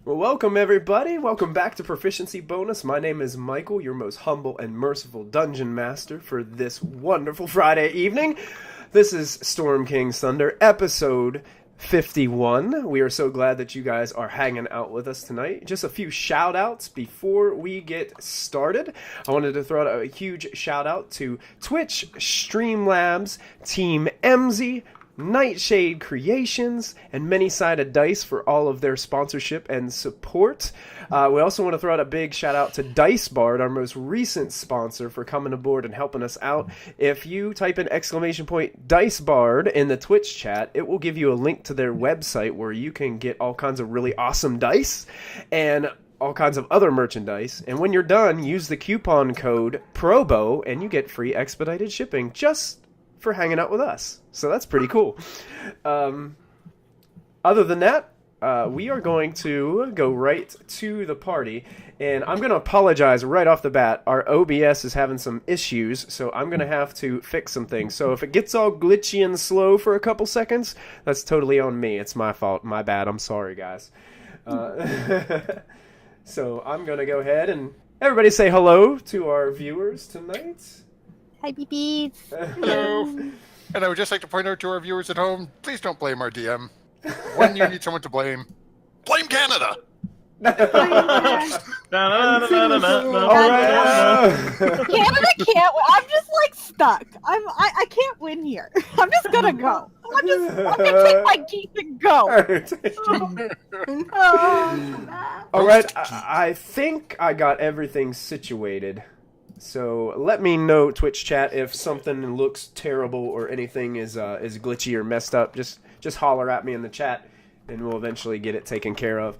Well, welcome everybody. Welcome back to Proficiency Bonus. My name is Michael, your most humble and merciful dungeon master for this wonderful Friday evening. This is Storm King's Thunder, episode 51. We are so glad that you guys are hanging out with us tonight. Just a few shout outs before we get started. I wanted to throw out a huge shout out to Twitch, Streamlabs, Team MZ, Nightshade Creations, and Many-Sided Dice for all of their sponsorship and support. We also want to throw out a big shout out to DiceBard, our most recent sponsor, for coming aboard and helping us out. If you type in !DiceBard in the Twitch chat, it will give you a link to their website where you can get all kinds of really awesome dice and all kinds of other merchandise. And when you're done, use the coupon code PROBO and you get free expedited shipping just for hanging out with us. So that's pretty cool. Other than that, we are going to go right to the party, and I'm going to apologize right off the bat. Our OBS is having some issues, so I'm going to have to fix some things. So if it gets all glitchy and slow for a couple seconds, that's totally on me. It's my fault. My bad. I'm sorry, guys. So I'm going to go ahead and everybody say hello to our viewers tonight. Hi, beepies. Hello. And I would just like to point out to our viewers at home, please don't blame our DM. When you need someone to blame, blame Canada! Canada can't win. I'm just like stuck. I can't win here. I'm just gonna go. I'm gonna take my teeth and go. All right, I think I got everything situated. So let me know, Twitch chat, if something looks terrible or anything is glitchy or messed up. Just holler at me in the chat, and we'll eventually get it taken care of.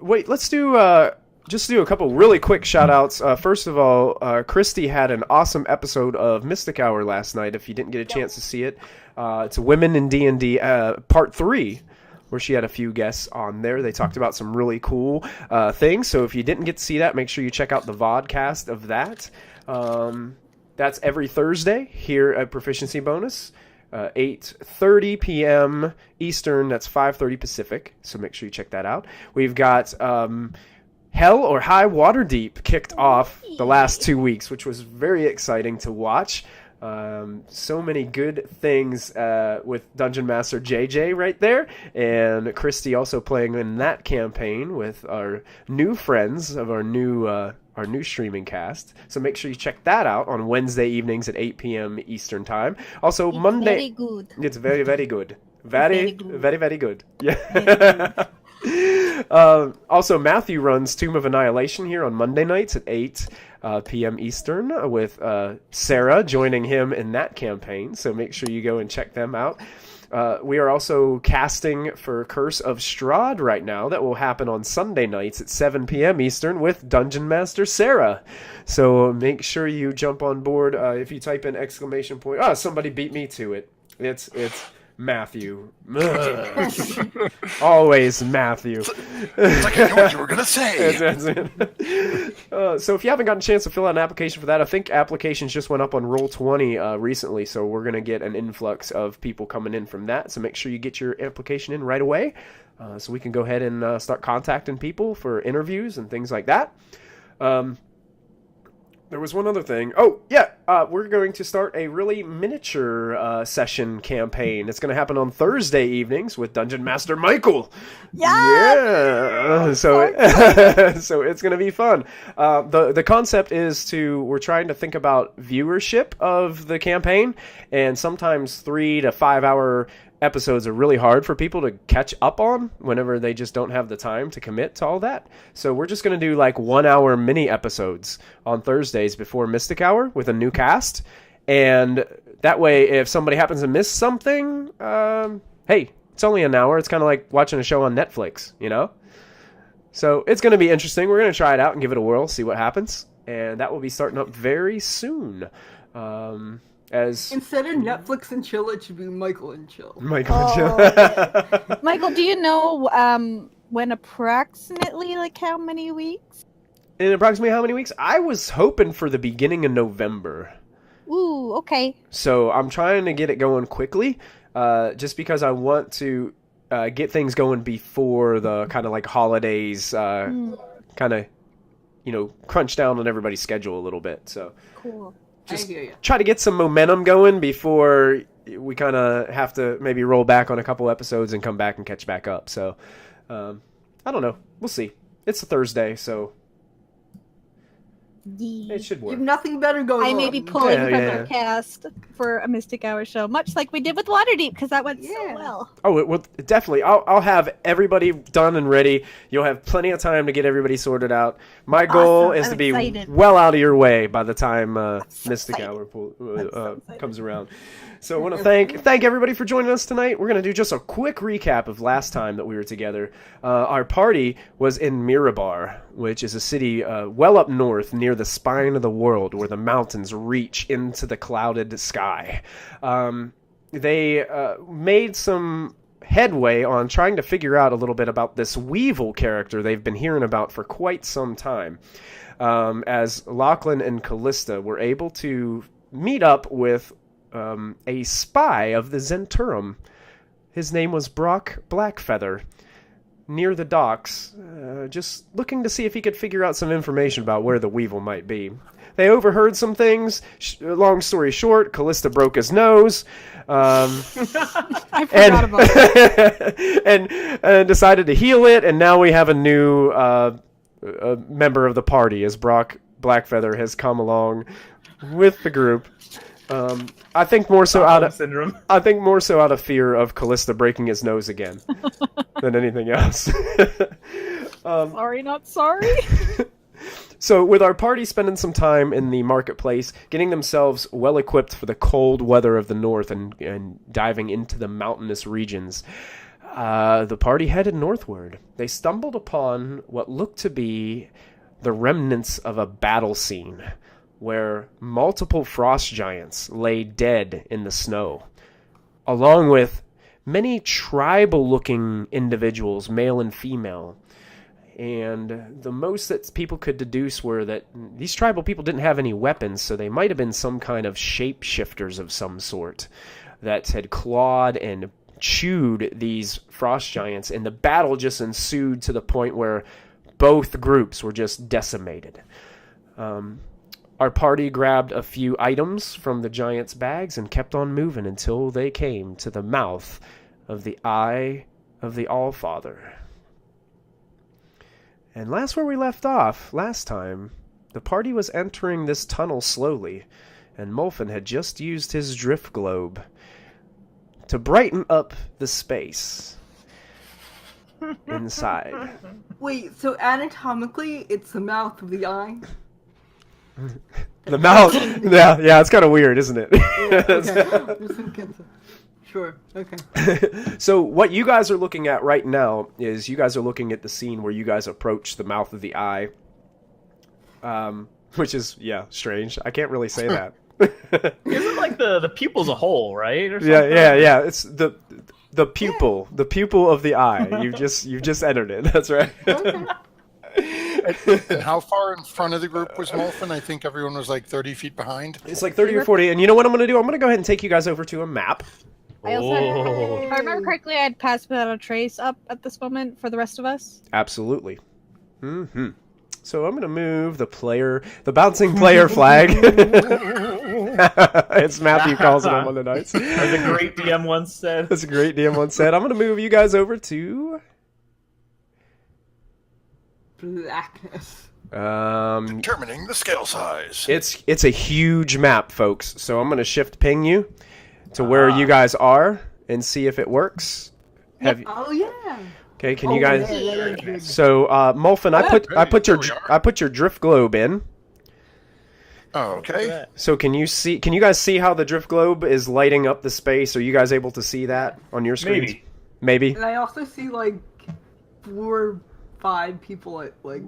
Wait, let's just do a couple really quick shout-outs. First of all, Christy had an awesome episode of Mystic Hour last night, if you didn't get a chance to see it. It's Women in D&D Part 3. Where she had a few guests on there. They talked about some really cool things. So if you didn't get to see that, make sure you check out the vodcast of that. That's every Thursday here at Proficiency Bonus, 8:30 p.m. Eastern. That's 5:30 Pacific. So make sure you check that out. We've got Hell or High Waterdeep kicked off the last 2 weeks, which was very exciting to watch. So many good things with Dungeon Master JJ right there, and Christy also playing in that campaign with our new friends of our new streaming cast. So make sure you check that out on Wednesday evenings at 8 p.m. Eastern time. Also It's Monday. very good. It's very, very good. Very, very, very good. Yeah. Also, Matthew runs Tomb of Annihilation here on Monday nights at 8 p.m. Eastern with Sarah joining him in that campaign. So make sure you go and check them out. We are also casting for Curse of Strahd right now. That will happen on Sunday nights at 7 p.m. Eastern with Dungeon Master Sarah. So make sure you jump on board. If you type in ! Somebody beat me to it. It's Matthew. Always Matthew. It's like I knew what you were going to say. That's it. So if you haven't gotten a chance to fill out an application for that, I think applications just went up on Roll20 recently, so we're going to get an influx of people coming in from that. So make sure you get your application in right away so we can go ahead and start contacting people for interviews and things like that. There was one other thing. Oh, yeah. We're going to start a really miniature session campaign. It's going to happen on Thursday evenings with Dungeon Master Michael. Yeah. So it's going to be fun. The concept is we're trying to think about viewership of the campaign, and sometimes 3 to 5 hour episodes are really hard for people to catch up on whenever they just don't have the time to commit to all that. So we're just going to do like 1 hour mini episodes on Thursdays before Mystic Hour with a new cast. And that way, if somebody happens to miss something, hey, it's only an hour. It's kind of like watching a show on Netflix, you know? So it's going to be interesting. We're going to try it out and give it a whirl, see what happens. And that will be starting up very soon. Instead of Netflix and chill, it should be Michael and chill. Michael and chill. Yeah. Michael, do you know when approximately, like, how many weeks? In approximately how many weeks? I was hoping for the beginning of November. Ooh, okay. So I'm trying to get it going quickly, just because I want to get things going before the kind of like holidays kind of, crunch down on everybody's schedule a little bit. So Cool. just I hear you. try to get some momentum going before we kind of have to maybe roll back on a couple episodes and come back and catch back up. So I don't know. We'll see. It's a Thursday, so it should You work. have nothing better going on. I may be pulling Yeah, from yeah. the cast for a Mystic Hour show, much like we did with Waterdeep, because that went so Yeah. well. Oh, it will definitely. I'll have everybody done and ready. You'll have plenty of time to get everybody sorted out. My goal Awesome. is I'm to be excited. well out of your way by the time so Mystic excited. Hour excited. comes around. So I want to thank everybody for joining us tonight. We're going to do just a quick recap of last time that we were together. Our party was in Mirabar, which is a city well up north near the spine of the world where the mountains reach into the clouded sky. They made some headway on trying to figure out a little bit about this Weevil character they've been hearing about for quite some time. As Lachlan and Callista were able to meet up with a spy of the Zenturum. His name was Brock Blackfeather, near the docks, just looking to see if he could figure out some information about where the Weevil might be. They overheard some things. Long story short, Callista broke his nose. I forgot about that. and decided to heal it, and now we have a new member of the party as Brock Blackfeather has come along with the group. I think more so out of syndrome. I think more so out of fear of Callista breaking his nose again than anything else. Sorry, not sorry. So with our party spending some time in the marketplace, getting themselves well equipped for the cold weather of the north and diving into the mountainous regions, the party headed northward. They stumbled upon what looked to be the remnants of a battle scene where multiple frost giants lay dead in the snow, along with many tribal-looking individuals, male and female. And the most that people could deduce were that these tribal people didn't have any weapons, so they might have been some kind of shapeshifters of some sort that had clawed and chewed these frost giants, and the battle just ensued to the point where both groups were just decimated. Our party grabbed a few items from the giants' bags and kept on moving until they came to the mouth of the Eye of the Allfather. And last where we left off, last time, the party was entering this tunnel slowly, and Molfin had just used his drift globe to brighten up the space inside. Wait, so anatomically, it's the mouth of the eye? The mouth, yeah, it's kind of weird, isn't it? Okay. Sure, okay. So what you guys are looking at right now is you guys are looking at the scene where you guys approach the mouth of the eye, which is, strange. I can't really say that. Isn't like the pupil's a hole, right? Or something? Yeah. It's the pupil, the pupil of the eye. You've just entered it. That's right. Okay. And how far in front of the group was Molfin? I think everyone was like 30 feet behind. It's like 30 or 40. And you know what I'm going to do? I'm going to go ahead and take you guys over to a map. I also, if I remember correctly, I had passed without a trace up at this moment for the rest of us. Absolutely. So I'm going to move the bouncing player flag. It's Matthew calls it on the nights. As a great DM once said. That's a great DM once said. I'm going to move you guys over to Blackness. Determining the scale size. It's a huge map, folks. So I'm going to shift ping you to where you guys are and see if it works. Oh yeah. Okay, can you guys? Yeah. So Molfin, I put your drift globe in. Oh, okay. So can you guys see how the drift globe is lighting up the space? Are you guys able to see that on your screen? Maybe. And I also see like 4 or 5 people at like.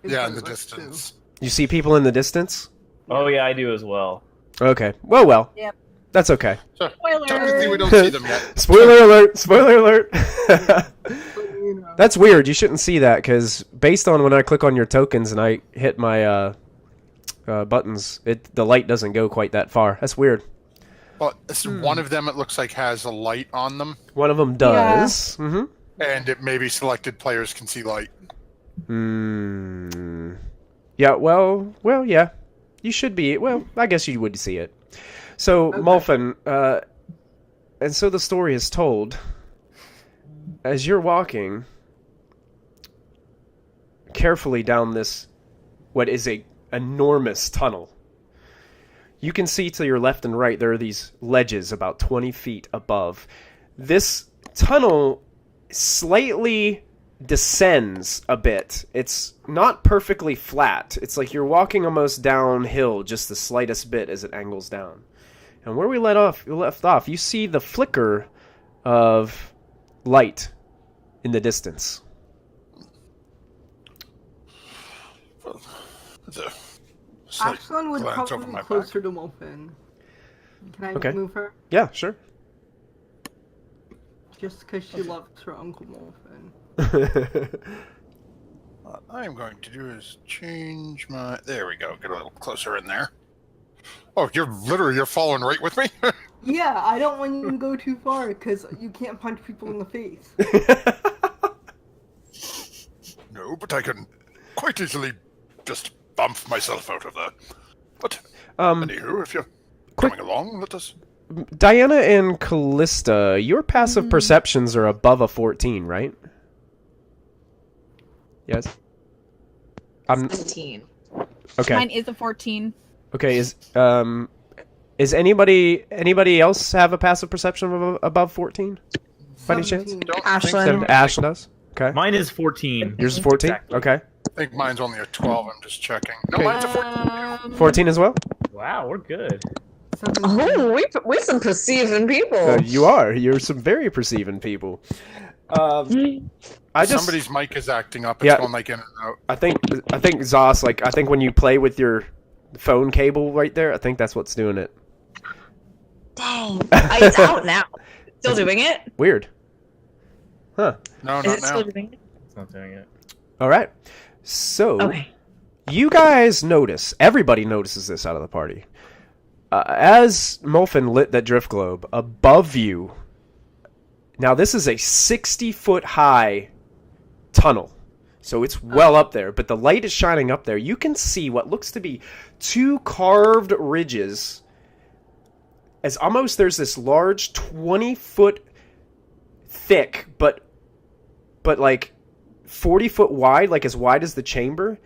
Yeah, in the distance. You see people in the distance? Oh yeah, I do as well. Okay. Well. Yep. That's okay. So, Spoiler. technically, we don't see them yet. Spoiler alert! Spoiler alert! You know. That's weird. You shouldn't see that because based on when I click on your tokens and I hit my buttons, the light doesn't go quite that far. That's weird. Well, one of them, it looks like, has a light on them. One of them does. Yeah. Mm-hmm. And it maybe selected players can see light. Yeah, well, yeah. You should be. Well, I guess you would see it. So, okay. Molfen, and so the story is told. As you're walking carefully down this, what is a enormous tunnel, you can see to your left and right there are these ledges about 20 feet above. This tunnel slightly descends a bit. It's not perfectly flat. It's like you're walking almost downhill just the slightest bit as it angles down. And where we left off, you see the flicker of light in the distance. Ashlyn would probably be closer to Molfen. Can I move her? Yeah, sure. Just because she loves her Uncle Molfen. What I'm going to do is change my... There we go. Get a little closer in there. Oh, you're following right with me? Yeah, I don't want you to go too far because you can't punch people in the face. No, but I can quite easily just bump myself out of that. But, anywho, if you're coming along, let us... Diana and Callista, your passive perceptions are above a 14, right? Yes? 17. Okay. Mine is a 14. Okay, is anybody else have a passive perception of above 14? By any chance? Ashlyn. Ashlyn does? Okay. Mine is 14. Yours is 14? Exactly. Okay. I think mine's only a 12, I'm just checking. No, mine's a 14. 14 as well? Wow, we're good. Oh, we're some perceiving people. You're some very perceiving people. Somebody's mic is acting up. It's going like in and out. I think Zos, I think when you play with your phone cable right there, I think that's what's doing it. Dang. It's out now. Still doing it? Weird. Huh. No, not now. Still doing it? It's not doing it. All right. So, you guys notice, everybody notices this out of the party. As Molfen lit that drift globe, above you, now this is a 60-foot high tunnel. So it's well up there, but the light is shining up there. You can see what looks to be two carved ridges. As almost there's this large 20-foot thick, but like 40-foot wide, like as wide as the chamber.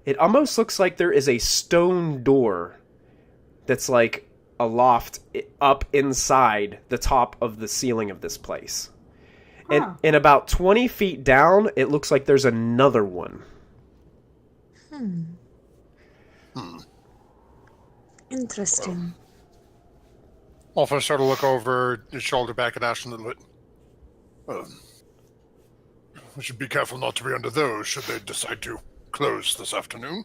It almost looks like there is a stone door that's like a loft up inside the top of the ceiling of this place. Huh. And about 20 feet down, it looks like there's another one. Interesting. Molfen sort of look over his shoulder back at Ashlyn a little bit. We should be careful not to be under those should they decide to close this afternoon.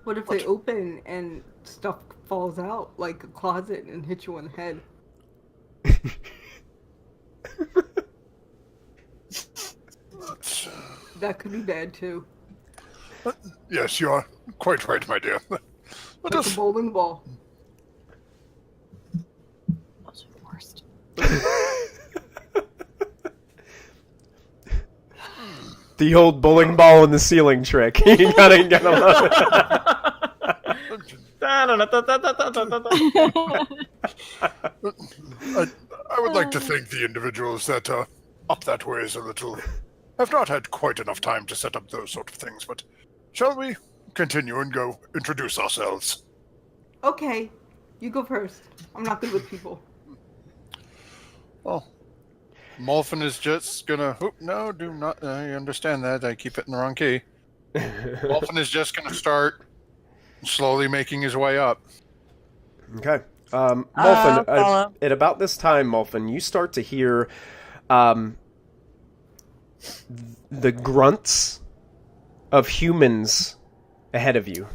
What if they open and stuff falls out, like a closet, and hit you on the head? That could be bad too. Yes, you are quite right, my dear. Like a bowling ball. Those are the worst. The old bowling ball in the ceiling trick. You gotta love it. I would like to thank the individuals that up that way is a little... have not had quite enough time to set up those sort of things, but shall we continue and go introduce ourselves? Okay, you go first. I'm not good with people. Well, Molfen is just gonna... Oh, no, do not... I understand that. I keep it in the wrong key. Molfen is just gonna start slowly making his way up. Okay. Molfen, at about this time, Molfen, you start to hear the grunts of humans ahead of you.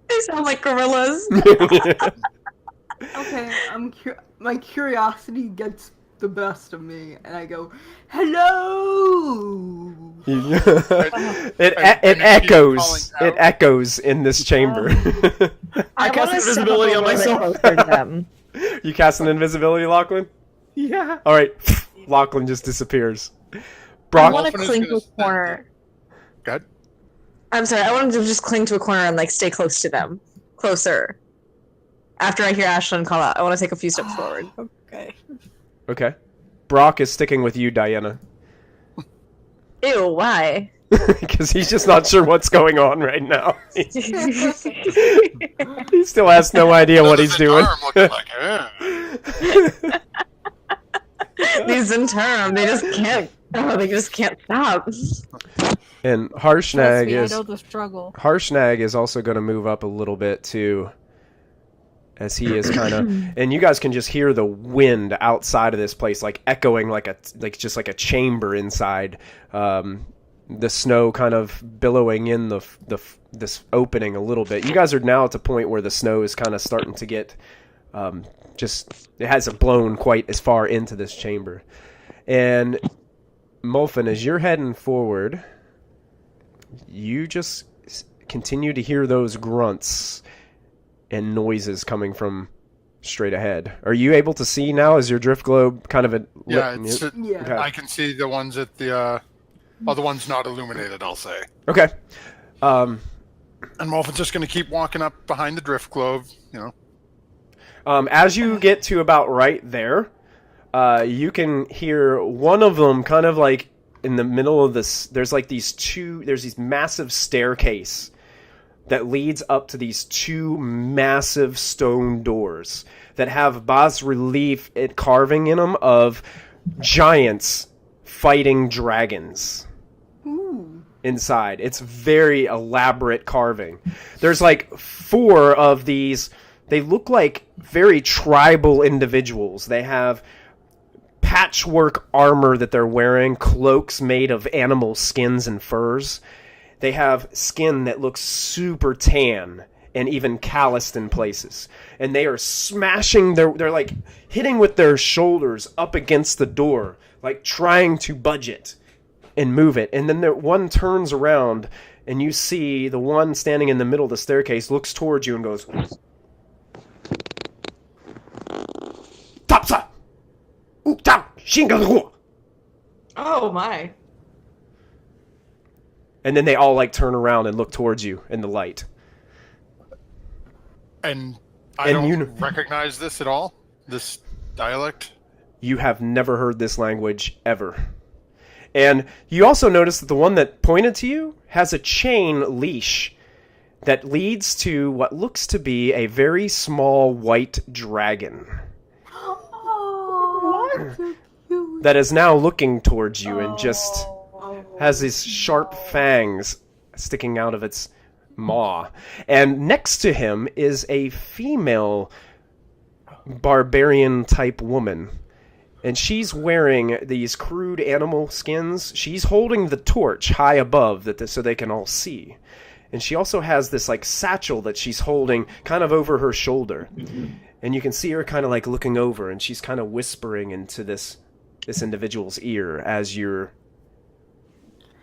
They sound like gorillas. Okay, my curiosity gets the best of me, and I go, "Hello." It and echoes. calling It out. echoes in this chamber. I cast wanna step invisibility up on a little myself. bit closer to them. You cast an invisibility, Lachlan? Yeah. All right. Lachlan just disappears. I Brock, want to Dolphin is cling gonna to a stand corner. Go ahead. I'm sorry. I wanted to just cling to a corner and like stay close to them, closer. After I hear Ashlyn call out, I want to take a few steps forward. Okay. okay. Brock is sticking with you, Diana, Ew, why? because he's just not sure what's going on right now. He still has no idea what he's His doing. arm looking like, These in term, they just can't. Oh, they just can't stop. And Trust Harshnag me, I is know the struggle. Harshnag is also going to move up a little bit too, as he is kind of, and you guys can just hear the wind outside of this place, like echoing like a chamber inside. The snow kind of billowing in this opening a little bit. You guys are now at the point where the snow is kind of starting to get, it hasn't blown quite as far into this chamber. And Molfin, as you're heading forward, you just continue to hear those grunts and noises coming from straight ahead. Are you able to see now? Is your drift globe kind of yeah, Yeah. Okay. I can see the ones at the other ones not illuminated, I'll say. Okay. And Molfin's just going to keep walking up behind the drift globe, you know. As you get to about right there, you can hear one of them kind of like in the middle of this. There's these massive staircase that leads up to these two massive stone doors that have bas relief carving in them of giants fighting dragons. Ooh. Inside. It's very elaborate carving. There's like 4 of these. They look like very tribal individuals. They have patchwork armor that they're wearing, cloaks made of animal skins and furs. They have skin that looks super tan and even calloused in places. And they are smashing they're like hitting with their shoulders up against the door, like trying to budge it and move it. And then one turns around and you see the one standing in the middle of the staircase looks towards you and goes, Tapsa! Ukta! Shingaru! Oh my. And then they all like turn around and look towards you in the light. And I And don't you recognize this at all, this dialect. You have never heard this language ever. And you also notice that the one that pointed to you has a chain leash that leads to what looks to be a very small white dragon that is now looking towards you and just has these sharp fangs sticking out of its maw. And next to him is a female barbarian type woman. And she's wearing these crude animal skins. She's holding the torch high above so they can all see. And she also has this like satchel that she's holding kind of over her shoulder. And you can see her kind of like looking over, and she's kind of whispering into this individual's ear as you're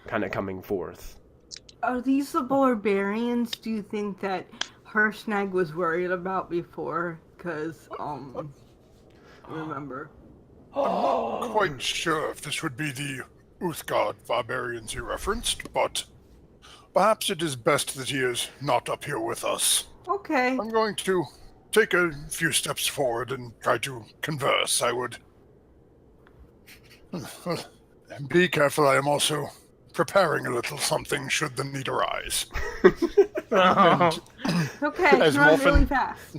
kind of coming forth. Are these the barbarians? Do you think that Harshnag was worried about before? Because remember. I'm not quite sure if this would be the Uthgard barbarians he referenced, but perhaps it is best that he is not up here with us. Okay. I'm going to take a few steps forward and try to converse. I would... Be careful, I am also preparing a little something should the need arise. Okay, As run Molfin- really fast.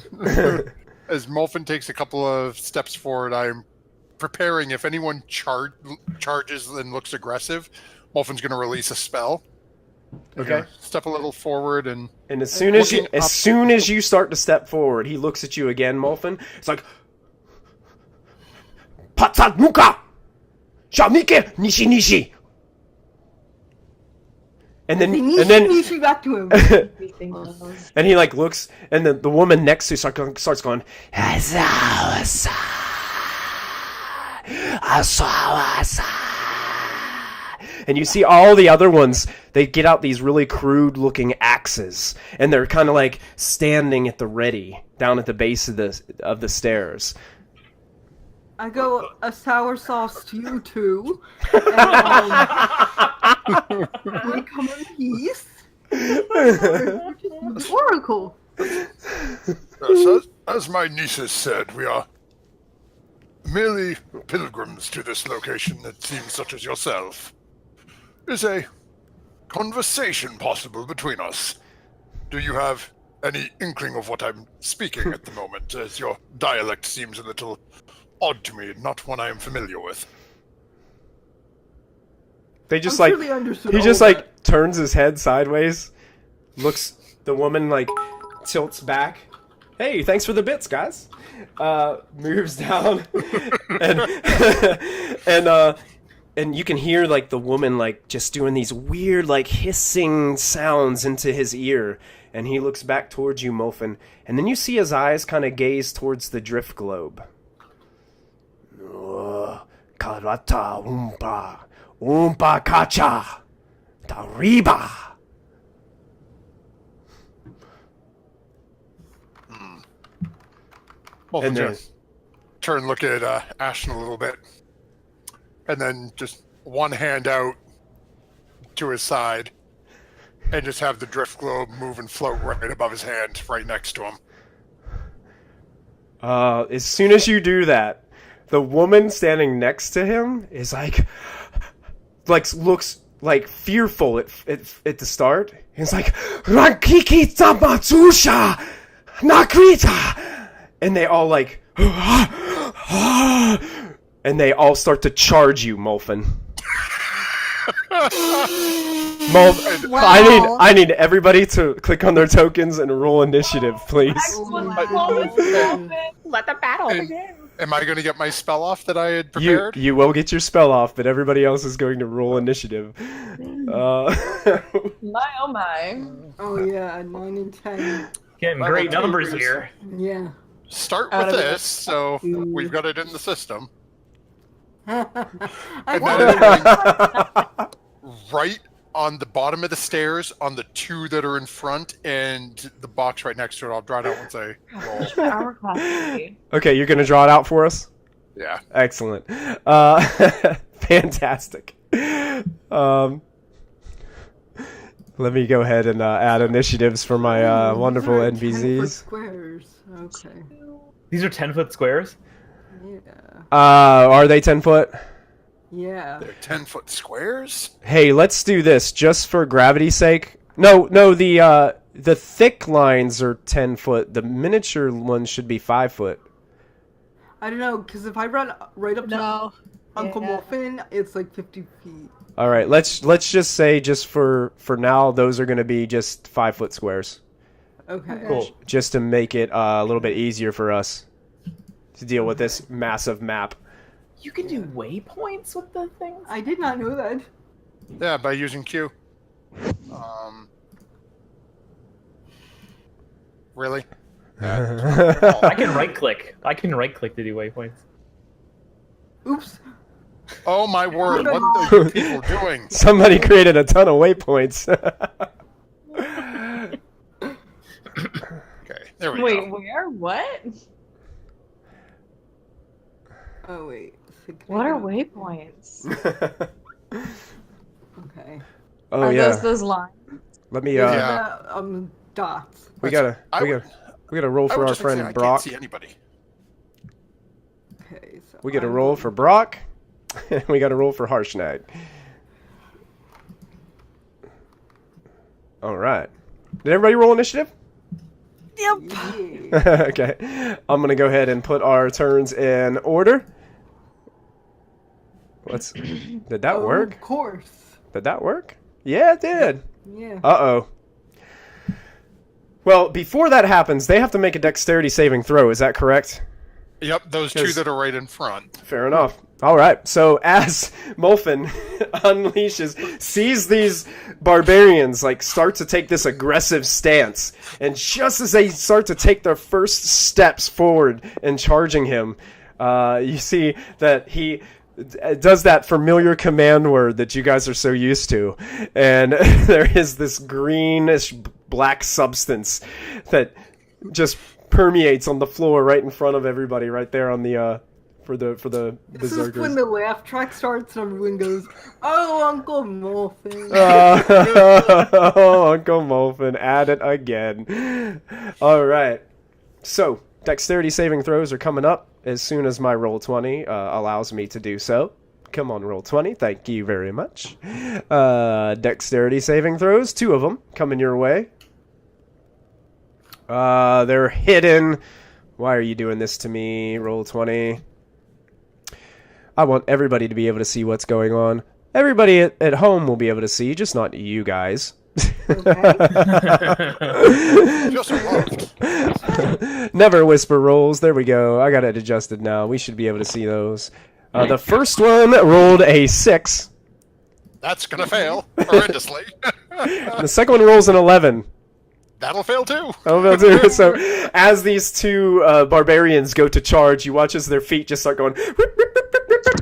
As Molfin takes a couple of steps forward, I'm preparing if anyone charges and looks aggressive, Molfin's going to release a spell. Okay. Step a little forward and And as Looking soon up- as you start to step forward, he looks at you again, Molfin. It's like Patsat Muka! Shamike Nishi Nishi! And then Nishi back to him. and he like looks, and the woman next to starts going, And you see all the other ones, they get out these really crude looking axes, and they're kind of like standing at the ready down at the base of the stairs. I go, a sour sauce to you two. And, we come in peace. Oracle. Yes, as my nieces said, we are merely pilgrims to this location, it seems, such as yourself. Is a conversation possible between us? Do you have any inkling of what I'm speaking at the moment, as your dialect seems a little odd to me, not one I am familiar with? They just I'm like sure they understood he all just of like that. turns his head sideways, looks the woman like tilts back. Hey, thanks for the bits, guys. Moves down and you can hear like the woman like just doing these weird like hissing sounds into his ear, and he looks back towards you, Mulfin, and then you see his eyes kind of gaze towards the drift globe. Karata umpa umpa kacha tariba. Well, And then- just turn, look at Ashlyn a little bit, and then just one hand out to his side, and just have the drift globe move and float right above his hand, right next to him. As soon as you do that, the woman standing next to him is like looks like fearful at the start. He's like, Rankiki Tamatsusha Nakrita, and they all like, and they all start to charge you, Mulfin. Wow. I need everybody to click on their tokens and roll initiative, please. Let the battle And- begin. Am I going to get my spell off that I had prepared? You will get your spell off, but everybody else is going to roll initiative. My oh my. Oh yeah, 9 and 10. Getting Level great two numbers is- here. Yeah. Start Out with of it. this, so we've got it in the system. I And wonder- then right on the bottom of the stairs, on the two that are in front, and the box right next to it. I'll draw it out once I roll. What's my hourglass be? Okay, you're going to draw it out for us? Yeah. Excellent. Fantastic. Let me go ahead and add initiatives for my wonderful These are 10-foot NPCs. Squares. Okay. These are 10-foot squares. Yeah. Are they 10 foot? Yeah. They're 10-foot squares? Hey, let's do this just for gravity's sake. No, the thick lines are 10 foot. The miniature ones should be 5 foot. I don't know, because if I run right up to No. Uncle Yeah. Muffin, it's like 50 feet. All right, let's just say just for now, those are going to be just 5 foot squares, Okay. Cool. just to make it a little bit easier for us to deal with this massive map. You can do waypoints with the things. I did not know that. Yeah, by using Q. Really? I can right click. I can right click to do waypoints. Oops. Oh my word, what are you people doing? Somebody created a ton of waypoints. Okay, there we Wait, go. where? What? Oh, wait. So can What I are go- waypoints? Okay. Oh Are yeah. those lines? Let me. Yeah. Dots. We gotta roll I for would our just like to say, friend I Brock. can't see anybody. Okay, so We gotta I'm roll going- for Brock. We gotta roll for Harshnag. All right. Did everybody roll initiative? Yep. Yeah. Okay. I'm gonna go ahead and put our turns in order. Did that Oh, work? Of course. Did that work? Yeah, it did. Yeah. Uh-oh. Well, before that happens, they have to make a dexterity saving throw. Is that correct? Yep, those two 'Cause- that are right in front. Fair enough. All right. So as Mulfin unleashes, sees these barbarians like start to take this aggressive stance, and just as they start to take their first steps forward and charging him, you see that he it does that familiar command word that you guys are so used to, and there is this greenish black substance that just permeates on the floor right in front of everybody, right there on the for the This is berserkers. when the laugh track starts and everyone goes, "Oh, Uncle Morphin." Oh, Uncle Molphin, at it again. All right. So, dexterity saving throws are coming up as soon as my roll 20 allows me to do so. Come on, roll 20. Thank you very much. Dexterity saving throws, 2 of them coming your way. They're hidden. Why are you doing this to me? Roll 20. I want everybody to be able to see what's going on. Everybody at home will be able to see, just not you guys. Okay. Just loved. Never whisper rolls. There we go. I got it adjusted now. We should be able to see those. The first one rolled a 6. That's gonna fail horrendously. The second one rolls an 11. That'll fail too. So as these 2 barbarians go to charge, you watch as their feet just start going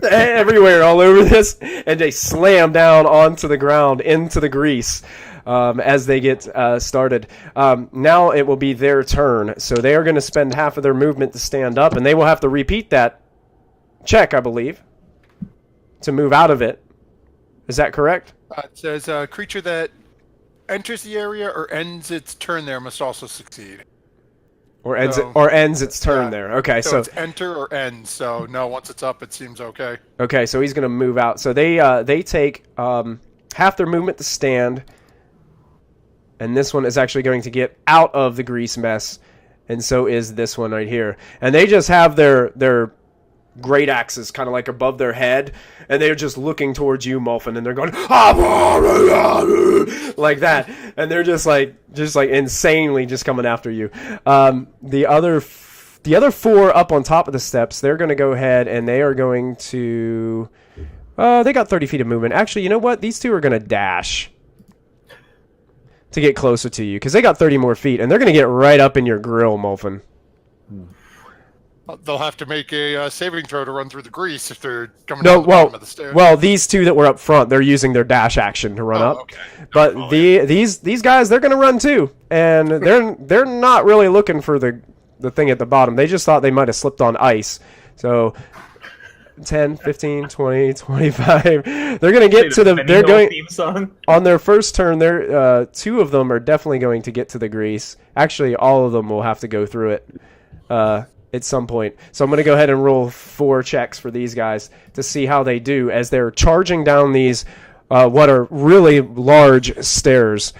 everywhere all over this, and they slam down onto the ground into the grease as they get started. Now it will be their turn, so they are going to spend half of their movement to stand up, and they will have to repeat that check, I believe, to move out of it. Is that correct? It says a creature that enters the area or ends its turn there must also succeed. Or ends So- ends its turn Yeah. there. Okay, So so it's enter or end. So no, once it's up, it seems okay. okay, so he's going to move out. So they take half their movement to stand, and this one is actually going to get out of the grease mess, and so is this one right here. And they just have their great axes kind of like above their head, and they're just looking towards you, Molphin, and they're going like that, and they're just like insanely just coming after you. The other 4 up on top of the steps, they're going to go ahead and they are going to they got 30 feet of movement. Actually, you know what? These 2 are going to dash to get closer to you because they got 30 more feet, and they're going to get right up in your grill, Molphin. They'll have to make a saving throw to run through the grease if they're coming No, down the bottom of the stairs. well, these 2 that were up front, they're using their dash action to run up. Okay. But Oh, these guys, they're going to run too, and they're not really looking for the thing at the bottom. They just thought they might have slipped on ice. So 10, 15, 20, 25. They're going to get to the. They're going theme song. on their first turn. They're 2 of them are definitely going to get to the grease. Actually, all of them will have to go through it. At some point. So I'm going to go ahead and roll 4 checks for these guys to see how they do as they're charging down these what are really large stairs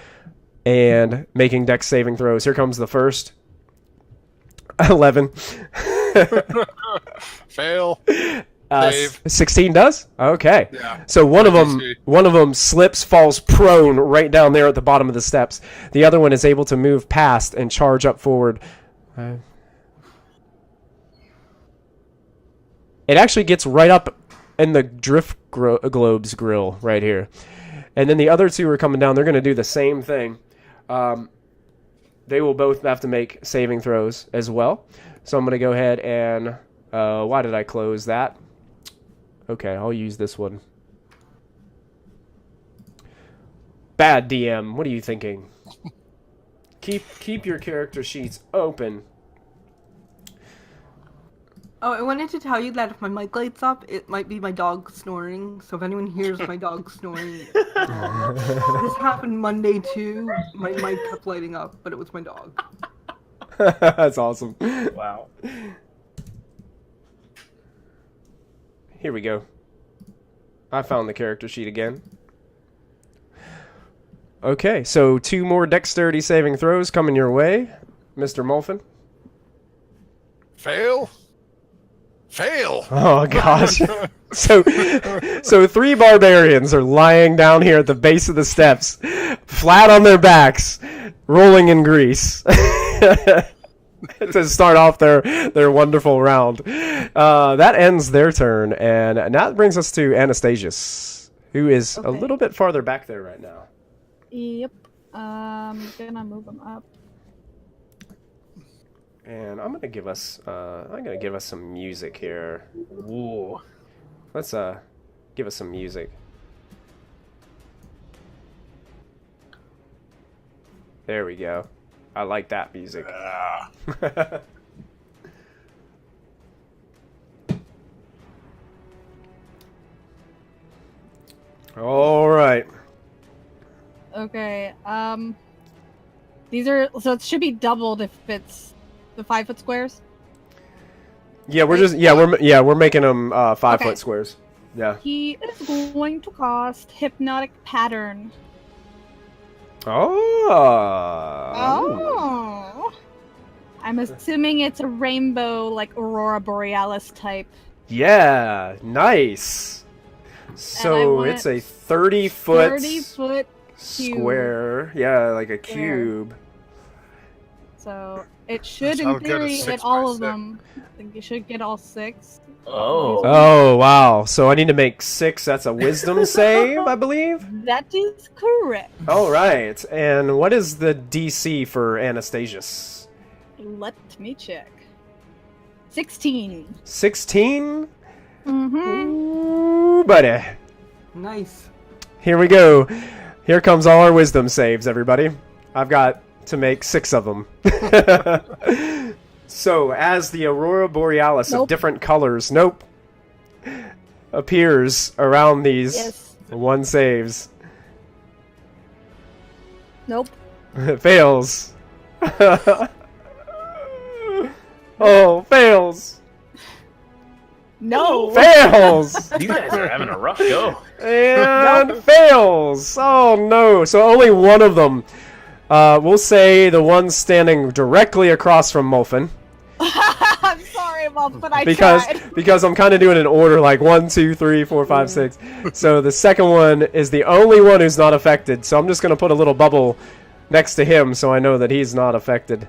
and making dex saving throws. Here comes the first. 11. Fail. Save. 16 does? Okay. Yeah. So one of Easy. them slips, falls prone right down there at the bottom of the steps. The other one is able to move past and charge up forward. It actually gets right up in the drift globe's grill right here. And then the other 2 are coming down. They're going to do the same thing. They will both have to make saving throws as well. So I'm going to go ahead and... why did I close that? Okay, I'll use this one. Bad DM. What are you thinking? Keep your character sheets open. Oh, I wanted to tell you that if my mic lights up, it might be my dog snoring. So if anyone hears my dog snoring, this happened Monday too. My mic kept lighting up, but it was my dog. That's awesome. Wow. Here we go. I found the character sheet again. Okay, so 2 more dexterity saving throws coming your way, Mr. Molphin. Fail. Fail. Oh gosh. So 3 barbarians are lying down here at the base of the steps, flat on their backs, rolling in grease. To start off their wonderful round. That ends their turn, and now it brings us to Anastasius, who is a Okay. little bit farther back there right now. Yep. Gonna move them up. And I'm gonna give us some music here. Ooh. Let's give us some music. There we go. I like that music. All right. Okay. These are so it should be doubled if it's the 5-foot squares. Yeah, we're making them 5-foot Okay. squares. Yeah. He is going to cast Hypnotic Pattern. Oh. Oh. I'm assuming it's a rainbow, like Aurora Borealis type. Yeah, nice. So want it's a 30-foot 30-foot square. Yeah, like a cube. So it should, So I'll in get a theory, 6 hit by all of 6. them. I think you should get all 6. Oh. Oh, wow. So I need to make 6. That's a wisdom save, I believe. That is correct. All right. And what is the DC for Anastasius? Let me check. 16. 16? Mm-hmm. Ooh, buddy. Nice. Here we go. Here comes all our wisdom saves, everybody. I've got to make 6 of them. So, as the Aurora Borealis of Nope. different colors, appears around these Yes. 1 saves. Nope. Fails. Oh, fails. No. Fails. You guys are having a rough go. And fails. Oh no. So only one of them. We'll say the one standing directly across from Molfin. I'm sorry, Mom, but I Because tried. because I'm kind of doing an order like 1, 2, 3, 4, 5, 6. So the second one is the only one who's not affected. So I'm just gonna put a little bubble next to him so I know that he's not affected.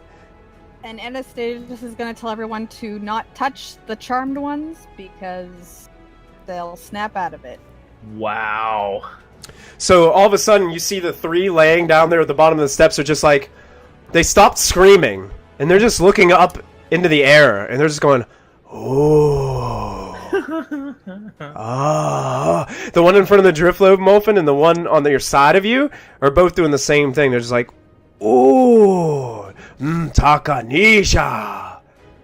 And Anastasia is going to tell everyone to not touch the charmed ones because they'll snap out of it. Wow. So all of a sudden you see the 3 laying down there at the bottom of the steps are just like they stopped screaming and they're just looking up into the air and they're just going, oh. Ah. The one in front of the Driftlobe Molfin and the one on your side of you are both doing the same thing. They're just like, ooh, Takanisha.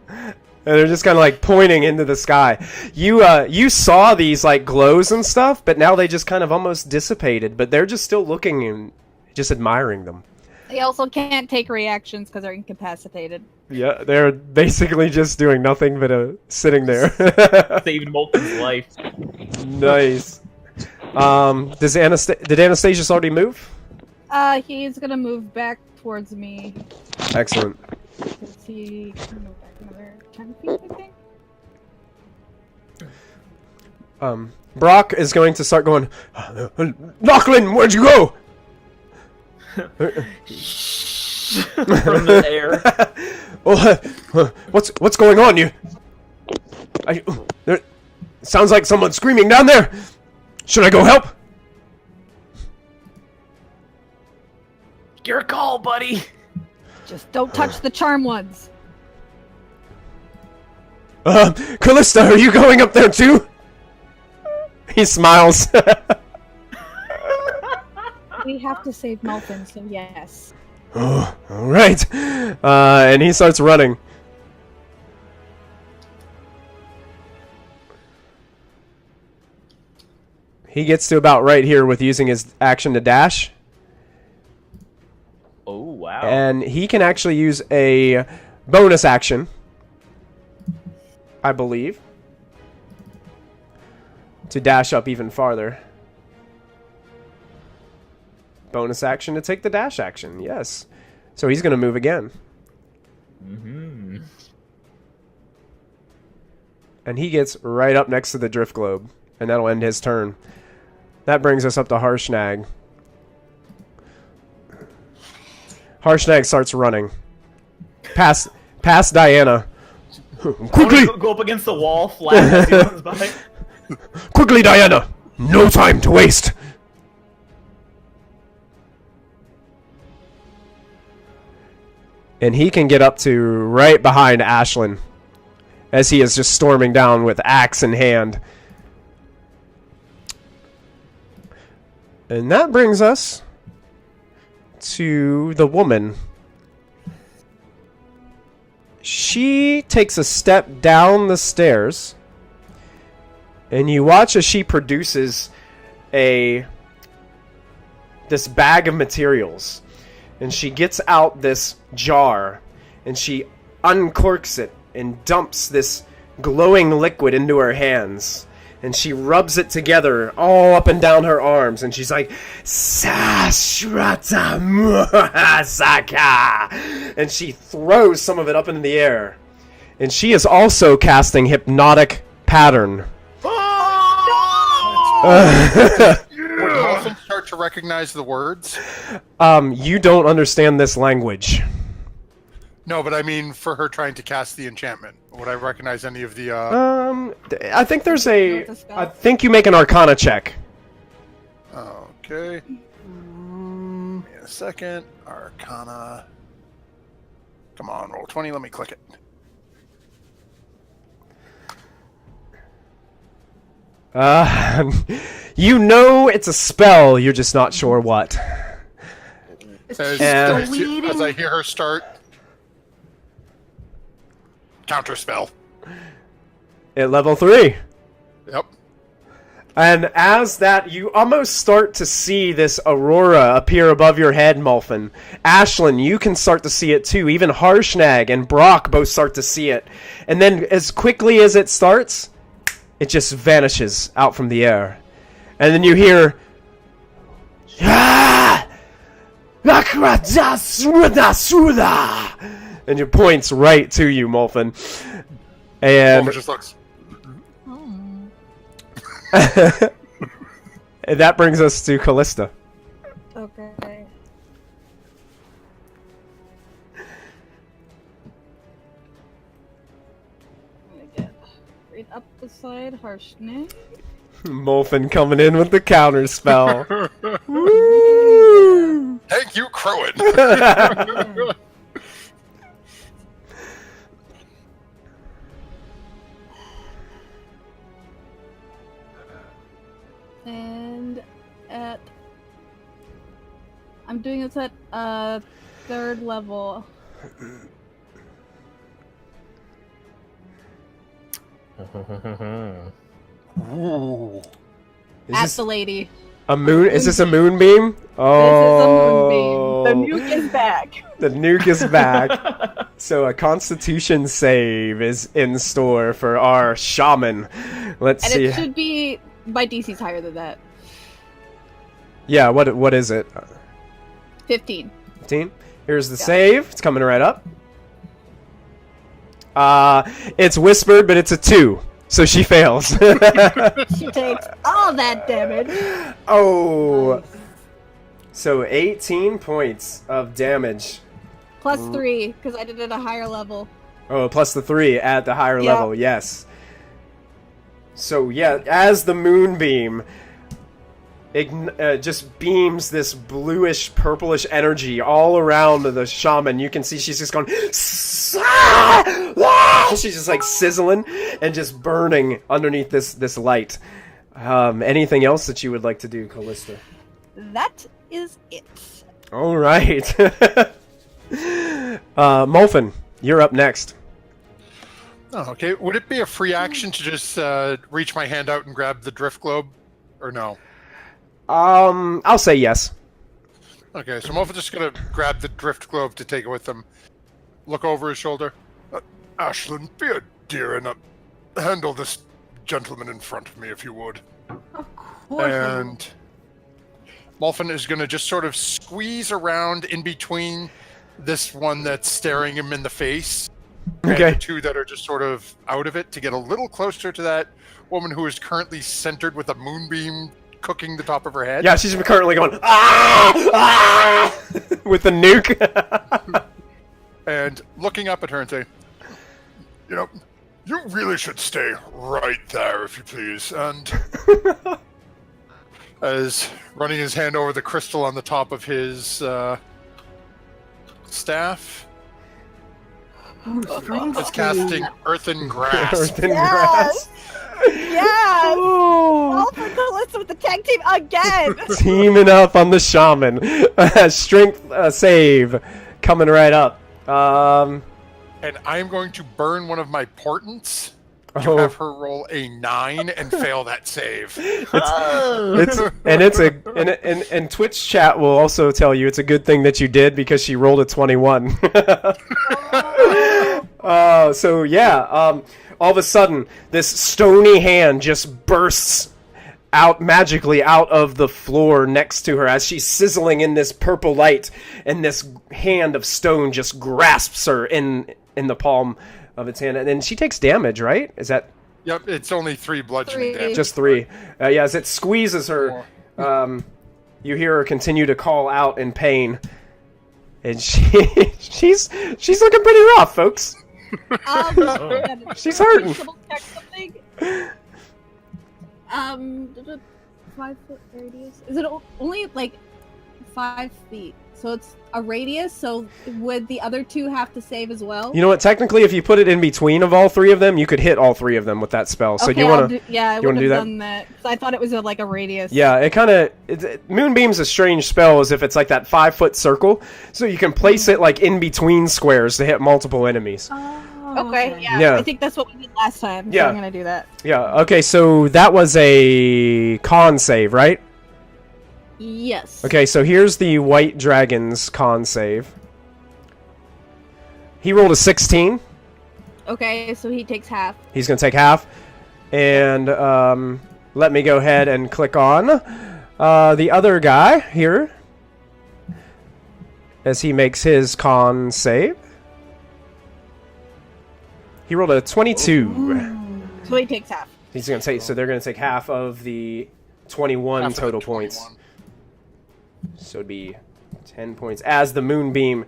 And they're just kind of like pointing into the sky. You saw these like glows and stuff, but now they just kind of almost dissipated. But they're just still looking and just admiring them. They also can't take reactions because they're incapacitated. Yeah, they're basically just doing nothing but sitting there. Saved Molten's life. Nice. Did Anastasius already move? He's gonna move back towards me. Excellent. Because he can move back another 10 feet, I think. Brock is going to start going, Lachlan, where'd you go? From the air. Oh, what's going on? There sounds like someone's screaming down there. Should I go help? Your call, buddy. Just don't touch the charm ones. Callista, are you going up there too? He smiles. We have to save Melvin, so yes. Oh, all right. And he starts running. He gets to about right here with using his action to dash. Oh, wow. And he can actually use a bonus action, I believe, to dash up even farther. Bonus action to take the dash action, yes. So he's going to move again. Mm-hmm. And he gets right up next to the Drift Globe. And that'll end his turn. That brings us up to Harshnag. Harshnag starts running. Past Diana. Quickly! Go up against the wall flat as he runs by. Quickly, Diana! No time to waste! And he can get up to right behind Ashlyn as he is just storming down with axe in hand. And that brings us to the woman. She takes a step down the stairs, and you watch as she produces this bag of materials. And she gets out this jar, and she uncorks it and dumps this glowing liquid into her hands. And she rubs it together all up and down her arms, and she's like, Sashrata Muhasaka! And she throws some of it up into the air. And she is also casting Hypnotic Pattern. Would Muffin start to recognize the words? You don't understand this language. No, but I mean for her trying to cast the enchantment. Would I recognize any of the... I think there's Know the spell? I think you make an Arcana check. Okay. Give me a second. Arcana. Come on, roll 20. Let me click it. You know it's a spell, you're just not sure what. It's As, just as I hear her start... Counterspell. At level 3. Yep. And as that, you almost start to see this aurora appear above your head, Mulfin. Ashlyn, you can start to see it too. Even Harshnag and Brock both start to see it. And then as quickly as it starts, it just vanishes out from the air. And then you hear... And it points right to you, Mulfin. And... Wolf just looks. And that brings us to Callista. Okay. I'm gonna get right up beside Harshnag. Mulfin coming in with the counter spell. Woo! Thank you, Crowan. And I'm doing this at 3rd level. Ooh. Is At this the lady. a moon? Is this a moonbeam? Oh, This is a moonbeam. The nuke is back. The nuke is back. So a Constitution save is in store for our shaman. Let's And see. it should be... My DC's higher than that. Yeah, what is it? 15. 15. Here's the save. It's coming right up. It's whispered, but it's a 2. So she fails. She takes all that damage. Oh. So 18 points of damage. Plus 3, because I did it at a higher level. Oh, plus the 3 at the higher Yeah. level, yes. So yeah, as the moonbeam just beams this bluish, purplish energy all around the shaman, you can see she's just going... She's just like sizzling and just burning underneath this light. Anything else that you would like to do, Callista? That is it. All right. Mulfin, you're up next. Oh, okay. Would it be a free action to just reach my hand out and grab the drift globe, or no? I'll say yes. Okay, so I'm just gonna grab the drift globe to take it with him. Look over his shoulder. Ashlyn, be a dear and handle this gentleman in front of me, if you would. Of course. And Mulfin is gonna just sort of squeeze around in between this one that's staring him in the face. Okay. And the 2 that are just sort of out of it to get a little closer to that woman who is currently centered with a moonbeam cooking the top of her head. Yeah, she's currently going, with the nuke. And looking up at her and say, you know, you really should stay right there, if you please. And as running his hand over the crystal on the top of his staff, is casting Earthen Grasp. Earthen grass. Yes! Ooh. All for Calista with the tag team again! Teaming up on the shaman. Strength save coming right up. And I'm going to burn one of my portents to Oh. have her roll a 9 and fail that save. And Twitch chat will also tell you it's a good thing that you did because she rolled a 21. So yeah, all of a sudden this stony hand just bursts out magically out of the floor next to her as she's sizzling in this purple light, and this hand of stone just grasps her in the palm of its hand, and then she takes damage, right? Is that Yep, it's only 3 bludgeoning 3. damage. just 3? Yeah, as it squeezes her, you hear her continue to call out in pain, and she's looking pretty rough, folks. She's hurting. Double check something. 5 foot radius. Is it only like 5 feet? So it's a radius. So would the other 2 have to save as well? You know what? Technically, if you put it in between of all 3 of them, you could hit all 3 of them with that spell. So okay, you want to? I you wanna would do have that? done that. 'Cause I thought it was like a radius. Yeah, it kind of Moonbeam's a strange spell, as if it's like that 5-foot circle, so you can place it like in between squares to hit multiple enemies. Okay. Yeah. Yeah. I think that's what we did last time. So Yeah. I'm gonna do that. Yeah. Okay. So that was a con save, right? Yes. Okay. So here's the White Dragon's con save. He rolled a 16. Okay. So he takes half. He's gonna take half, and let me go ahead and click on the other guy here as he makes his con save. He rolled a 22. So he takes half. He's gonna take. So they're gonna take half of the 21 Half of the total points. 21. So it'd be 10 points as the Moonbeam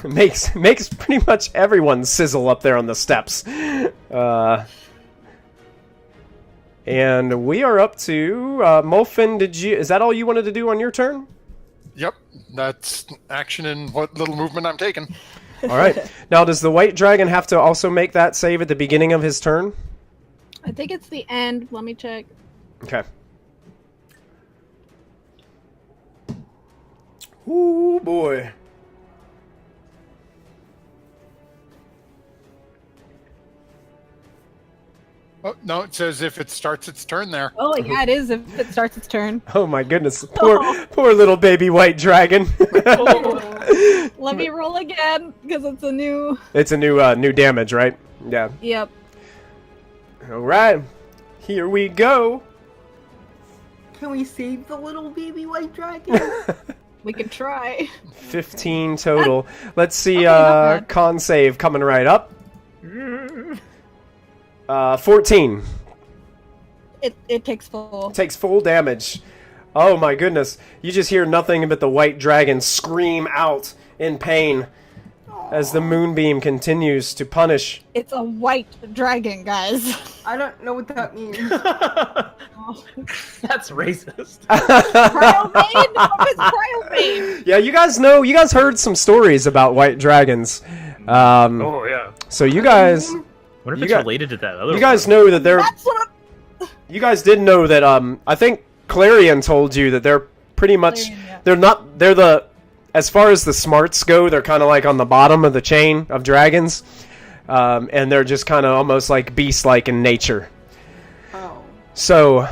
makes pretty much everyone sizzle up there on the steps. And we are up to Molfin. Is that all you wanted to do on your turn? Yep, that's action and what little movement I'm taking. All right. Now, does the White Dragon have to also make that save at the beginning of his turn? I think it's the end. Let me check. Okay. Ooh, boy. Oh, no, it says if it starts its turn there. Oh yeah, it is if it starts its turn. Oh my goodness. Poor little baby White Dragon. Let me roll again because it's a new. It's a new damage, right? Yeah. Yep. All right. Here we go. Can we save the little baby white dragon? We can try. 15 total. Let's see, Okay, not bad. con save coming right up. 14. It takes full. Takes full damage. Oh my goodness. You just hear nothing but the White Dragon scream out in pain as the Moonbeam continues to punish. It's a white dragon, guys. I don't know what that means. That's racist. Cryobane? What is cryobane? Yeah, you guys heard some stories about white dragons. Oh yeah. So you guys, Wonder if You it's got- related to that other. you guys know that they're. That's what You guys did know that. I think Clarion told you that they're pretty much. Clarion, yeah. They're not. They're the. As far as the smarts go, they're kind of like on the bottom of the chain of dragons, and they're just kind of almost like beast-like in nature. Oh. So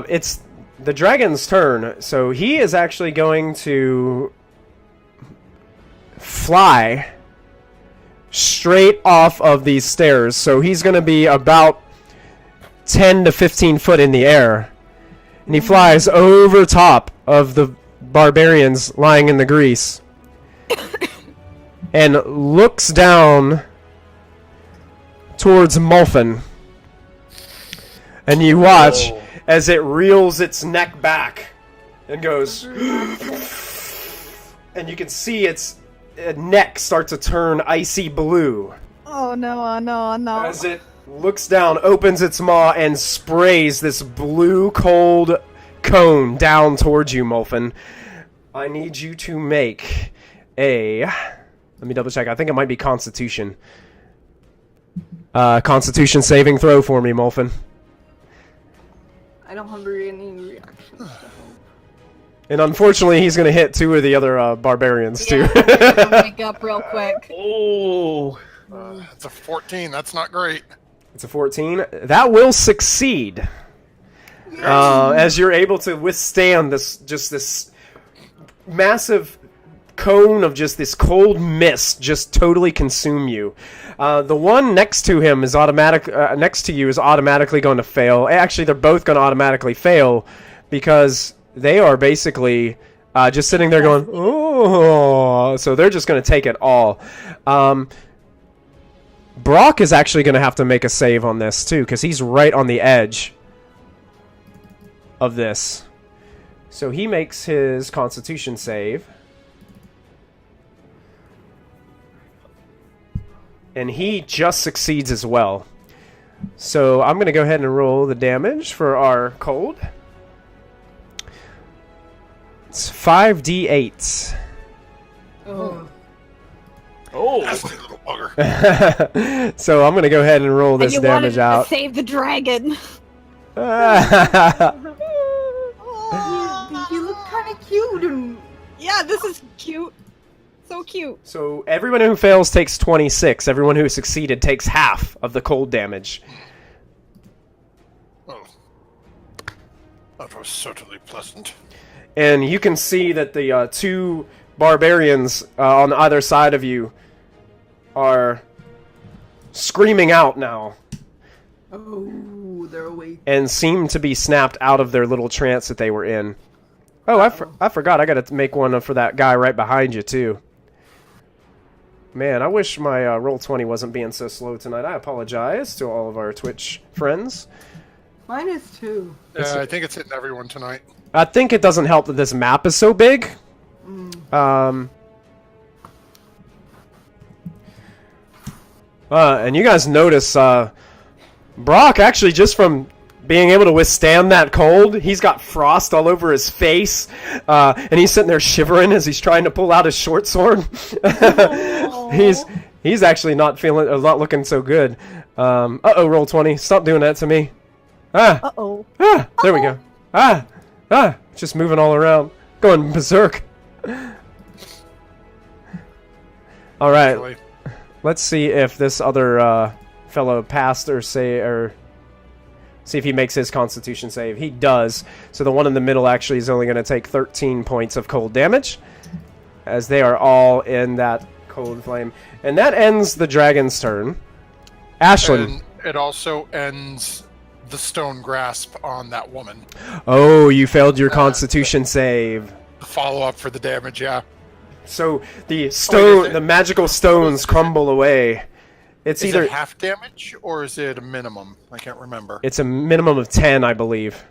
it's the dragon's turn. So he is actually going to fly straight off of these stairs. So he's going to be about 10 to 15 foot in the air. And he flies over top of the barbarians lying in the grease. And looks down towards Molfin. And you watch Oh. as it reels its neck back and goes. And you can see its neck start to turn icy blue Oh no. as it looks down, opens its maw, and sprays this blue cold cone down towards you, Molfin. I need you to make a. Let me double check. I think it might be Constitution. Constitution saving throw for me, Molfin. I don't have any reactions to help. And unfortunately, he's going to hit 2 of the other barbarians, too. Yeah, wake up real quick. Oh. It's a 14. That's not great. It's a 14. That will succeed. As you're able to withstand this massive cone of just this cold mist just totally consume you. The one next to him is next to you is automatically going to fail. Actually, they're both going to automatically fail because they are basically just sitting there going, oh, so they're just going to take it all. Brock is actually going to have to make a save on this too because he's right on the edge of this. So he makes his Constitution save. And he just succeeds as well. So I'm going to go ahead and roll the damage for our cold. It's 5d8. Oh. Oh. Nasty little bugger. So I'm going to go ahead and roll this and you wanted damage out. to save the dragon. You look kind of cute and... Yeah, this is cute. So cute. So everyone who fails takes 26. Everyone who succeeded takes half of the cold damage. Oh. That was certainly pleasant. And you can see that the 2 barbarians on either side of you are screaming out now. Oh, they're awake. And seem to be snapped out of their little trance that they were in. Oh, I forgot. I got to make one for that guy right behind you, too. Man, I wish my Roll20 wasn't being so slow tonight. I apologize to all of our Twitch friends. Mine is too. Yeah, I think it's hitting everyone tonight. I think it doesn't help that this map is so big. And you guys notice Brock actually just from being able to withstand that cold, he's got frost all over his face, and he's sitting there shivering as he's trying to pull out his short sword. He's actually not looking so good. Roll20, stop doing that to me. Uh-oh. There we go. Just moving all around, going berserk. All right, Really. let's see if this other fellow passed or see if he makes his Constitution save. He does. So the one in the middle actually is only going to take 13 points of cold damage, as they are all in that cold flame. And that ends the dragon's turn. Ashlyn. And it also ends the stone grasp on that woman. Oh, you failed your Constitution save. The follow-up for the damage, yeah. So the stone, the magical stones crumble away. It's Is either it half damage or is it a minimum? I can't remember. it's a minimum of 10, I believe.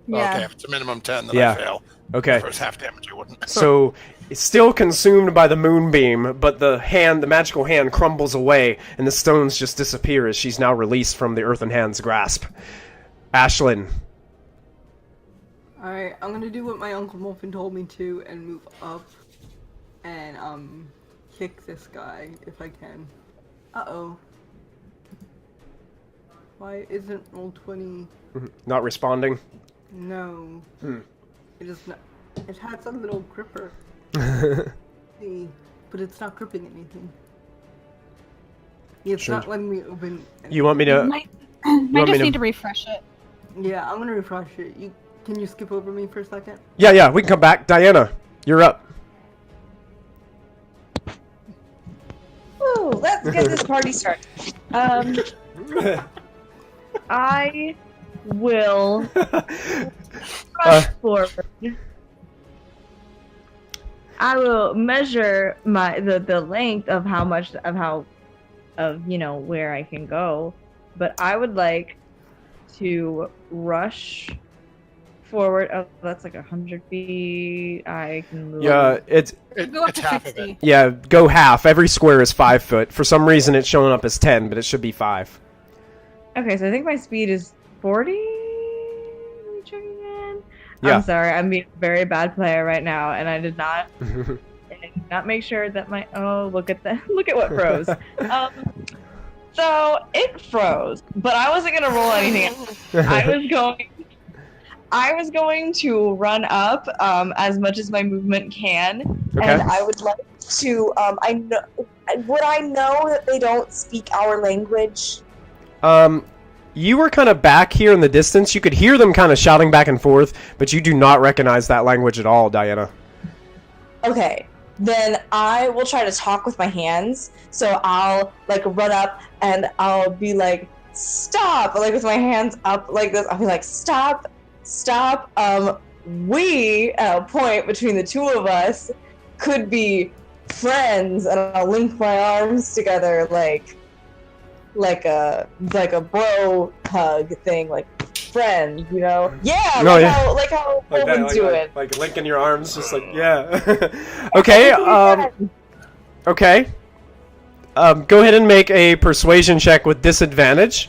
Yeah. Okay, if it's a minimum 10, then Yeah. I fail. Okay. If it was half damage, I wouldn't. So it's still consumed by the moonbeam, but the magical hand crumbles away, and the stones just disappear as she's now released from the earthen hand's grasp. Ashlyn. Alright, I'm gonna do what my Uncle Muffin told me to and move up and kick this guy if I can. Uh-oh. Why isn't Roll20? Not responding. No. It is not. It has a little gripper. See, but it's not gripping anything. Yeah, it's Sure. not letting me open. You want me to... Might want just me to- need to refresh it. Yeah, I'm gonna refresh it. Can you skip over me for a second? Yeah, we can come back. Diana, you're up. Ooh, let's get this party started. I will rush forward. I will measure the length of where I can go, but I would like to rush forward. Oh, that's like 100 feet. I can move. Yeah, Go up It's to half of 60. it. yeah, go half. Every square is 5 foot. For some reason, it's showing up as 10, but it should be 5. Okay, so I think my speed is 40. Check again. Yeah. I'm sorry, I'm being a very bad player right now, and I did not make sure that my look at that look at what froze. So it froze, but I wasn't gonna roll anything. I was going to run up as much as my movement can, Okay. And I would like to. Would I know that they don't speak our language? You were kind of back here in the distance. You could hear them kind of shouting back and forth, but you do not recognize that language at all, Diana. Okay, then I will try to talk with my hands. So I'll like run up and I'll be like, "Stop!" Like with my hands up like this. I'll be like, "Stop! Stop!" We at a point between the two of us could be friends, and I'll link my arms together like a bro hug thing, like friends, you know? Yeah, No, like, yeah. how Owen's doing. Like linking your arms, just like, yeah. Okay, okay. Go ahead and make a persuasion check with disadvantage.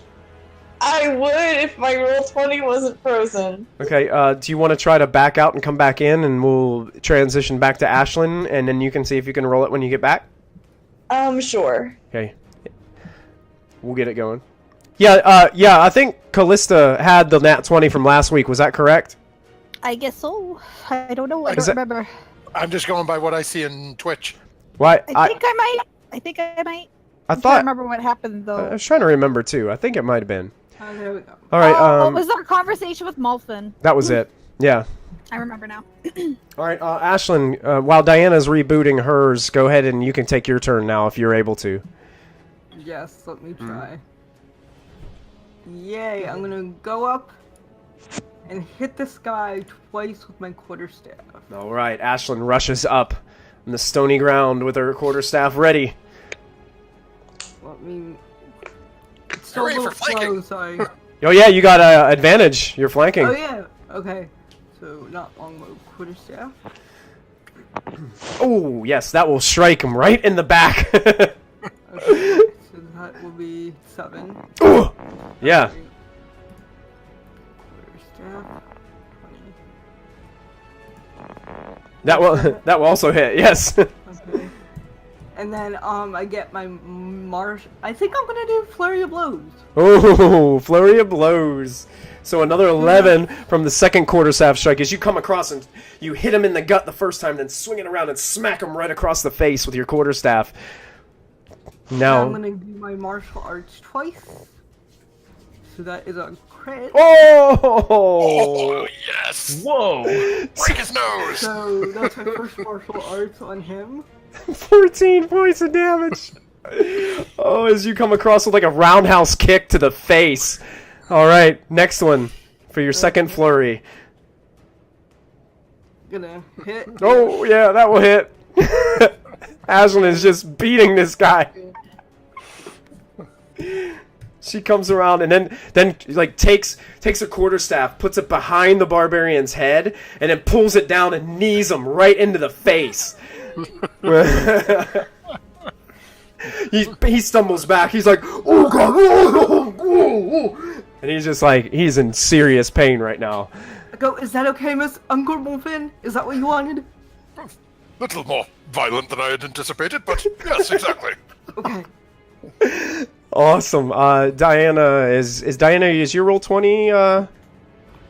I would if my roll 20 wasn't frozen. Okay, do you want to try to back out and come back in, and we'll transition back to Ashlyn, and then you can see if you can roll it when you get back? Sure. Okay. We'll get it going. Yeah, I think Callista had the nat 20 from last week. Was that correct? I guess so. I don't know. I Is don't that- remember. I'm just going by what I see in Twitch. Why? I think I might. I think I might. I I'm trying to thought... remember what happened though. I was trying to remember, too. I think it might have been. There we go. All right, Oh, it was our conversation with Molfin. that was it. Yeah. I remember now. All right, Ashlyn, while Diana's rebooting hers, go ahead and you can take your turn now if you're able to. Yes, let me try. Yay, I'm gonna go up and hit this guy twice with my quarterstaff. All right, Ashlyn rushes up on the stony ground with her quarterstaff ready. Let me... It's still a Hooray little for flanking. slow, sorry. Oh yeah, you got advantage. You're flanking. Oh yeah, okay. So, not longbow, quarterstaff. Oh yes, that will strike him right in the back. Okay, so that will be 7. Ooh, yeah. Quarterstaff, 20. That will also hit. Yes. Okay. And then I get my I think I'm gonna do flurry of blows. Oh, flurry of blows. So another 11 from the second quarterstaff strike as you come across and you hit him in the gut the first time, then swing it around and smack him right across the face with your quarterstaff. Now I'm Now. gonna do my martial arts twice. So that is a crit. Oh! Oh, yes! Whoa! Break his nose! So that's my first martial arts on him. 14 points of damage. Oh, as you come across with like a roundhouse kick to the face. All right, next one for your second flurry. Gonna hit. Oh, yeah, that will hit. Ashlyn is just beating this guy. She comes around and then like takes a quarterstaff, puts it behind the barbarian's head, and then pulls it down and knees him right into the face. he stumbles back. He's like, "Oh God!" And he's just like, he's in serious pain right now. I go, is that okay, Miss Uncle Wolfin? Is that what you wanted? Little more violent than I had anticipated, but yes, exactly. Okay. Awesome. Diana, is your roll 20?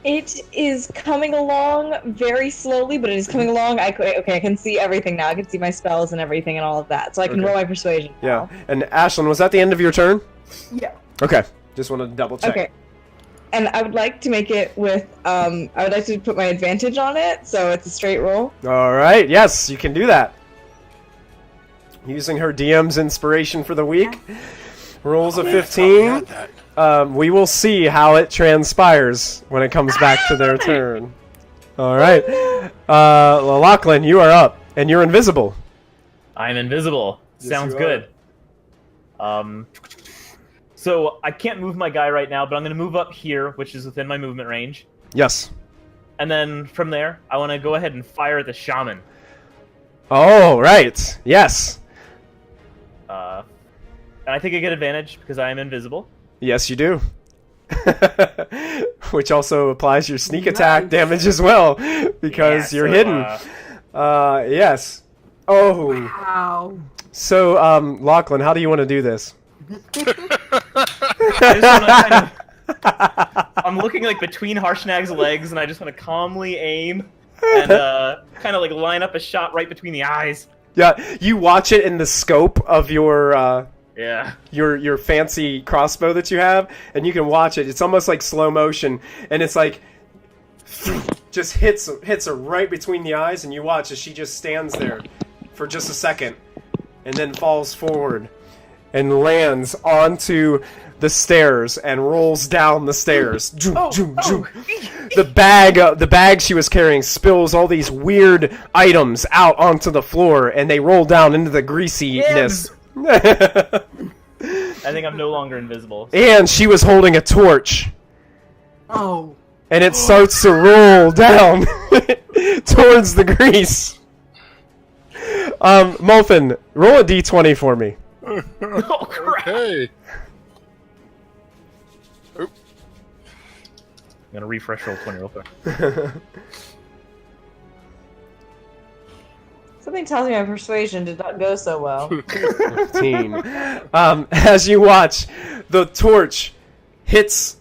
It is coming along very slowly, but it is coming along. I can see everything now. I can see my spells and everything and all of that. So I can Okay. roll my persuasion Yeah. now. And Ashlyn, was that the end of your turn? Yeah. Okay. Just wanted to double check. Okay. And I would like to make it with, I would like to put my advantage on it, so it's a straight roll. All right. Yes, you can do that. Using her DM's inspiration for the week. Rolls a 15. We will see how it transpires when it comes back to their turn. All right. Lachlan, you are up, and you're invisible. I'm invisible. Yes, Sounds you good. So I can't move my guy right now, but I'm going to move up here, which is within my movement range. Yes. And then from there, I want to go ahead and fire at the shaman. Oh, right. Yes. And I think I get advantage because I am invisible. Yes, you do. Which also applies your sneak attack Nice. damage as well, because Yeah, you're so, hidden. Yes. Oh. Wow. So, Lachlan, how do you want to do this? I just want to kind of... I'm looking like between Harshnag's legs, and I just want to calmly aim and kind of like line up a shot right between the eyes. Yeah, you watch it in the scope of your your fancy crossbow that you have, and you can watch it. It's almost like slow motion, and it's like just hits her right between the eyes, and you watch as she just stands there for just a second, and then falls forward and lands onto the stairs and rolls down the stairs. The bag she was carrying spills all these weird items out onto the floor, and they roll down into the greasiness. I think I'm no longer invisible. And she was holding a torch. Oh. And it starts to roll down towards the grease. Molfin, roll a d20 for me. Oh, crap. Okay. I'm gonna refresh roll 20 real quick. Something tells me my persuasion did not go so well. 15. As you watch, the torch hits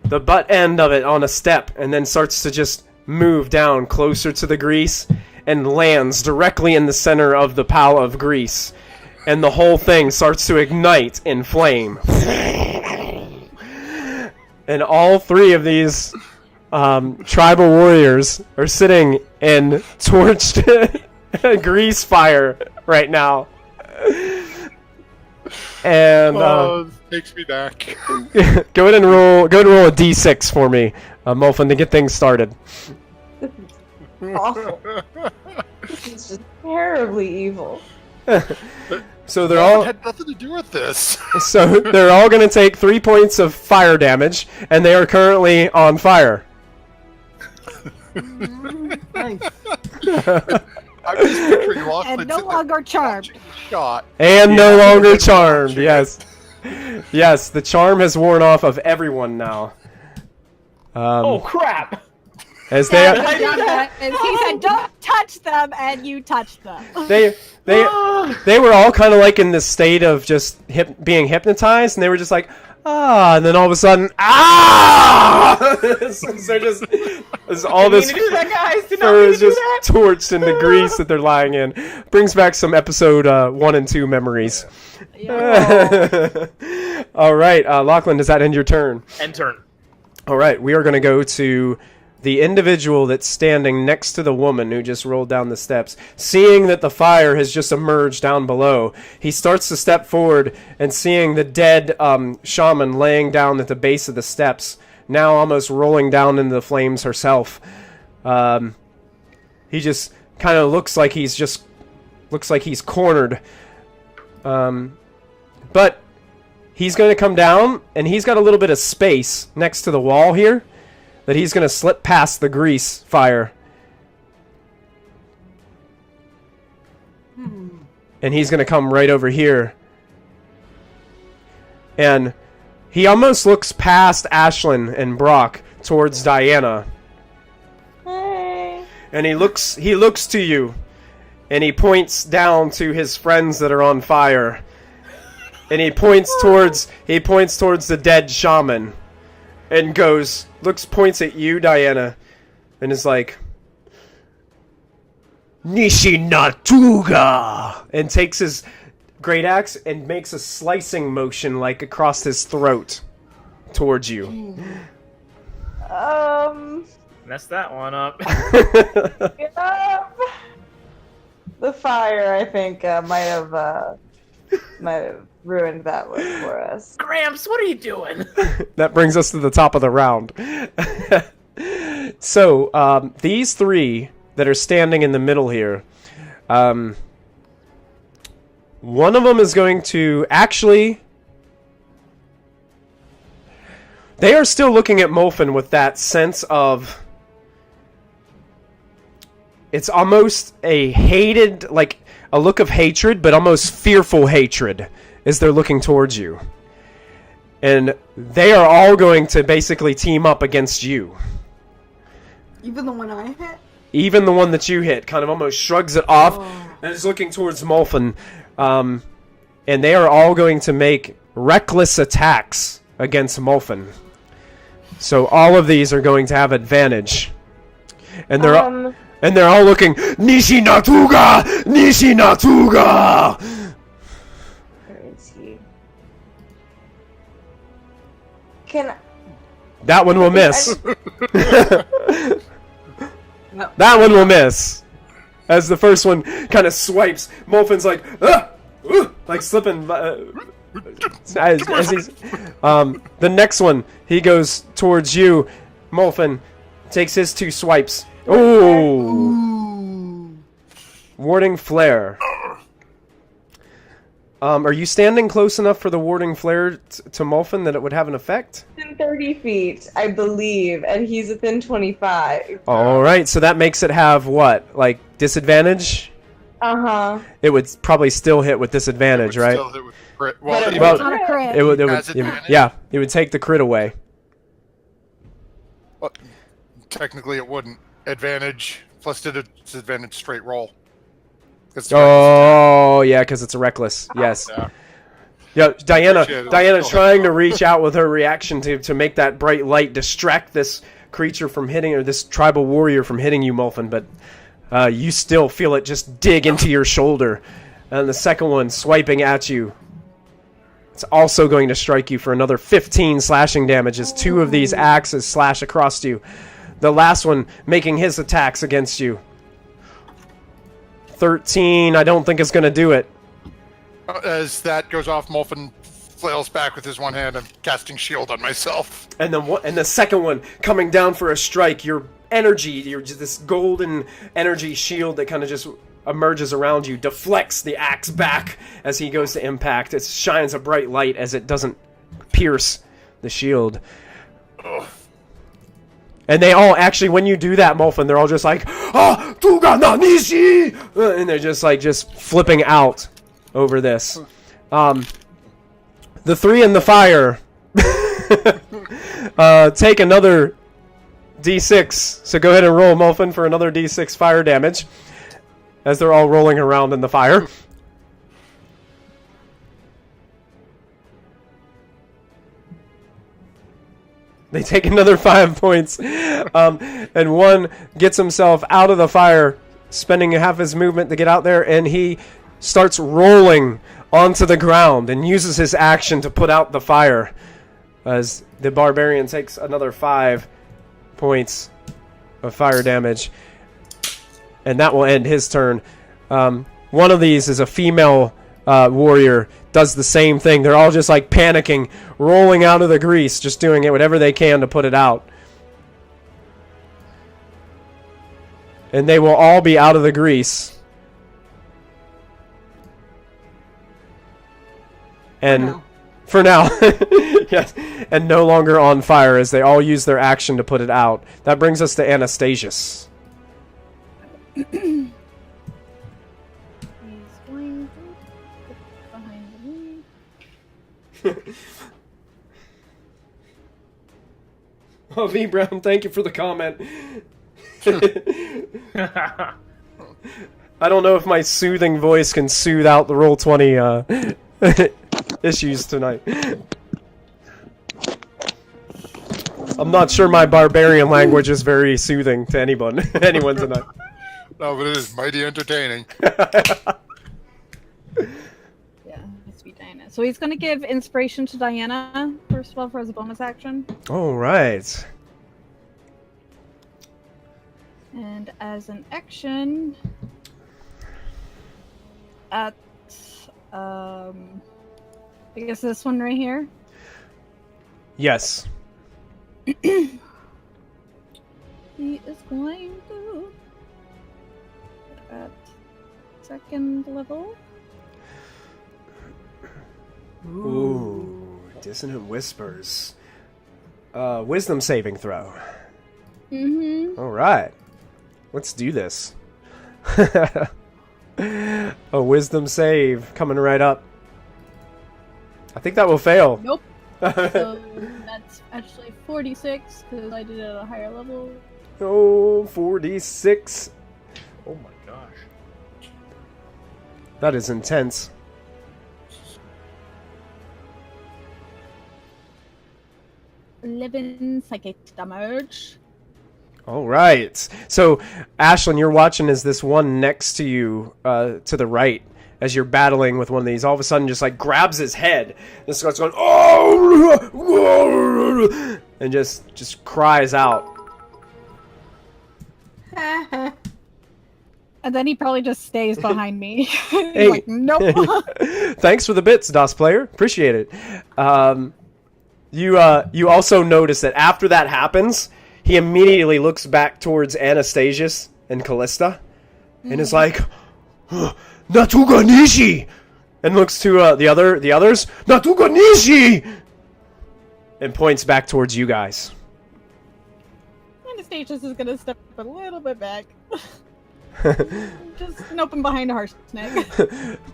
the butt end of it on a step and then starts to just move down closer to the grease and lands directly in the center of the pile of grease. And the whole thing starts to ignite in flame. And all three of these tribal warriors are sitting in torched grease fire right now. And this takes me back. go ahead and roll a d6 for me, Molfin, to get things started. Awful. This is just terribly evil. So they're No, all it had nothing to do with this. so they're all going to take 3 points of fire damage, and they are currently on fire. Nice. I'm just picturing Lachlan And no sitting there longer charmed. watching the shot. And no Yeah. longer charmed. Yes, yes, the charm has worn off of everyone now. Oh, crap! As He said, "Don't touch them," and you touched them. they were all kind of like in this state of just being hypnotized, and they were just like, and then all of a sudden, so they're just there's all this fur is just torched in the grease that they're lying in. Brings back some episode 1 and 2 memories. All right, Lachlan, does that end your turn? End turn. All right, we are going to go to the individual that's standing next to the woman who just rolled down the steps. Seeing that the fire has just emerged down below, he starts to step forward, and seeing the dead shaman laying down at the base of the steps, now almost rolling down into the flames herself, he just kind of looks like he's cornered. But he's going to come down, and he's got a little bit of space next to the wall here that he's going to slip past the grease fire. And he's going to come right over here. And he almost looks past Ashlyn and Brock towards Diana. Hey. And he looks to you, and he points down to his friends that are on fire. And he points towards the dead shaman, and points at you, Diana, and is like, Nishinatuga, and takes his great axe and makes a slicing motion like across his throat towards you. Messed that one up. Yeah. The fire, I think, might have ruined that one for us. Gramps, what are you doing? That brings us to the top of the round. So, these three that are standing in the middle here, one of them is going to actually... They are still looking at Molfin with that sense of... It's almost a hated, like a look of hatred, but almost fearful hatred as they're looking towards you. And they are all going to basically team up against you. Even the one I hit? Even the one that you hit kind of almost shrugs it off and is looking towards Molfin. And they are all going to make reckless attacks against Molfen. So all of these are going to have advantage. And they're all looking, Nishi Natuga! Nishi Natuga! Where is he? Can That one will miss. No. That one will miss. As the first one kind of swipes, Molfin's like, like slipping. As he's, the next one, he goes towards you. Molfin takes his 2 swipes. Ooh. Warding flare. Are you standing close enough for the warding flare to Molfin that it would have an effect? within 30 feet, I believe, and he's within 25. All right, so that makes it have what, like disadvantage? It would probably still hit with disadvantage, right? Still hit with crit. But it Well, was Not a crit. It would, Has advantage? yeah, it would take the crit away. well, technically it wouldn't. Advantage plus disadvantage straight roll. Oh, yeah, because it's a reckless. Yes. Yeah. Yeah, Diana's Still trying to reach out with her reaction to make that bright light distract this creature from hitting, or this tribal warrior from hitting you, Molfin, but you still feel it just dig into your shoulder. And the second one swiping at you. It's also going to strike you for another 15 slashing damage as 2 of these axes slash across you. The last one making his attacks against you. 13, I don't think it's going to do it. As that goes off, Molfin flails back with his one hand and casting shield on myself. And the second one coming down for a strike, your energy, this golden energy shield that kind of just emerges around you, deflects the axe back as he goes to impact. It shines a bright light as it doesn't pierce the shield. Ugh. And they all actually, when you do that, Molfin, they're all just like, ah, Tuga na Nishi! And they're just flipping out over this. The 3 in the fire take another D6. So go ahead and roll, Molfin, for another D6 fire damage as they're all rolling around in the fire. They take another 5 points. And one gets himself out of the fire, spending half his movement to get out there, and he starts rolling onto the ground and uses his action to put out the fire. As the barbarian takes another 5 points of fire damage. And that will end his turn. One of these is a female warrior, does the same thing. They're all just like panicking, rolling out of the grease, just doing it whatever they can to put it out. And they will all be out of the grease. And for now, yes, and no longer on fire as they all use their action to put it out. That brings us to Anastasius. He's going to get behind me. Oh, V Brown, thank you for the comment. I don't know if my soothing voice can soothe out the Roll20 issues tonight. I'm not sure my barbarian language is very soothing to anyone tonight. No, but it is mighty entertaining. Yeah, it's be Diana. So he's going to give inspiration to Diana, first of all, for his bonus action. All right. And as an action, at, I guess this one right here. Yes. He is going to, at second level. Ooh, dissonant whispers. Wisdom saving throw. Mm-hmm. All right. Let's do this. A wisdom save coming right up. I think that will fail. Nope. So that's actually 46 because I did it at a higher level. Oh, 46. Oh my gosh. That is intense. 11 psychic damage. All right. So, Ashlyn, you're watching as this one next to you, to the right, as you're battling with one of these, all of a sudden just like grabs his head and starts going, oh, and just cries out. And then he probably just stays behind me. He's Hey. like, nope. Thanks for the bits, DOS player. Appreciate it. You also notice that after that happens, he immediately looks back towards Anastasius and Callista, and is like, Natuga Nishi! And looks to the others, Natuga Nishi! And points back towards you guys. Anastasius is gonna step a little bit back. Just open behind a harsh snake.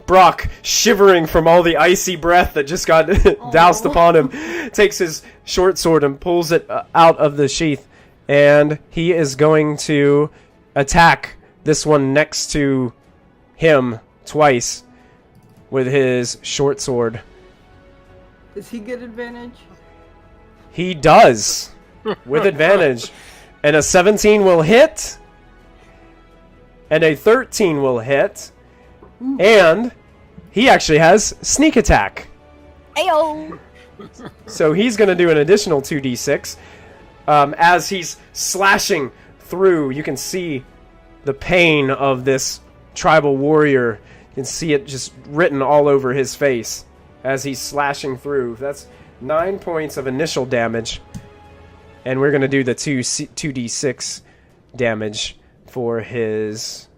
Brock, shivering from all the icy breath that just got doused upon him, takes his short sword and pulls it out of the sheath. And he is going to attack this one next to him twice with his short sword. Does he get advantage? He does, with advantage. And a 17 will hit. And a 13 will hit. And he actually has sneak attack. Ayo! So he's going to do an additional 2d6. As he's slashing through, you can see the pain of this tribal warrior. You can see it just written all over his face as he's slashing through. That's 9 points of initial damage. And we're going to do the 2d6 damage for his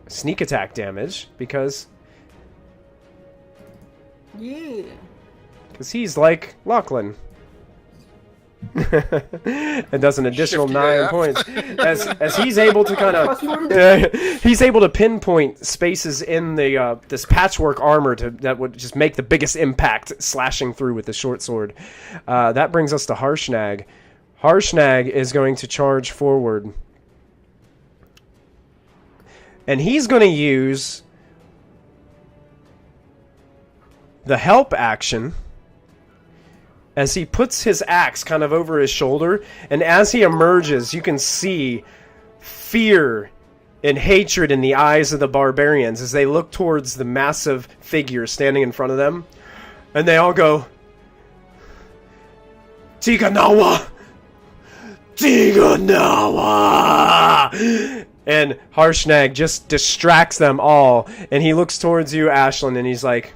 sneak attack damage, because he's like Lachlan. And does an additional Shifty 9 AF. points as he's able to kind of he's able to pinpoint spaces in the this patchwork armor that would just make the biggest impact slashing through with the short sword. That brings us to Harshnag. Harshnag is going to charge forward, and he's going to use the help action as he puts his axe kind of over his shoulder, and as he emerges, you can see fear and hatred in the eyes of the barbarians as they look towards the massive figure standing in front of them, and they all go, Tiganawa! Tiganawa! And Harshnag just distracts them all, and he looks towards you, Ashlyn, and he's like,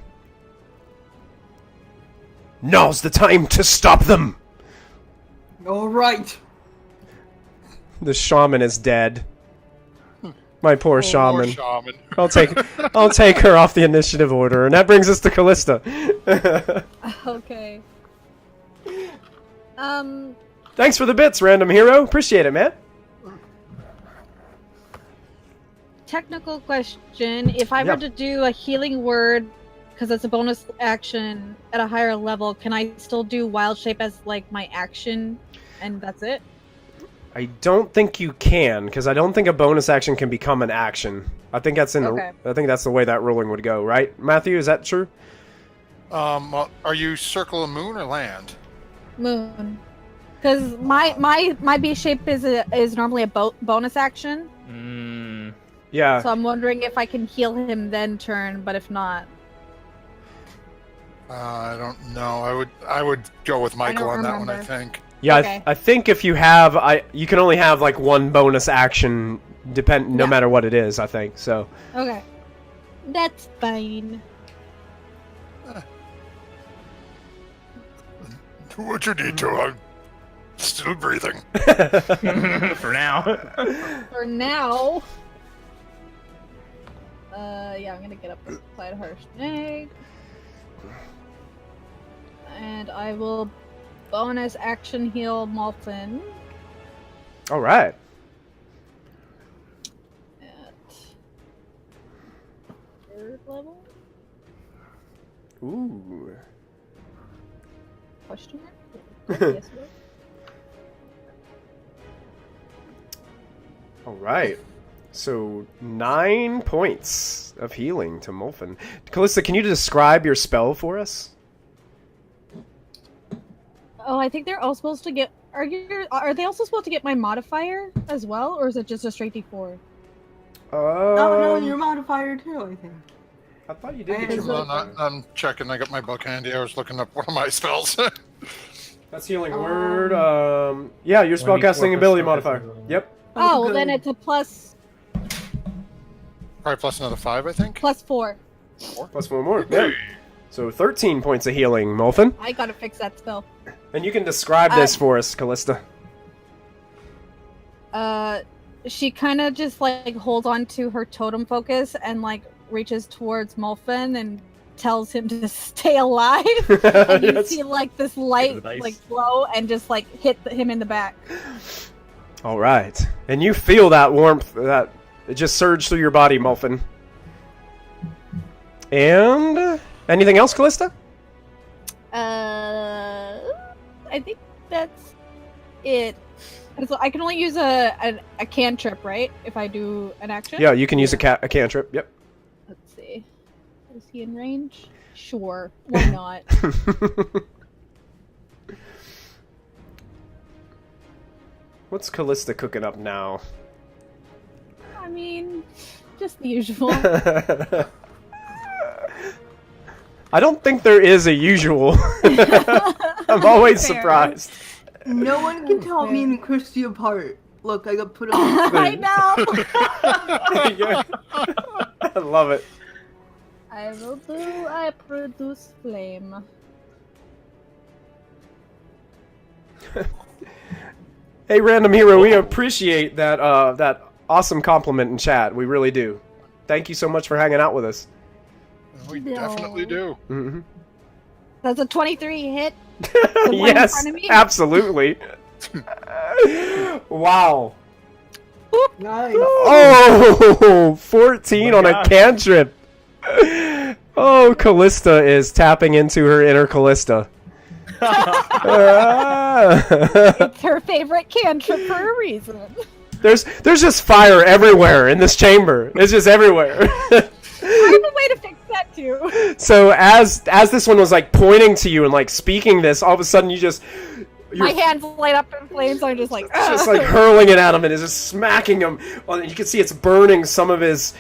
now's the time to stop them! All right. The shaman is dead. My poor shaman. Shaman. I'll take her off the initiative order, and that brings us to Callista. Okay. Thanks for the bits, random hero. Appreciate it, man. Technical question. If I were to do a healing word, because it's a bonus action at a higher level, can I still do wild shape as like my action and that's it? I don't think you can, because I don't think a bonus action can become an action. I think that's Okay. I think that's the way that ruling would go, right? Matthew, is that true? Well, are you circle of moon or land? Moon. Because my B shape is normally a bonus action. Yeah. So I'm wondering if I can heal him then turn, but if not. I don't know. I would go with Michael on that one, I remember. think. Yeah, Okay. I think if you have, you can only have like one bonus action, no matter what it is. I think so. Okay. That's fine. Do what you need to. I'm still breathing. For now. For now. Yeah, I'm gonna get up beside her snake. And I will bonus action heal Malton All right. at 3rd level? Ooh. Question mark? Yes, All right. So 9 points of healing to Molfen. Callista, can you describe your spell for us? Oh, I think they're all supposed to get. Are they also supposed to get my modifier as well, or is it just a straight D4? Oh no, your modifier too, I think. I thought you did get your Well, modifier. I'm checking. I got my book handy. I was looking up one of my spells. That's healing word. Yeah, your spellcasting ability modifier. Yep. Oh, well, good. then it's a plus Probably plus another 5, I think. +4. Plus 4 more. Yeah. So 13 points of healing, Molfen. I gotta fix that spell. And you can describe this for us, Callista. She kind of just like holds on to her totem focus and like reaches towards Molfen and tells him to stay alive. And you Yes. see like this light Nice. like glow and just like hit him in the back. All right. And you feel that warmth that it just surged through your body, Molfen. And anything else, Callista? I think that's it. And so I can only use a cantrip, right? If I do an action? Yeah, you can use a cantrip. Yep. Let's see. Is he in range? Sure. Why not? What's Callista cooking up now? I mean, just the usual. I don't think there is a usual. I'm always Fair. surprised. No one can tell me and Christy apart. Look, I got put on. I know. I love it. I produce flame. Hey, Random Hero, we appreciate that that awesome compliment in chat. We really do. Thank you so much for hanging out with us. We definitely do. Mm-hmm. That's a 23 hit. The one in Yes, front of me? absolutely. Wow. Nice. Oh, 14 Oh on my a gosh. cantrip. Oh, Callista is tapping into her inner Callista. It's her favorite cantrip for a reason. There's just fire everywhere in this chamber. It's just everywhere. I have a way to fix that too. So as this one was like pointing to you and like speaking this, all of a sudden you're My hands light up in flames. I'm just like, just like hurling it at him and is just smacking him. You can see it's burning some of his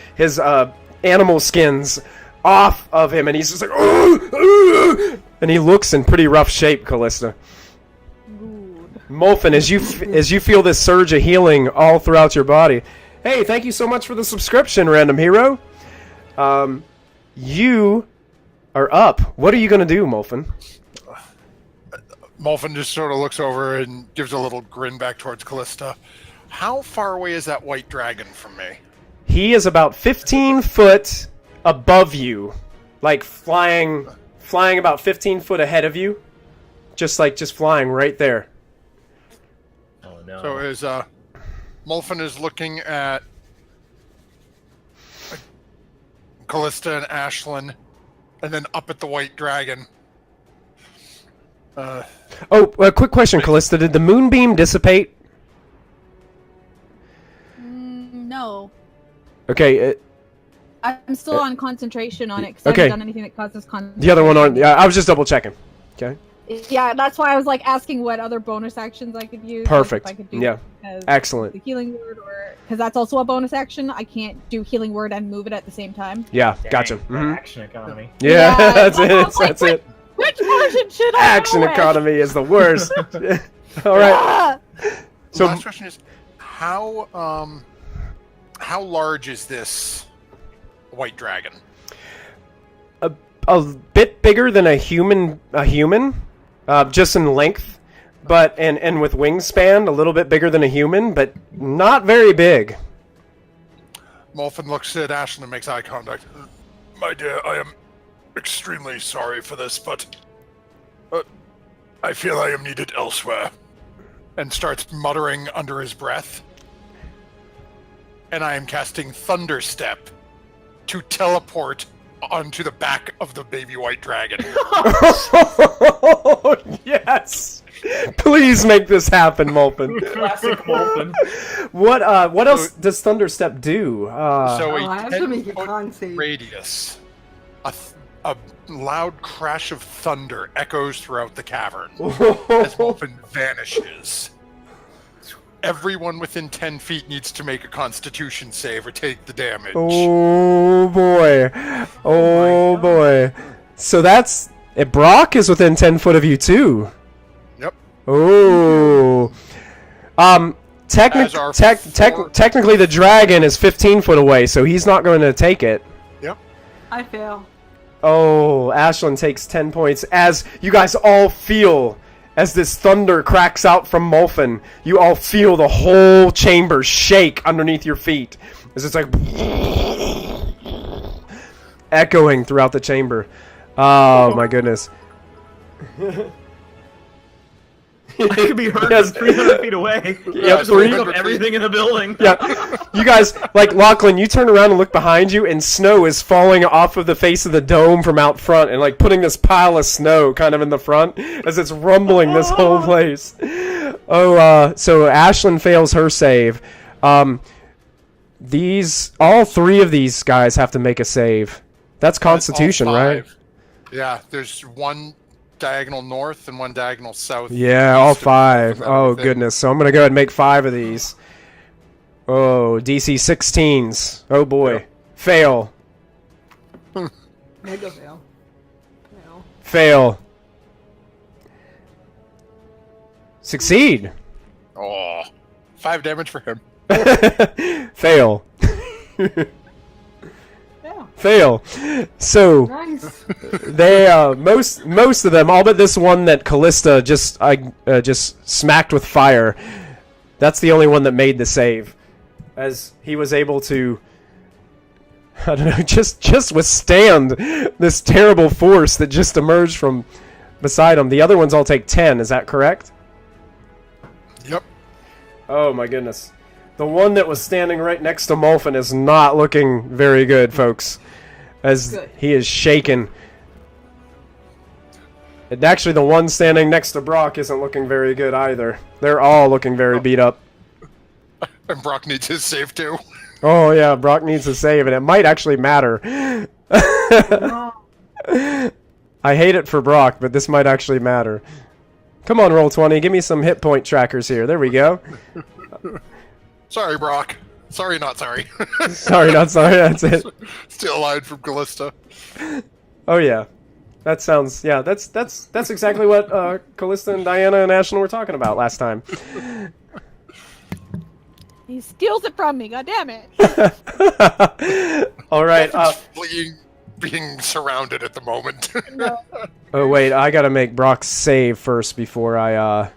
animal skins off of him, and he's just like, and he looks in pretty rough shape, Callista. Molfen, as you feel this surge of healing all throughout your body. Hey, thank you so much for the subscription, Random Hero. You are up. What are you gonna do, Molfen? Molfen just sort of looks over and gives a little grin back towards Callista. How far away is that white dragon from me? He is about 15 foot above you, like flying about 15 foot ahead of you, just flying right there. Oh no. So is Molfen is looking at Callista and Ashlyn, and then up at the white dragon. Oh, a quick question, Callista. Did the moonbeam dissipate? no. Okay, I'm still on concentration on it because I okay. haven't done anything that causes concentration. the other one on. Yeah, I was just double checking. Okay, Yeah, that's why I was like asking what other bonus actions I could use. perfect. If I could do Yeah, as excellent. the healing word, or because that's also a bonus action. I can't do healing word and move it at the same time. Yeah, Dang, gotcha. that Mhm. Action economy. Yeah, Yeah, that's I it. was like, That's it. Which version should I Action go with? economy is the worst. All right. Ah! So Last question is, how large is this white dragon? a bit bigger than a human, just in length, but and with wingspan, a little bit bigger than a human, but not very big. Molfen looks at Ashlyn and makes eye contact. My dear, I am extremely sorry for this, but I feel I am needed elsewhere. And starts muttering under his breath. And I am casting Thunderstep to teleport onto the back of the baby white dragon. Yes. Please make this happen, Molphin. Classic Molphin. What else does Thunderstep do? So I have to make a con save. radius. A loud crash of thunder echoes throughout the cavern as Molphin vanishes. Everyone within 10 feet needs to make a Constitution save or take the damage. Oh boy. Oh boy. So that's... Brock is within 10 foot of you too. Yep. Oh. Technically the dragon is 15 foot away, so he's not going to take it. Yep. I fail. Oh, Ashlyn takes 10 points as you guys all feel, as this thunder cracks out from Molphin, you all feel the whole chamber shake underneath your feet. As it's like echoing throughout the chamber. Oh my goodness. I could be heard Yes. 300 feet away. Yeah, Just wake 300 up everything in the building. Yeah, you guys, like Lachlan, you turn around and look behind you, and snow is falling off of the face of the dome from out front, and like putting this pile of snow kind of in the front as it's rumbling this whole place. Oh, so Ashlyn fails her save. All three of these guys have to make a save. That's Constitution, All right? 5. Yeah, there's one diagonal north and one diagonal south. Yeah, all east of 5. everything. Oh, goodness. So I'm going to go ahead and make 5 of these. Oh, DC 16s. Oh, boy. Yep. Fail. Mega fail. Fail. Fail. Succeed. Oh, 5 damage for him. Fail. Yeah. Fail. So Nice. they most of them, all but this one that Callista just smacked with fire. That's the only one that made the save, as he was able to, I don't know, just withstand this terrible force that just emerged from beside him. The other ones all take 10. Is that correct? Yep. Oh my goodness. The one that was standing right next to Molphin is not looking very good, folks. As Good. he is shaken. And actually, the one standing next to Brock isn't looking very good either. They're all looking very beat up. And Brock needs his save too. Oh yeah, Brock needs a save, and it might actually matter. No. I hate it for Brock, but this might actually matter. Come on, roll 20. Give me some hit point trackers here. There we go. Sorry, Brock. Sorry, not sorry. Sorry, not sorry. That's it. Still line from Callista. Oh yeah, that sounds. Yeah, that's exactly what Callista and Diana and Ashlyn were talking about last time. He steals it from me. God damn it! All right. Being surrounded at the moment. Oh wait, I gotta make Brock's save first before I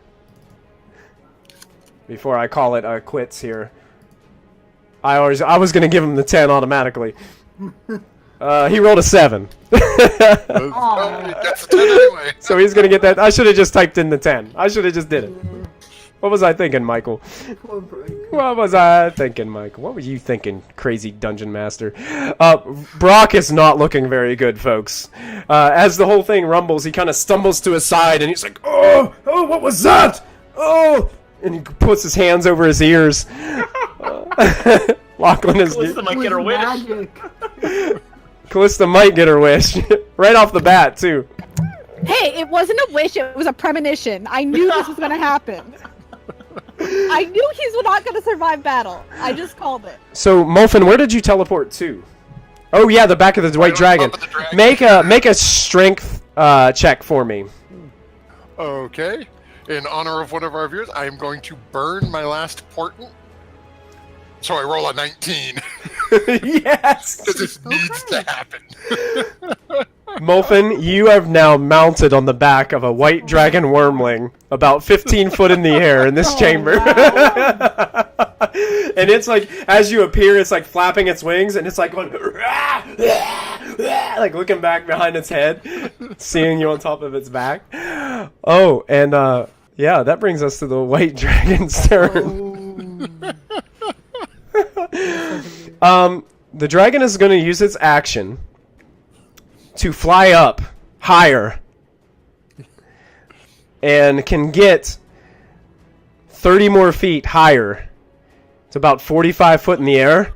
call it quits here. I was gonna give him the 10 automatically. He rolled a 7. Oh, he gets a 10 anyway. So he's gonna get that. I should have just typed in the 10. I should have just did it. What was I thinking, Michael? Poor Brock. What was I thinking, Michael? What were you thinking, crazy dungeon master? Brock is not looking very good, folks. As the whole thing rumbles, he kind of stumbles to his side, and he's like, "Oh, what was that? Oh!" And he puts his hands over his ears. Lachlan is. Callista might get her wish. Magic. Callista might get her wish right off the bat, too. Hey, it wasn't a wish. It was a premonition. I knew this was going to happen. I knew he's not going to survive battle. I just called it. So, Molphin, where did you teleport to? Oh yeah, the back of the white on dragon. top of the dragon. Make a strength check for me. Okay. In honor of one of our viewers, I am going to burn my last portent. So I roll a 19. Yes. Because this needs to happen. Molphin, you have now mounted on the back of a white dragon wormling, about 15 foot in the air in this chamber. And it's like, as you appear, it's like flapping its wings, and it's like going, like looking back behind its head, seeing you on top of its back. Oh, and yeah, that brings us to the white dragon's turn. The dragon is going to use its action to fly up higher and can get 30 more feet higher. It's about 45 foot in the air.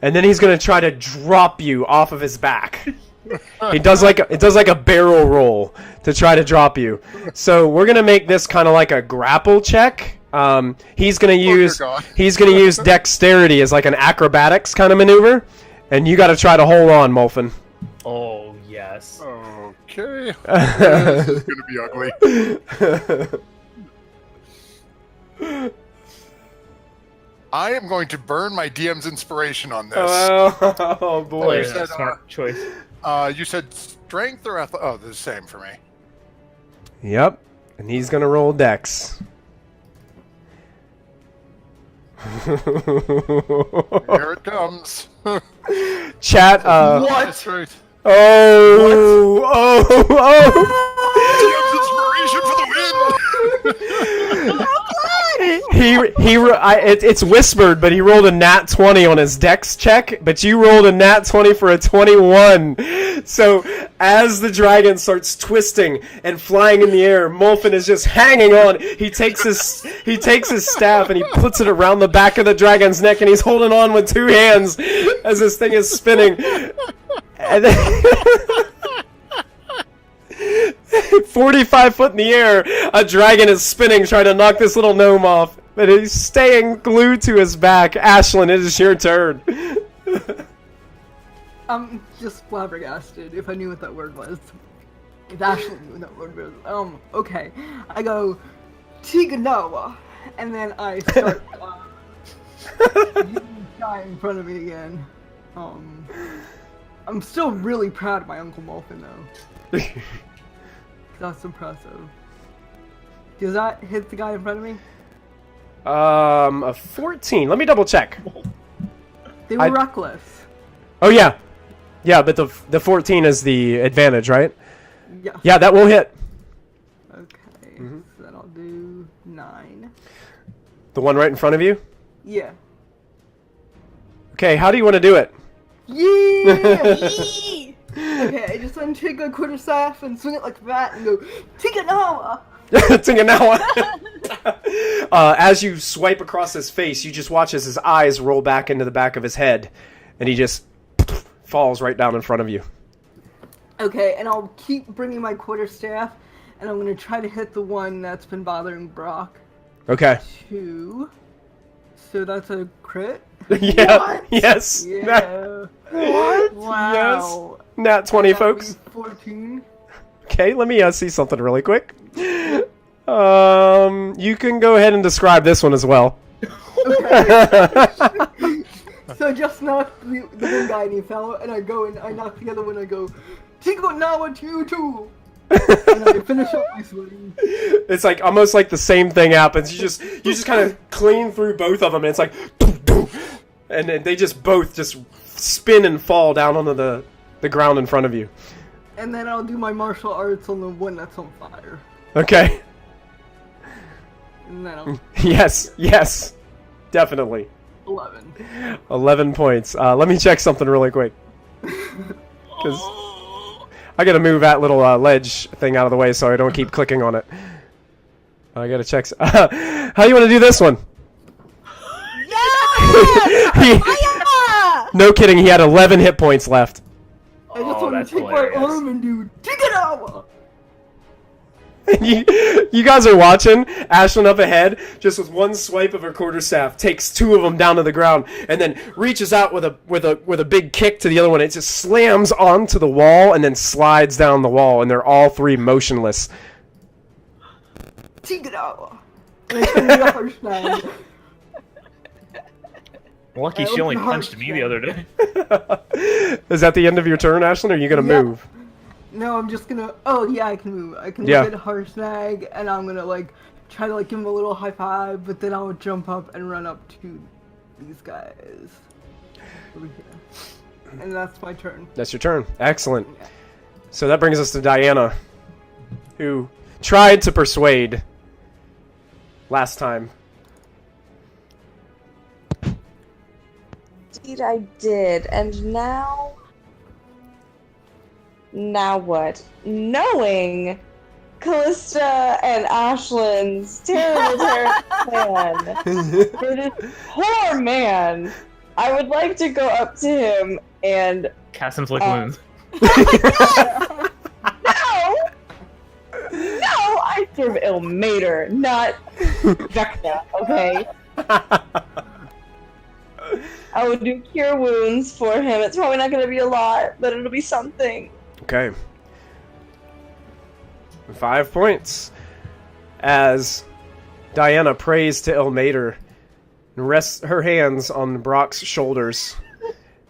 And then he's going to try to drop you off of his back. It does like a barrel roll to try to drop you. So we're going to make this kind of like a grapple check. He's going to use dexterity as like an acrobatics kind of maneuver, and you got to try to hold on, Molfin. Oh yes. Okay. This is gonna be ugly. I am going to burn my DM's inspiration on this. Oh boy. Oh, yeah, smart choice. You said strength or athletic? Oh, they're the same for me. Yep. And he's going to roll dex. Here it comes. Chat, What? That's right. DM's inspiration for the win! It's whispered, but he rolled a nat 20 on his dex check, but you rolled a nat 20 for a 21. So as the dragon starts twisting and flying in the air, Molfin is just hanging on. He takes his staff and he puts it around the back of the dragon's neck, and he's holding on with two hands as this thing is spinning. And then 45 foot in the air, a dragon is spinning, trying to knock this little gnome off. But he's staying glued to his back. Ashlyn, it is your turn. I'm just flabbergasted if I knew what that word was. If Ashlyn knew what that word was. Okay. I go, Tiganawa, and then I start using the guy in front of me again. I'm still really proud of my Uncle Molfin, though. That's impressive. Does that hit the guy in front of me? A 14. Let me double check. They were reckless. Oh yeah, yeah, but the 14 is the advantage, right? Yeah. Yeah, that will hit. Okay, so then I'll do 9. The one right in front of you. Yeah. Okay, how do you want to do it? Yeah. Okay, I just want to take a quarterstaff and swing it like that and go Tiganawa. Tiganawa. As you swipe across his face, you just watch as his eyes roll back into the back of his head, and he just falls right down in front of you. Okay, and I'll keep bringing my quarterstaff, and I'm going to try to hit the one that's been bothering Brock. Okay. 2. So that's a crit? Yeah. What? Yes. Yeah. What? Wow. Yes. Nat 20, That'd folks. be 14. Okay, let me see something really quick. You can go ahead and describe this one as well. Okay. So I just knocked the one guy and he fell, and I go and I knock the other one and I go, Tiganawa 2. And I finish up my swing. It's like almost like the same thing happens. You just kind of clean through both of them, and it's like, and then they just both just spin and fall down onto the ground in front of you. And then I'll do my martial arts on the one that's on fire. Okay. And then I'll Yes, definitely. 11. 11 points. Let me check something really quick, because I gotta move that little ledge thing out of the way so I don't keep clicking on it. I gotta check. How do you want to do this one? No kidding, he had 11 hit points left. I just want to take my arm and do Tiganawa! You guys are watching. Ashlyn up ahead, just with one swipe of her quarterstaff, takes 2 of them down to the ground, and then reaches out with a big kick to the other one. It just slams onto the wall and then slides down the wall, and they're all 3 motionless. Tiganawa! And I turn the harsh now. Lucky she only punched me the other day. Is that the end of your turn, Ashlyn, or are you going to move? No, I'm just gonna. Oh yeah, I can move. I can Yeah. look at Harshnag, and I'm gonna try to give him a little high five, but then I'll jump up and run up to these guys over here, and that's my turn. That's your turn. Excellent. So that brings us to Diana, who tried to persuade last time. Indeed, I did, and now what? Knowing Callista and Ashlyn's terrible, terrible plan. For this poor man, I would like to go up to him and Cast Inflict Wounds. no, I serve Ilmater, not Vecna. Okay. I would do cure wounds for him. It's probably not going to be a lot, but it'll be something. Okay. 5 points. As Diana prays to Ilmater and rests her hands on Brock's shoulders.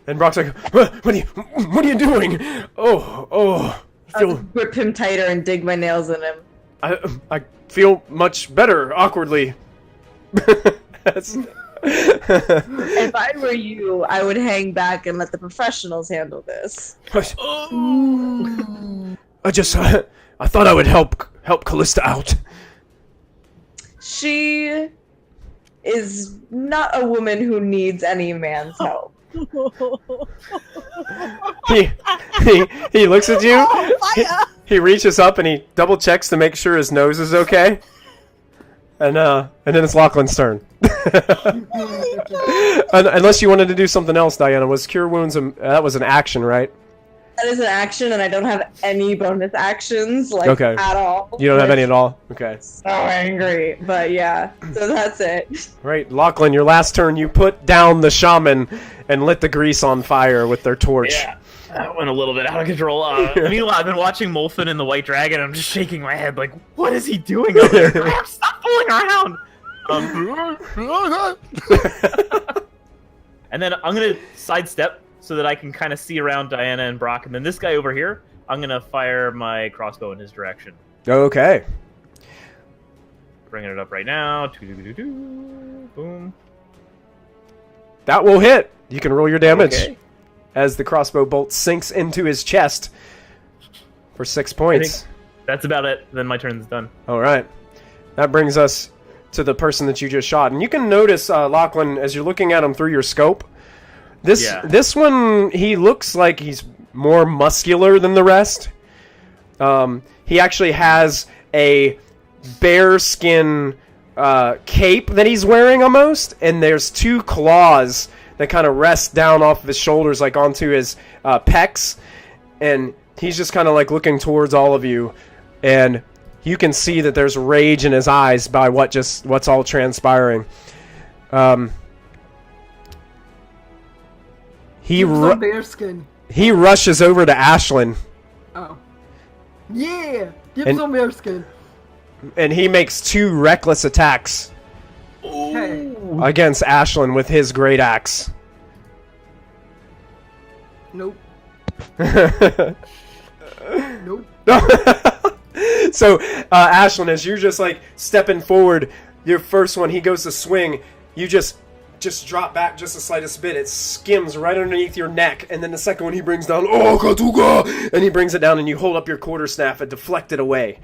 And Brock's like, what are you doing? Oh. I'll just grip him tighter and dig my nails in him. I feel much better, awkwardly. If I were you, I would hang back and let the professionals handle this. I thought I would help Callista out. She is not a woman who needs any man's help. He looks at you. He reaches up and he double checks to make sure his nose is okay. And then it's Lachlan's turn. Unless you wanted to do something else, Diana. Was Cure Wounds that was an action, right? That is an action, and I don't have any bonus actions, at all. You don't have any at all? Okay. So angry, but yeah, so that's it. Right, Lachlan, your last turn, you put down the shaman and lit the grease on fire with their torch. Yeah, that went a little bit out of control. Meanwhile, I've been watching Molfin and the White Dragon, and I'm just shaking my head like, what is he doing over there? Graham, stop fooling around! And then I'm going to sidestep so that I can kind of see around Diana and Brock, and then this guy over here, I'm going to fire my crossbow in his direction. Okay. Bringing it up right now. Boom. That will hit. You can roll your damage. Okay. As the crossbow bolt sinks into his chest for 6 points. That's about it. Then my turn's done. All right. That brings us to the person that you just shot. And you can notice, Lachlan, as you're looking at him through your scope, this one, he looks like he's more muscular than the rest. He actually has a bearskin cape that he's wearing almost, and there's 2 claws that kind of rest down off of his shoulders, like onto his pecs, and he's just kind of like looking towards all of you, and you can see that there's rage in his eyes by what's all transpiring. He bearskin. He rushes over to Ashlyn. Oh. Yeah! Give some bearskin. And he makes 2 reckless attacks against Ashlyn with his great axe. Nope. Nope. So, Ashlyn, as you're just like stepping forward, your first one, he goes to swing, you just drop back just the slightest bit. It skims right underneath your neck, and then the second one he brings down, oh, Katuga! And he brings it down, and you hold up your quarterstaff and deflect it away.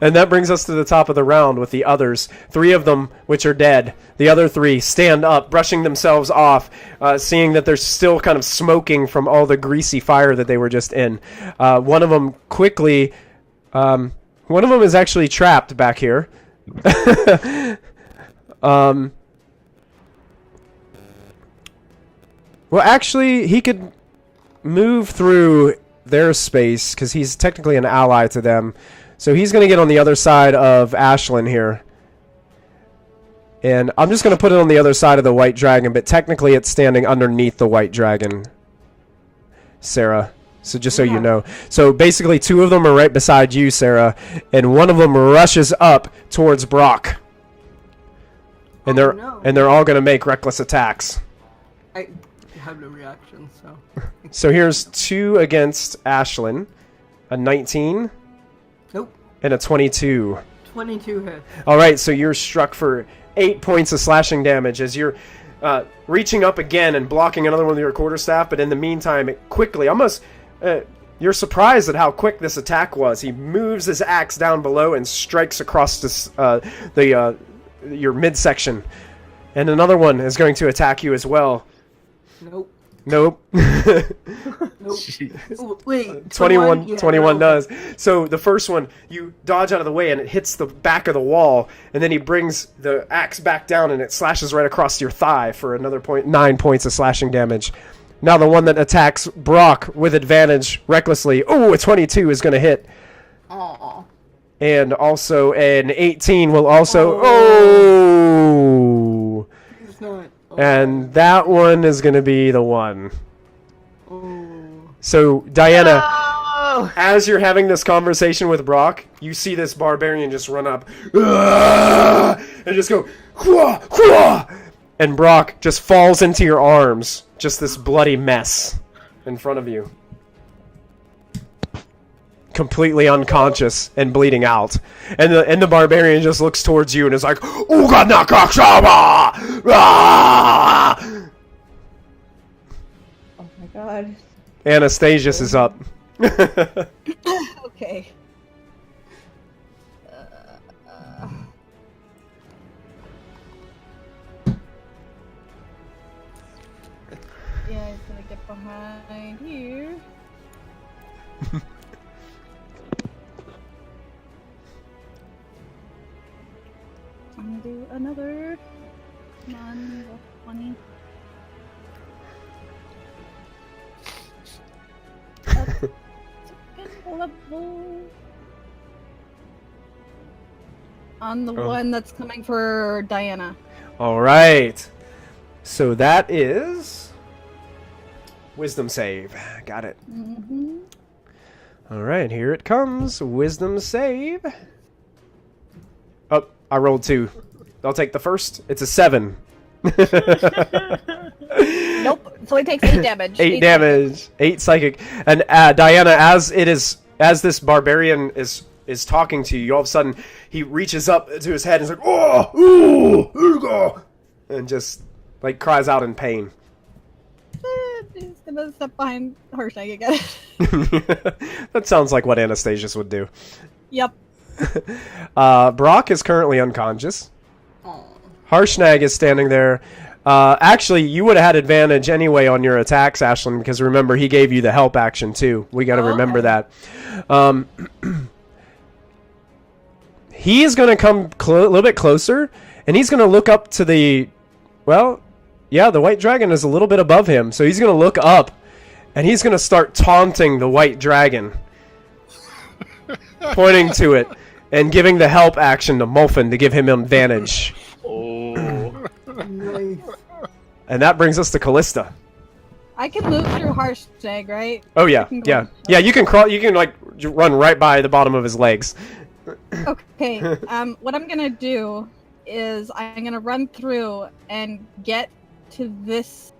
And that brings us to the top of the round with the others. 3 of them, which are dead. The other 3 stand up, brushing themselves off, seeing that they're still kind of smoking from all the greasy fire that they were just in. One of them quickly... one of them is actually trapped back here. Well, actually, he could move through their space, because he's technically an ally to them. So he's going to get on the other side of Ashlyn here. And I'm just going to put it on the other side of the White Dragon, but technically it's standing underneath the White Dragon, Sarah. So just so you know. So basically 2 of them are right beside you, Sarah, and one of them rushes up towards Brock. And they're all going to make reckless attacks. I have no reaction, so... So here's 2 against Ashlyn. A 19. Nope. And a 22. 22 hits. Alright, so you're struck for 8 points of slashing damage as you're reaching up again and blocking another one with your quarterstaff, but in the meantime, it quickly, almost... you're surprised at how quick this attack was. He moves his axe down below and strikes across this, your midsection. And another one is going to attack you as well. Nope. Nope. Nope. Ooh, wait. 21, Yeah, 21 no. does. So the first one, you dodge out of the way and it hits the back of the wall, and then he brings the axe back down and it slashes right across your thigh for another 9 points of slashing damage. Now the one that attacks Brock with advantage recklessly, ooh, a 22 is going to hit. Aw. And also an 18 will also, oh! It's not. And that one is going to be the one. Oh. So, Diana, Oh! as you're having this conversation with Brock, you see this barbarian just run up and just go, "Hua, hua!" And Brock just falls into your arms, just this bloody mess in front of you. Completely unconscious and bleeding out. And the barbarian just looks towards you and is like, "Uga nakakshaba!" Oh my god. Anastasius is up. Okay. Yeah, he's gonna get behind here. I'm gonna do another. Come on, level 20. Second level. On the one that's coming for Diana. All right. So that is wisdom save. Got it. Mm-hmm. All right, here it comes. Wisdom save. Oh, I rolled 2. I'll take the first. It's a 7. Nope. So he takes 8 damage. 8 damage. 8 psychic. And Diana, as this barbarian is talking to you, all of a sudden he reaches up to his head and is like, "Oh, ooh, ooga," and just like cries out in pain. He's gonna step behind Harshnag again. That sounds like what Anastasius would do. Yep. Brock is currently unconscious. Aw. Harshnag is standing there. Actually, you would have had advantage anyway on your attacks, Ashlyn, because remember, he gave you the help action too. We got to remember that. He is going to come a little bit closer, and he's going to look up to the... Well, yeah, the white dragon is a little bit above him, so he's going to look up, and he's going to start taunting the white dragon, pointing to it, and giving the help action to Mulfin to give him advantage. Oh. Nice. And that brings us to Callista. I can move through Harshnag, right? Oh yeah, can go- yeah, yeah. You can crawl. You can like run right by the bottom of his legs. Okay. What I'm gonna do is I'm gonna run through and get to this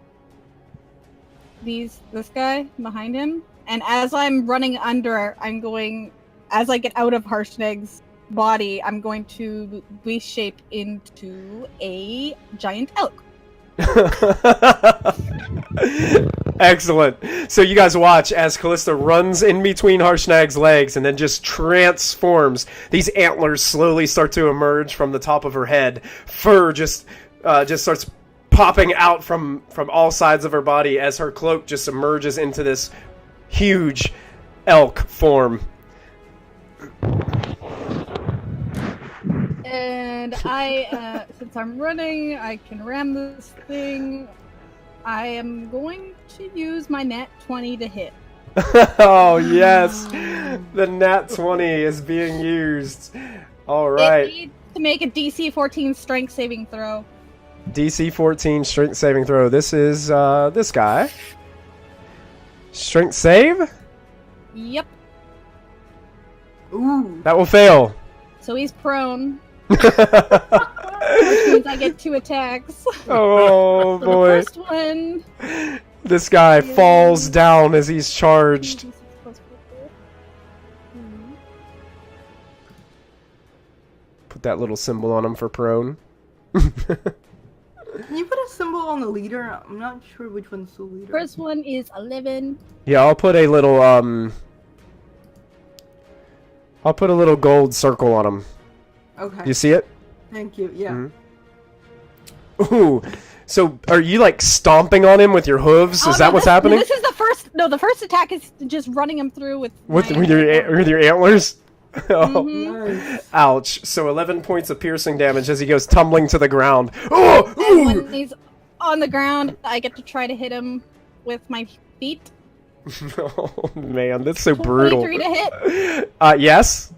guy behind him, and as I'm running under, as I get out of Harshnag's body, I'm going to reshape into a giant elk. Excellent. So you guys watch as Callista runs in between Harshnag's legs and then just transforms. These antlers slowly start to emerge from the top of her head. Fur just starts popping out from all sides of her body as her cloak just emerges into this huge elk form. And since I'm running, I can ram this thing. I am going to use my nat 20 to hit. Oh, yes. The nat 20 is being used. All It right. needs to make a DC 14 strength saving throw. DC 14 strength saving throw. This is this guy. Strength save? Yep. Ooh. That will fail. So he's prone, which means I get 2 attacks. Oh, So boy. the first one. This guy falls down as he's charged. Put that little symbol on him for prone. Can you put a symbol on the leader? I'm not sure which one's the leader. First one is 11. Yeah, I'll put a little gold circle on him. Okay. You see it? Thank you. Yeah. Mhm. Ooh, So are you like stomping on him with your hooves? Is that what's happening? This is the first. No, the first attack is just running him through with your antlers. Oh, Nice. ouch! So 11 points of piercing damage as he goes tumbling to the ground. Oh, And when he's on the ground, I get to try to hit him with my feet. oh man, that's so brutal. 23 to hit. Yes.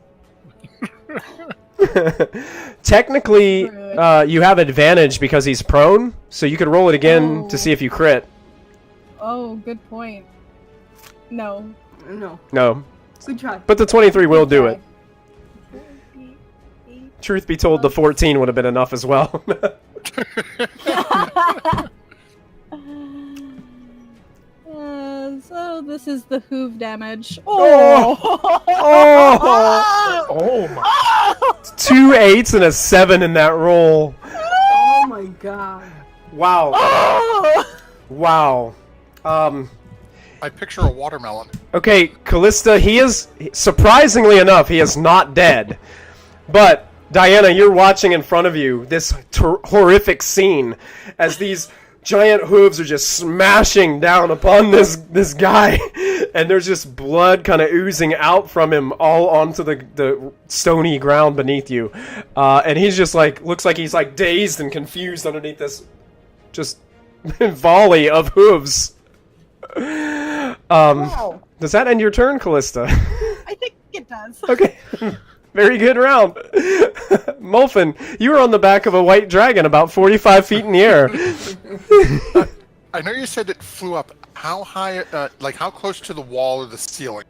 Technically, you have advantage because he's prone, so you could roll it again to see if you crit. Oh, good point. No. No, Good try. but the 23 will do it. Truth be told, the 14 would have been enough as well. So this is the hoof damage. Oh! Oh my! 2 8s and a 7 in that roll. Oh my god. Wow. Oh! Wow. I picture a watermelon. Okay, Callista, he is, surprisingly enough, he is not dead. But, Diana, you're watching in front of you this horrific scene as these giant hooves are just smashing down upon this guy. And there's just blood kind of oozing out from him all onto the stony ground beneath you. And he's just like, looks like he's like dazed and confused underneath this just volley of hooves. Wow. Does that end your turn, Callista? I think it does. Okay. Very good round. Molfin, you were on the back of a white dragon about 45 feet in the air. I know you said it flew up. How high, like how close to the wall or the ceiling?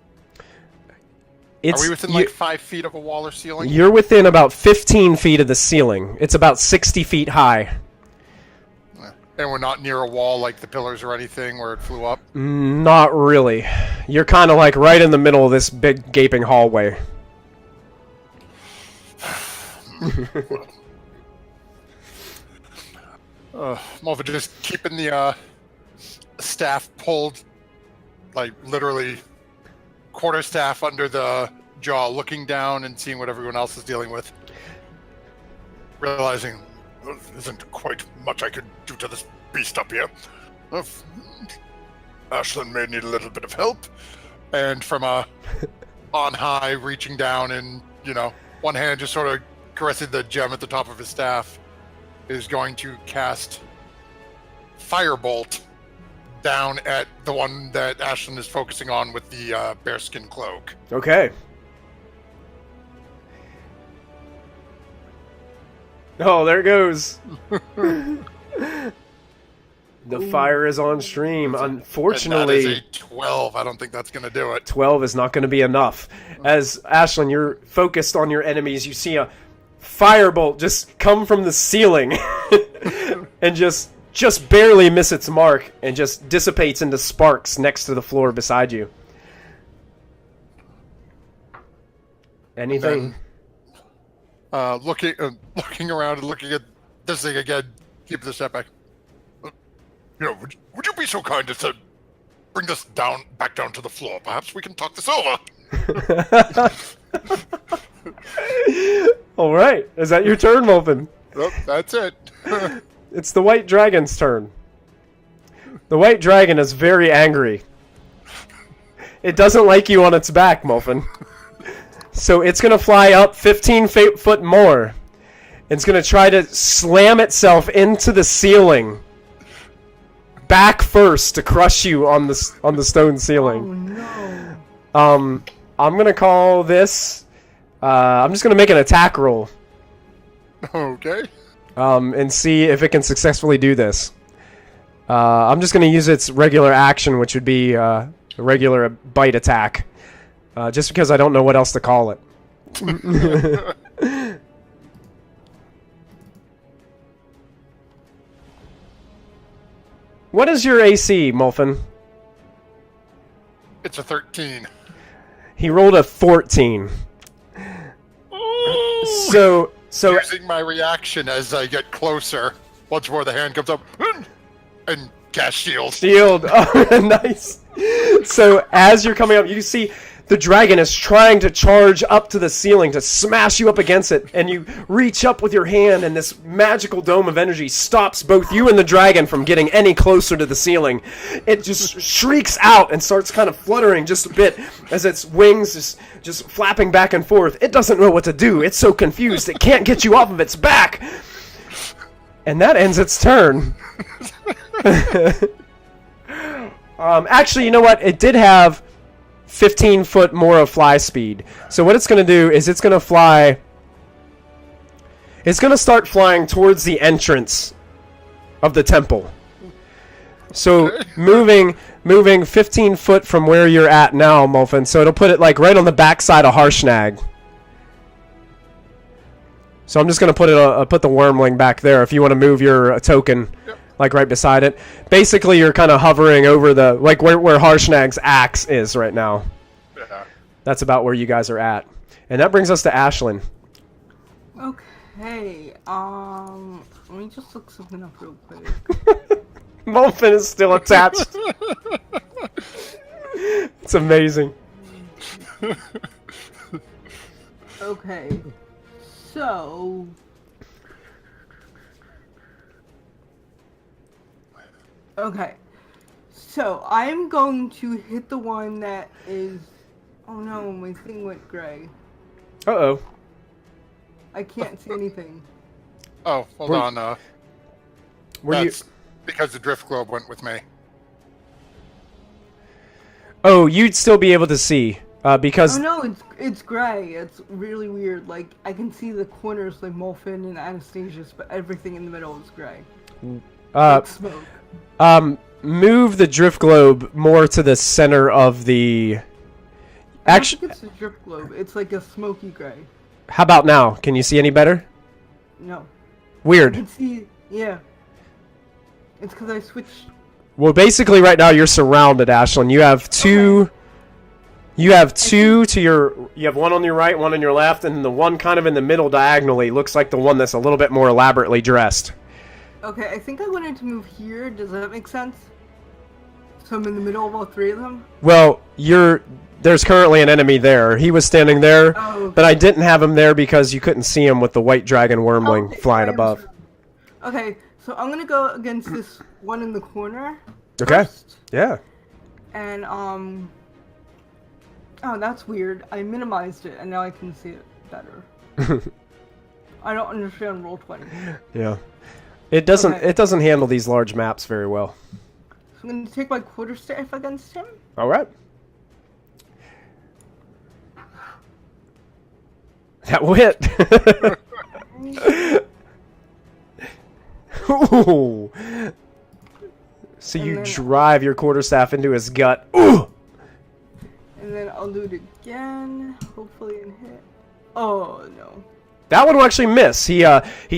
Are we within like 5 feet of a wall or ceiling? You're within about 15 feet of the ceiling. It's about 60 feet high. And we're not near a wall like the pillars or anything where it flew up? Not really. You're kind of like right in the middle of this big gaping hallway. Mulva just keeping the staff pulled, like literally quarterstaff under the jaw, looking down and seeing what everyone else is dealing with. Realizing there isn't quite much I could do to this beast up here. Ashlyn may need a little bit of help. And from on high, reaching down and, one hand just sort of caressing the gem at the top of his staff, is going to cast Firebolt down at the one that Ashlyn is focusing on with the bearskin cloak. Okay. Oh, there it goes. The fire is on stream. Unfortunately, that is a 12. I don't think that's going to do it. 12 is not going to be enough. As Ashlyn, you're focused on your enemies, you see a firebolt just come from the ceiling and just barely miss its mark and just dissipates into sparks next to the floor beside you. Anything? Looking around and looking at this thing again, keep the step back. Would you be so kind as to bring this back down to the floor? Perhaps we can talk this over. All right. Is that your turn, Molfin? Nope, that's it. It's the white dragon's turn. The white dragon is very angry. It doesn't like you on its back, Molfin. So it's going to fly up 15 foot more. It's going to try to slam itself into the ceiling. Back first to crush you on the stone ceiling. Oh no. I'm going to call this... I'm just going to make an attack roll. Okay. And see if it can successfully do this. I'm just going to use its regular action, which would be a regular bite attack. Just because I don't know what else to call it. What is your AC, Molfin? It's a 13. He rolled a 14. So Using my reaction as I get closer, once more the hand comes up and cast shield. Shield. Oh, nice. So as you're coming up, you see the dragon is trying to charge up to the ceiling to smash you up against it, and you reach up with your hand, and this magical dome of energy stops both you and the dragon from getting any closer to the ceiling. It just shrieks out and starts kind of fluttering just a bit as its wings just flapping back and forth. It doesn't know what to do. It's so confused. It can't get you off of its back. And that ends its turn. Actually, you know what? It did have 15 foot more of fly speed. So what it's going to do is it's going to fly... It's going to start flying towards the entrance of the temple. So moving 15 foot from where you're at now, Molfin. So it'll put it like right on the backside of Harshnag. So I'm just going to put the wormling back there if you want to move your token. Yep. Like right beside it. Basically, you're kind of hovering over the like where Harshnag's axe is right now. Yeah. That's about where you guys are at, and that brings us to Ashlyn. Okay. Let me just look something up real quick. Molfin is still attached. It's amazing. Okay. So. Okay, so I'm going to hit the one that is... Oh no, my thing went gray. Uh-oh. I can't see anything. Oh, hold on. That's because the drift globe went with me. Oh, you'd still be able to see, because... Oh no, it's gray. It's really weird. Like, I can see the corners like Molfin and Anastasius, but everything in the middle is gray. Like smoke. Move the drift globe more to the center of the... I don't think it's a drift globe. It's like a smoky gray. How about now? Can you see any better? No. Weird. I can see... Yeah. It's because I switched... Well, basically right now you're surrounded, Ashlyn. You have two... Okay. You have two to your... You have one on your right, one on your left, and the one kind of in the middle diagonally looks like the one that's a little bit more elaborately dressed. Okay, I think I wanted to move here. Does that make sense? So I'm in the middle of all three of them? Well, there's currently an enemy there. He was standing there, but I didn't have him there because you couldn't see him with the white dragon wormling flying above. Okay, so I'm gonna go against this one in the corner. Okay. First. Yeah. And oh, that's weird. I minimized it, and now I can see it better. I don't understand Roll20. Yeah. It doesn't handle these large maps very well. So I'm going to take my quarterstaff against him. All right. That will hit. Ooh. So you drive your quarterstaff into his gut. Ooh. And then I'll do it again, hopefully and hit. Oh no. That one will actually miss. He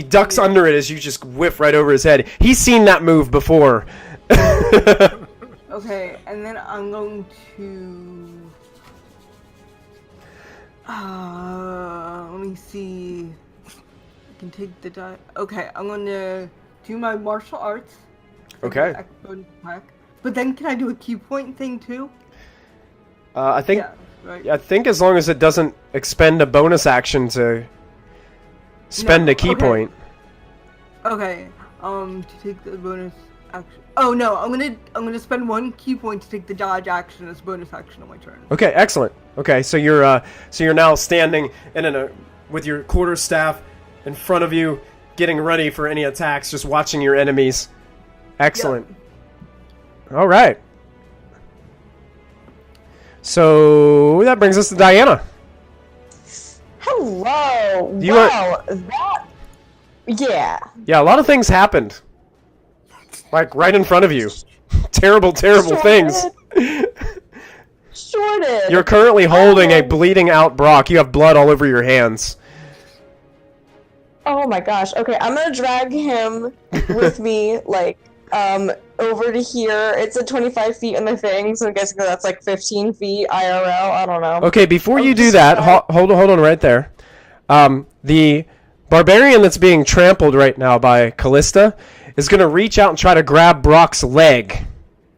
ducks under it as you just whiff right over his head. He's seen that move before. Okay, and then I'm going to... let me see. I can take the die. Okay, I'm going to do my martial arts. Okay. But then can I do a key point thing too? I think... Yeah, right. I think as long as it doesn't expend a bonus action to... Spend a key point. Okay. To take the bonus action. Oh no, I'm gonna spend one key point to take the dodge action as bonus action on my turn. Okay, excellent. Okay, so you're now standing with your quarterstaff in front of you, getting ready for any attacks, just watching your enemies. Excellent. Yep. All right. So that brings us to Diana. Hello. Yeah. Yeah, a lot of things happened. Like right in front of you. terrible things. Sure did. You're currently holding a bleeding out Brock. You have blood all over your hands. Oh my gosh. Okay, I'm gonna drag him with me, like, over to here. It's at 25 feet in the thing, so I guess that's like 15 feet IRL. I don't know. Okay, before you do that, hold on right there. The barbarian that's being trampled right now by Callista is going to reach out and try to grab Brock's leg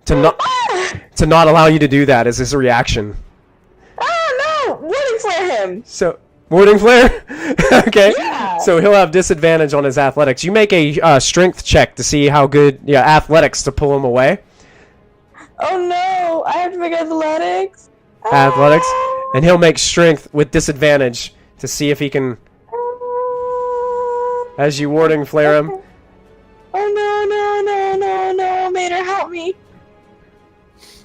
to not allow you to do that as his reaction. Ah, him. So, warding flare? Okay. Yeah. So he'll have disadvantage on his athletics. You make a strength check to see how good, athletics to pull him away. Oh no, I have to make athletics. Athletics. And he'll make strength with disadvantage to see if he can, as you warding flare him. Oh no, Mater, help me.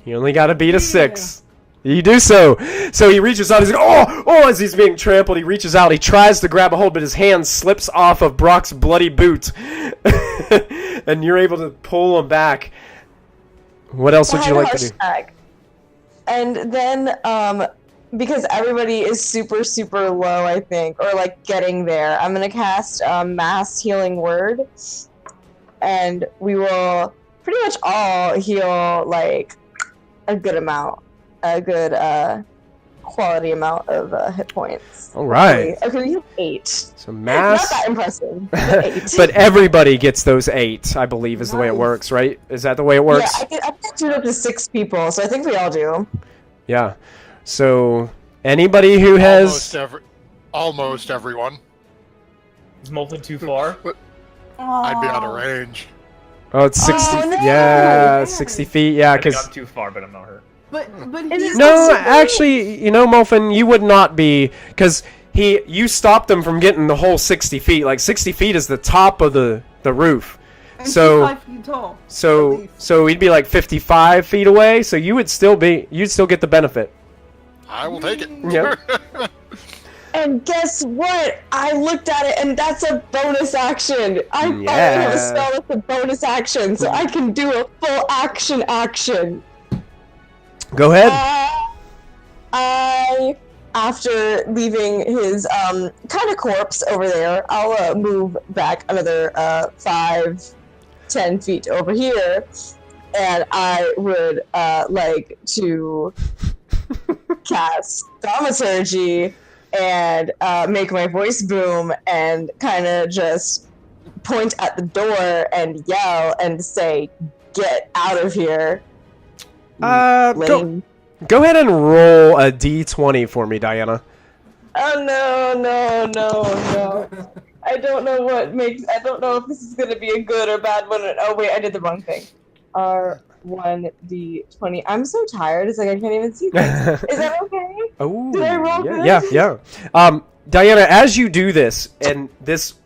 You only got to beat a 6. You do so. So he reaches out. He's like, oh, as he's being trampled, he reaches out. He tries to grab a hold, but his hand slips off of Brock's bloody boot. And you're able to pull him back. What else would you like to do? And then, because everybody is super, super low, I think, or like getting there, I'm going to cast Mass Healing Word. And we will pretty much all heal like a good amount. A good quality amount of hit points. All right. Okay, we have 8. So mass. Not that impressive. But 8. But everybody gets those 8, I believe, is the way it works, right? Is that the way it works? Yeah, I can do it up to 6 people, so I think we all do. Yeah. So anybody who has almost everyone. Is Molten too far? I'd be out of range. Oh, it's 60. Oh, no. Yeah, 60 feet. Yeah, I think because I'm too far, but I'm not hurt. But he's no, actually, Molfen, you would not be, because you stopped him from getting the whole 60 feet. Like 60 feet is the top of the roof. and So he's 5 feet tall. at so least. so he'd be like 55 feet away. So you'd still get the benefit. I will take it. Yep. And guess what? I looked at it, and that's a bonus action. I finally have a spell that's a bonus action, so I can do a full action. Go ahead. After leaving his kind of corpse over there, I'll move back another 5-10 feet over here, and I would like to cast Thaumaturgy and make my voice boom and kind of just point at the door and yell and say, "Get out of here." Lame. Go ahead and roll a d20 for me, Diana. Oh no. I don't know if this is gonna be a good or bad one. Oh wait, I did the wrong thing. R1d20. I'm so tired, it's like I can't even see things. Is that okay? Oh, Did I roll good? Yeah. Diana, as you do this, and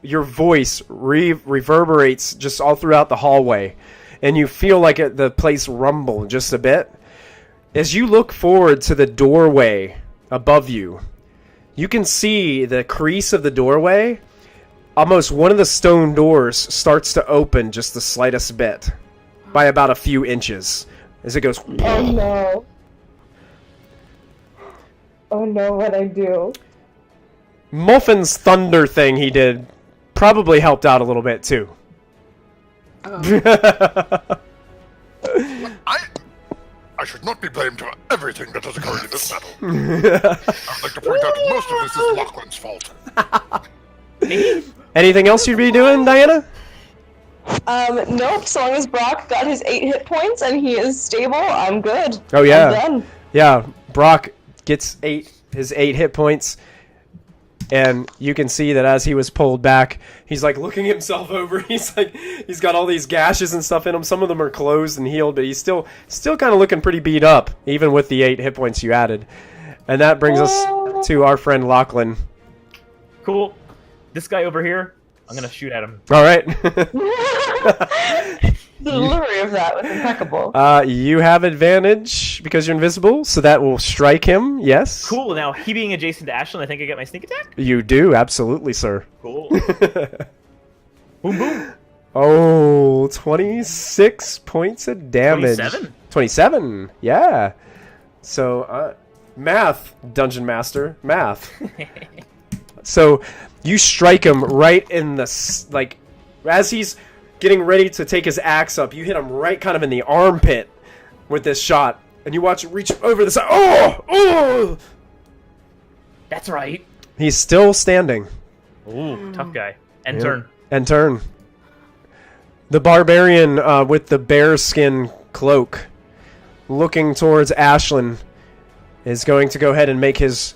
your voice reverberates just all throughout the hallway, and you feel like the place rumble just a bit. As you look forward to the doorway above you, you can see the crease of the doorway. Almost one of the stone doors starts to open just the slightest bit, by about a few inches, as it goes. Oh no, what'd I do? Muffin's thunder thing he did probably helped out a little bit too. I should not be blamed for everything that has occurred in this battle. I'd like to point out most of this is Lachlan's fault. Anything else you'd be doing, Diana? Nope. So long as Brock got his 8 hit points and he is stable, I'm good. Oh yeah, I'm done. yeah. Brock gets his 8 hit points, and you can see that as he was pulled back, he's like looking himself over. He's got all these gashes and stuff in him. Some of them are closed and healed, but he's still kind of looking pretty beat up, even with the 8 hit points you added. And that brings us to our friend Lachlan. Cool. This guy over here, I'm gonna shoot at him. All right. The delivery of that was impeccable. You have advantage because you're invisible, so that will strike him. Yes. Cool. Now, he being adjacent to Ashlyn, I think I get my sneak attack. You do, absolutely, sir. Cool. Boom, boom. Oh, 26 points of damage. 27? Yeah. So, math, Dungeon Master. Math. So, you strike him right in the, as he's getting ready to take his axe up, you hit him right kind of in the armpit with this shot, and you watch him reach over the side. Oh! That's right. He's still standing. Ooh, tough guy. And Yeah. turn. And turn. The barbarian with the bearskin cloak, looking towards Ashlyn, is going to go ahead and make his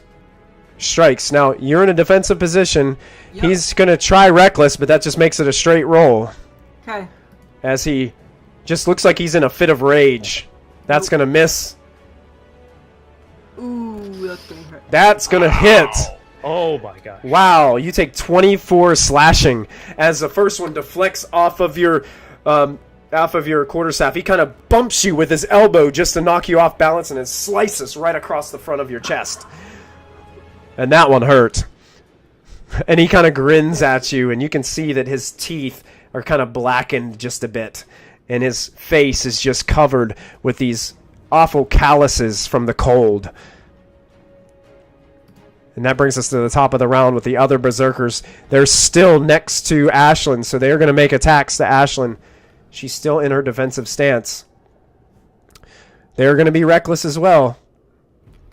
strikes. Now, you're in a defensive position. Yep. He's going to try reckless, but that just makes it a straight roll. Okay. As he just looks like he's in a fit of rage. That's going to miss. Ooh, that's gonna hurt. That's going to hit. Oh my gosh. Wow, you take 24 slashing as the first one deflects off of your quarterstaff. He kind of bumps you with his elbow just to knock you off balance, and it slices right across the front of your chest. And that one hurt. And he kind of grins at you, and you can see that his teeth are kind of blackened just a bit, and his face is just covered with these awful calluses from the cold. And that brings us to the top of the round with the other berserkers. They're still next to Ashlyn, so they're going to make attacks to Ashlyn. She's still in her defensive stance. They're going to be reckless as well.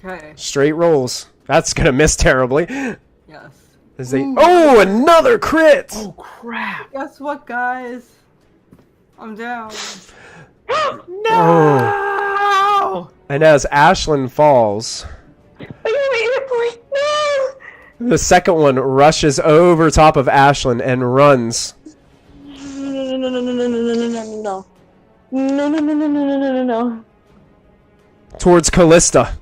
Okay. Straight rolls. That's going to miss terribly. Yes. As they, oh, another crit! Oh crap. Guess what, guys? I'm down. Oh. And as Ashlyn falls, the second one rushes over top of Ashlyn and runs No. towards Callista.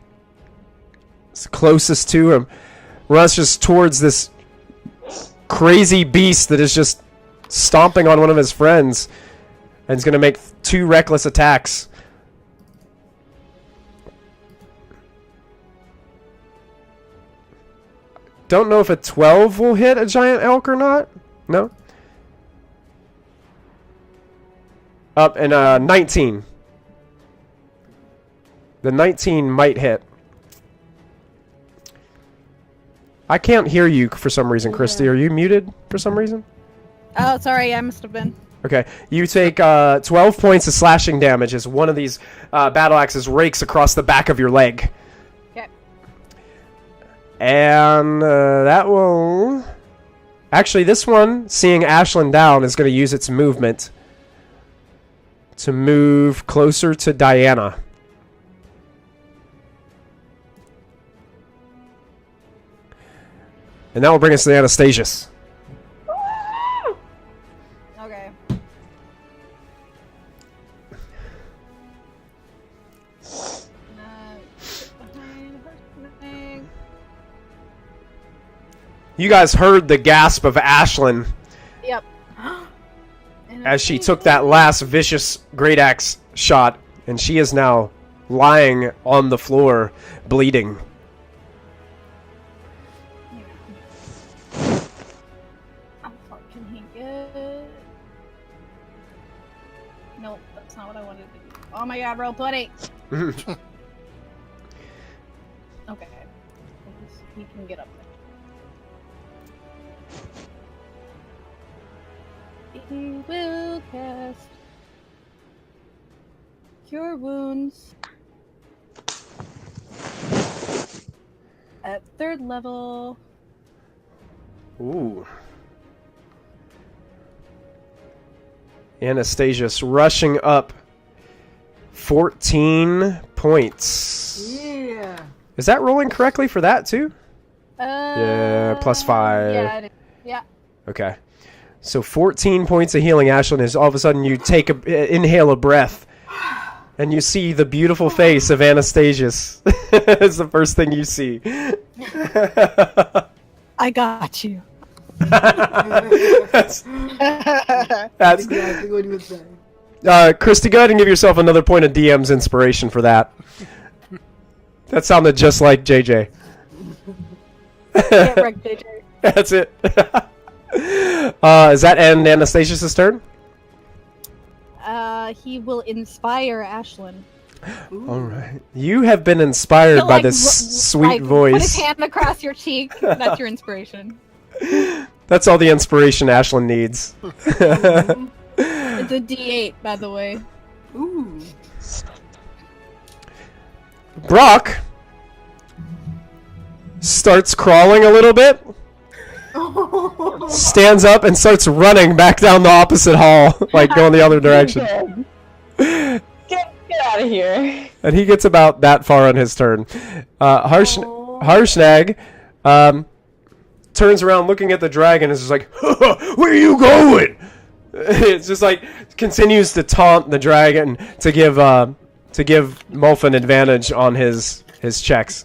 It's closest to him. Rushes towards this crazy beast that is just stomping on one of his friends. And is going to make 2 reckless attacks. Don't know if a 12 will hit a giant elk or not. No? Up and 19. The 19 might hit. I can't hear you for some reason, Christy. Are you muted for some reason? Oh, sorry, I must have been. Okay. You take 12 points of slashing damage as one of these battle axes rakes across the back of your leg. Okay. And that will... Actually, this one, seeing Ashlyn down, is going to use its movement to move closer to Diana. And that will bring us to the Anastasius. Okay. You guys heard the gasp of Ashlyn Yep. as she took that last vicious great axe shot, and she is now lying on the floor, bleeding. How far can he get? Nope, that's not what I wanted to do. Oh my god, roll 20! Okay. He can get up there. He will cast Cure Wounds at 3rd level. Ooh. Anastasius rushing up 14 points. Yeah. Is that rolling correctly for that too? Yeah, +5. Yeah, it is. Yeah. Okay. So 14 points of healing, Ashlyn, is all of a sudden you take inhale a breath, and you see the beautiful face of Anastasius. It's the first thing you see. I got you. that's Exactly what he was saying. Christy, go ahead and give yourself another point of DM's inspiration for that. That sounded just like JJ. Get wrecked, JJ. That's it. Is that end Anastasius' turn? He will inspire Ashlyn. All right. You have been inspired He'll, by like, this sweet Put his voice. hand across your cheek. That's your inspiration. That's all the inspiration Ashlyn needs. It's a D8, by the way. Ooh. Brock starts crawling a little bit, stands up, and starts running back down the opposite hall, like going the other direction. Get out of here. And he gets about that far on his turn. Harshnag turns around looking at the dragon and is just like, where are you going? It's just like continues to taunt the dragon to give Molfin advantage on his checks.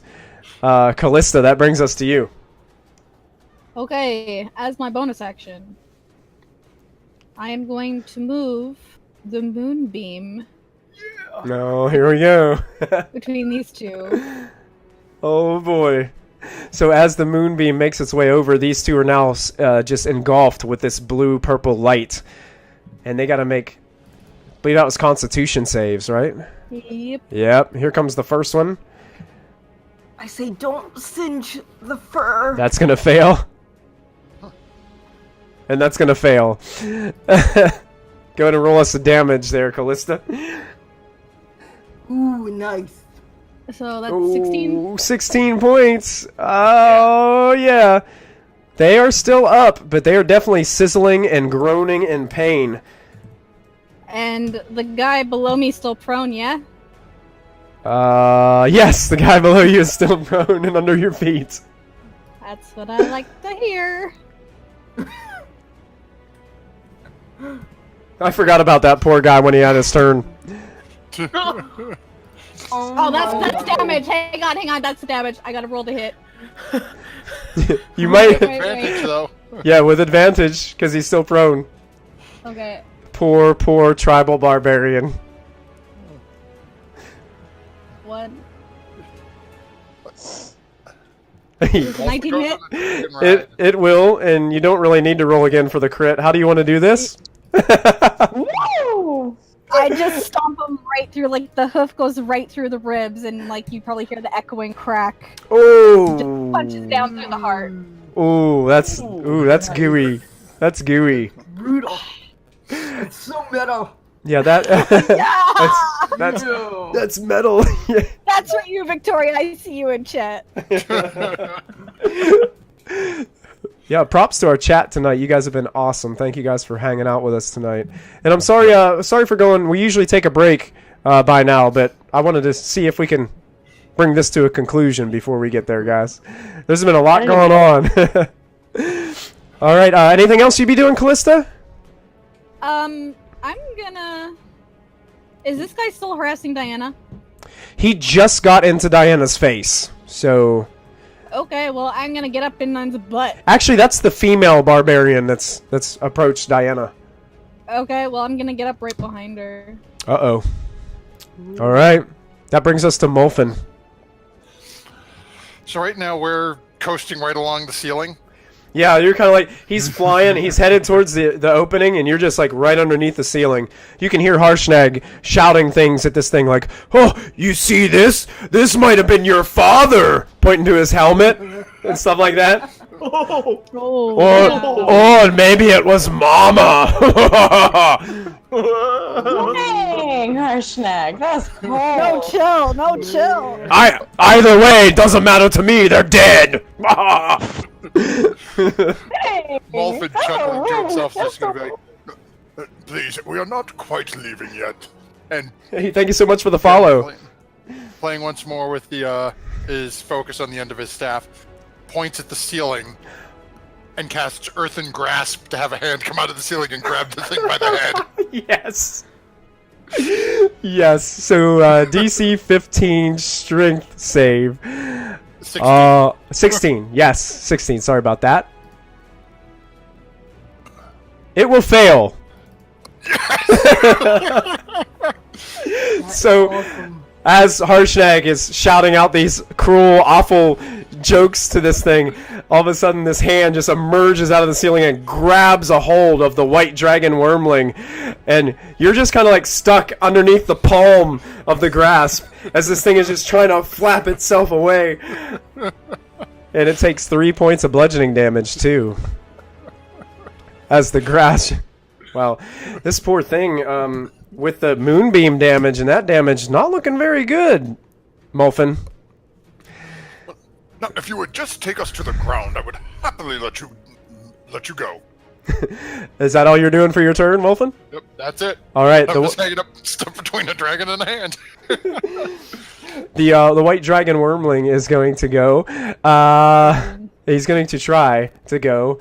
Callista, that brings us to you. Okay, as my bonus action, I am going to move the moonbeam No, here we go. between these two. Oh boy. So as the moonbeam makes its way over, these two are now just engulfed with this blue-purple light. And they gotta make... I believe that was Constitution saves, right? Yep. Yep, here comes the first one. I say don't singe the fur. That's gonna fail. And that's gonna fail. Go ahead and roll us the damage there, Callista. Ooh, nice. So that's 16. Ooh, 16 points. Oh, yeah. They are still up, but they are definitely sizzling and groaning in pain. And the guy below me still prone, yeah? Yes, the guy below you is still prone and under your feet. That's what I like to hear. I forgot about that poor guy when he had his turn. Oh, that's damage. Hang on, that's damage. I gotta roll the hit. You might... Advantage, though. Yeah, with advantage, because he's still prone. Okay. Poor tribal barbarian. What? it, 19 hit? it will, and you don't really need to roll again for the crit. How do you want to do this? Woo! I just stomp him right through, like, the hoof goes right through the ribs, and, like, you probably hear the echoing crack. Oh! Just punches down through the heart. Ooh, that's gooey. That's gooey. Brutal. It's so metal. Yeah, that Yeah! that's metal. That's for you, Victoria. I see you in chat. Yeah, props to our chat tonight. You guys have been awesome. Thank you guys for hanging out with us tonight. And I'm sorry for going. We usually take a break by now, but I wanted to see if we can bring this to a conclusion before we get there, guys. There's been a lot going on. All right. Anything else you'd be doing, Callista? I'm gonna... Is this guy still harassing Diana? He just got into Diana's face, so... Okay, well, I'm gonna get up in Nine's butt. Actually, that's the female barbarian that's approached Diana. Okay, well, I'm gonna get up right behind her. Uh-oh. All right. That brings us to Molfin. So right now we're coasting right along the ceiling. Yeah, you're kind of like, he's flying, he's headed towards the opening, and you're just like right underneath the ceiling. You can hear Harshnag shouting things at this thing like, oh, you see this? This might have been your father, pointing to his helmet and stuff like that. Or maybe it was Mama. Dang, Harshnag, that's cool. No chill, no chill. Either way, doesn't matter to me, they're dead. Molfin chuckling to himself, just gonna be like, please, we are not quite leaving yet. And Hey, thank you so much for the follow. playing once more with the his focus on the end of his staff, points at the ceiling and casts Earthen Grasp to have a hand come out of the ceiling and grab the thing by the head. Yes. Yes. So DC 15 strength save. 16. 16. Yes, 16. Sorry about that. It will fail. So, Awesome. as Harshnag is shouting out these cruel, awful jokes to this thing, all of a sudden this hand just emerges out of the ceiling and grabs a hold of the white dragon wormling, and you're just kind of like stuck underneath the palm of the grasp as this thing is just trying to flap itself away. And it takes 3 points of bludgeoning damage too. As the grass... Wow, this poor thing, with the moonbeam damage and that damage, not looking very good, Molfin. Now, if you would just take us to the ground, I would happily let you go. Is that all you're doing for your turn, Molfin? Yep, that's it. All right, I'm just hanging up stuff between a dragon and a hand. the white dragon wormling is going to go. He's going to try to go.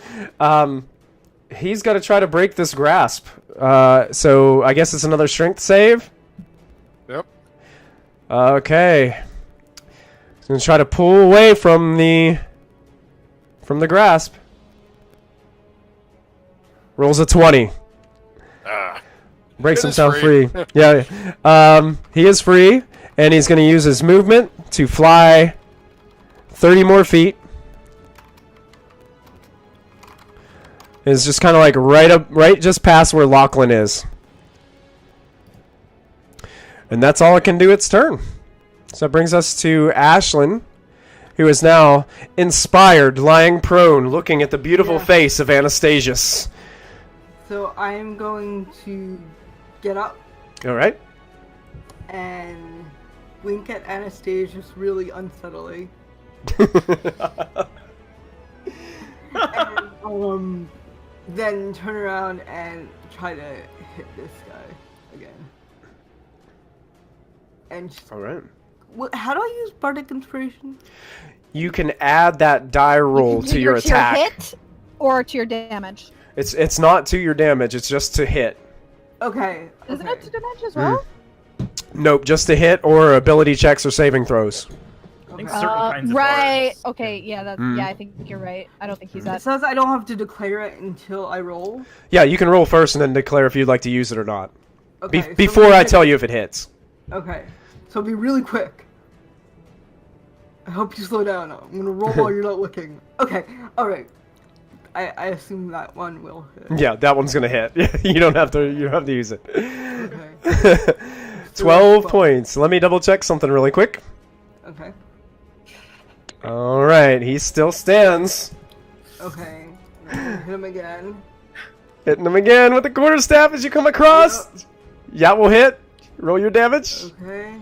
He's got to try to break this grasp. So I guess it's another strength save. Yep. Okay. He's going to try to pull away from the grasp. Rolls a 20. Breaks It is himself free. free. Yeah. He is free, and he's going to use his movement to fly 30 more feet. It's just kind of like right just past where Lachlan is. And that's all it can do its turn. So that brings us to Ashlyn, who is now inspired, lying prone, looking at the beautiful face of Anastasius. So I'm going to get up All right. and wink at Anastasius really unsettling. And then turn around and try to hit this guy again. And just, All right. how do I use Bardic Inspiration? You can add that die roll to your attack. hit or to your damage. It's not to your damage. It's just to hit. Okay. Isn't okay. it to damage as well? Nope, just to hit or ability checks or saving throws. I think Okay. certain kinds of Right. bards. Okay. Yeah. That's. Yeah. I think you're right. I don't think he's It that. says I don't have to declare it until I roll. Yeah, you can roll first and then declare if you'd like to use it or not. Okay. so Before I'm I gonna- tell you if it hits. Okay. So be really quick. I hope you slow down. I'm gonna roll while you're not looking. Okay. All right. I assume that one will hit. Yeah, that one's gonna hit. You don't have to use it. Okay. 12 points. Let me double check something really quick. Okay. All right, he still stands. Okay. Hit him again. Hitting him again with the quarterstaff as you come across. Yeah, will hit. Roll your damage. Okay.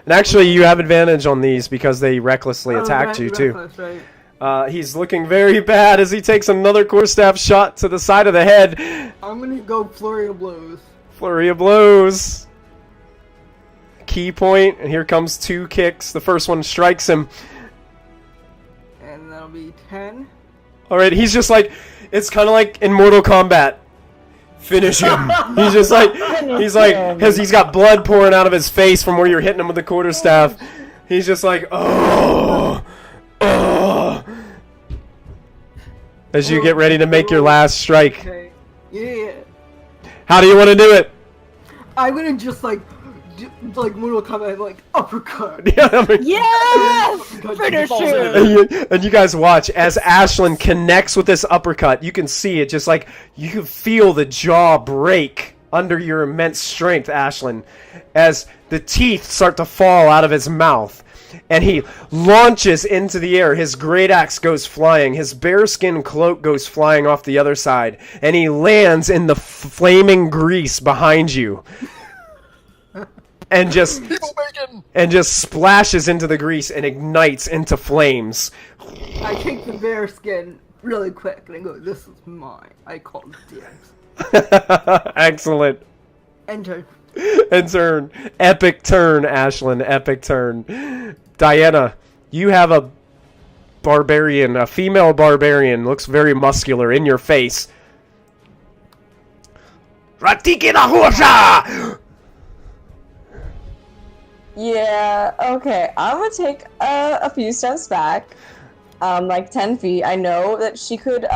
And actually, you have advantage on these because they recklessly attacked you too. Reckless, right. He's looking very bad as he takes another quarterstaff shot to the side of the head. I'm gonna go flurry of blows. Flurry of blows. Key point, and here comes 2 kicks. The first one strikes him. And that'll be 10. Alright, he's just like, it's kind of like in Mortal Kombat. Finish him. He's because he's got blood pouring out of his face from where you're hitting him with the quarterstaff. He's just like, oh. As you get ready to make your last strike. Okay. Yeah. How do you want to do it? I'm gonna just like Mortal Kombat, like uppercut. Yeah, I mean, Yes. Finish falls him. and you guys watch as Ashlyn connects with this uppercut. You can see it just like you can feel the jaw break under your immense strength, Ashlyn, as the teeth start to fall out of his mouth. And he launches into the air. His great axe goes flying. His bearskin cloak goes flying off the other side. And he lands in the flaming grease behind you. And just splashes into the grease and ignites into flames. I take the bear skin really quick and I go, "This is mine." I call it dibs. Excellent. Enter. And turn. Epic turn, Ashlyn. Epic turn. Diana, you have a barbarian, a female barbarian, looks very muscular in your face. Ratiki la Hursa! Yeah, okay. I'm gonna take a few steps back, like 10 feet. I know that she could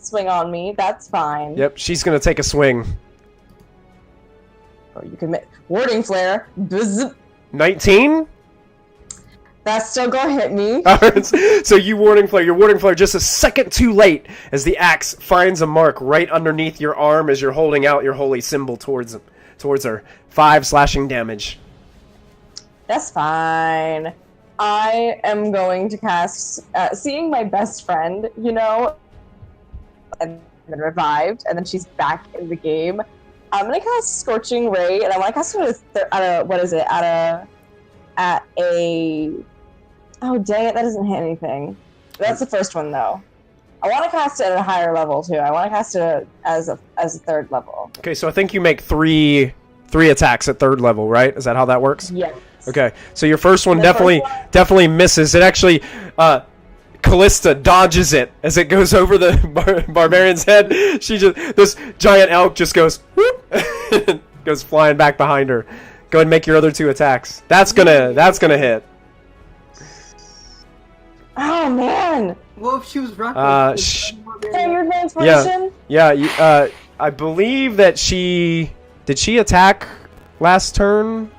swing on me. That's fine. Yep, she's gonna take a swing. Or you can make warding flare. Bzz. 19? That's still gonna hit me. Alright, so your warding flare just a second too late as the axe finds a mark right underneath your arm as you're holding out your holy symbol towards her. 5 slashing damage. That's fine. I am going to cast, seeing my best friend, and then revived, and then she's back in the game. I'm gonna cast Scorching Ray, and I want to cast it at a. Oh dang it! That doesn't hit anything. That's the first one though. I want to cast it at a higher level too. I want to cast it as a 3rd level. Okay, so I think you make three attacks at 3rd level, right? Is that how that works? Yes. Okay, so your first one The definitely first one- misses. It actually Callista dodges it as it goes over the barbarian's head. This giant elk just goes whoop, goes flying back behind her. Go ahead and make your other 2 attacks. That's gonna hit. Oh man! Well, if she was reckless. Can your inspiration? Yeah. I believe that did she attack last turn?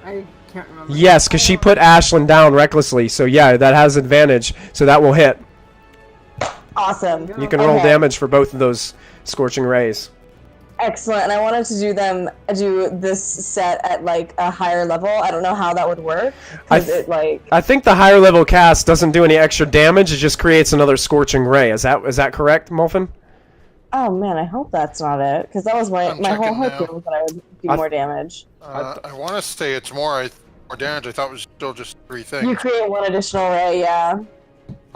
I can't remember. Yes, because she put Ashlyn down recklessly. So yeah, that has advantage. So that will hit. Awesome. You can roll damage for both of those scorching rays. Excellent. And I wanted to do this set at like a higher level. I don't know how that would work. I think the higher level cast doesn't do any extra damage. It just creates another scorching ray. Is that correct, Molfin? Oh man, I hope that's not it, because that was my whole hope was that I would do more damage. I want to say it's more damage. I thought it was still just 3 things. You create 1 additional ray, yeah.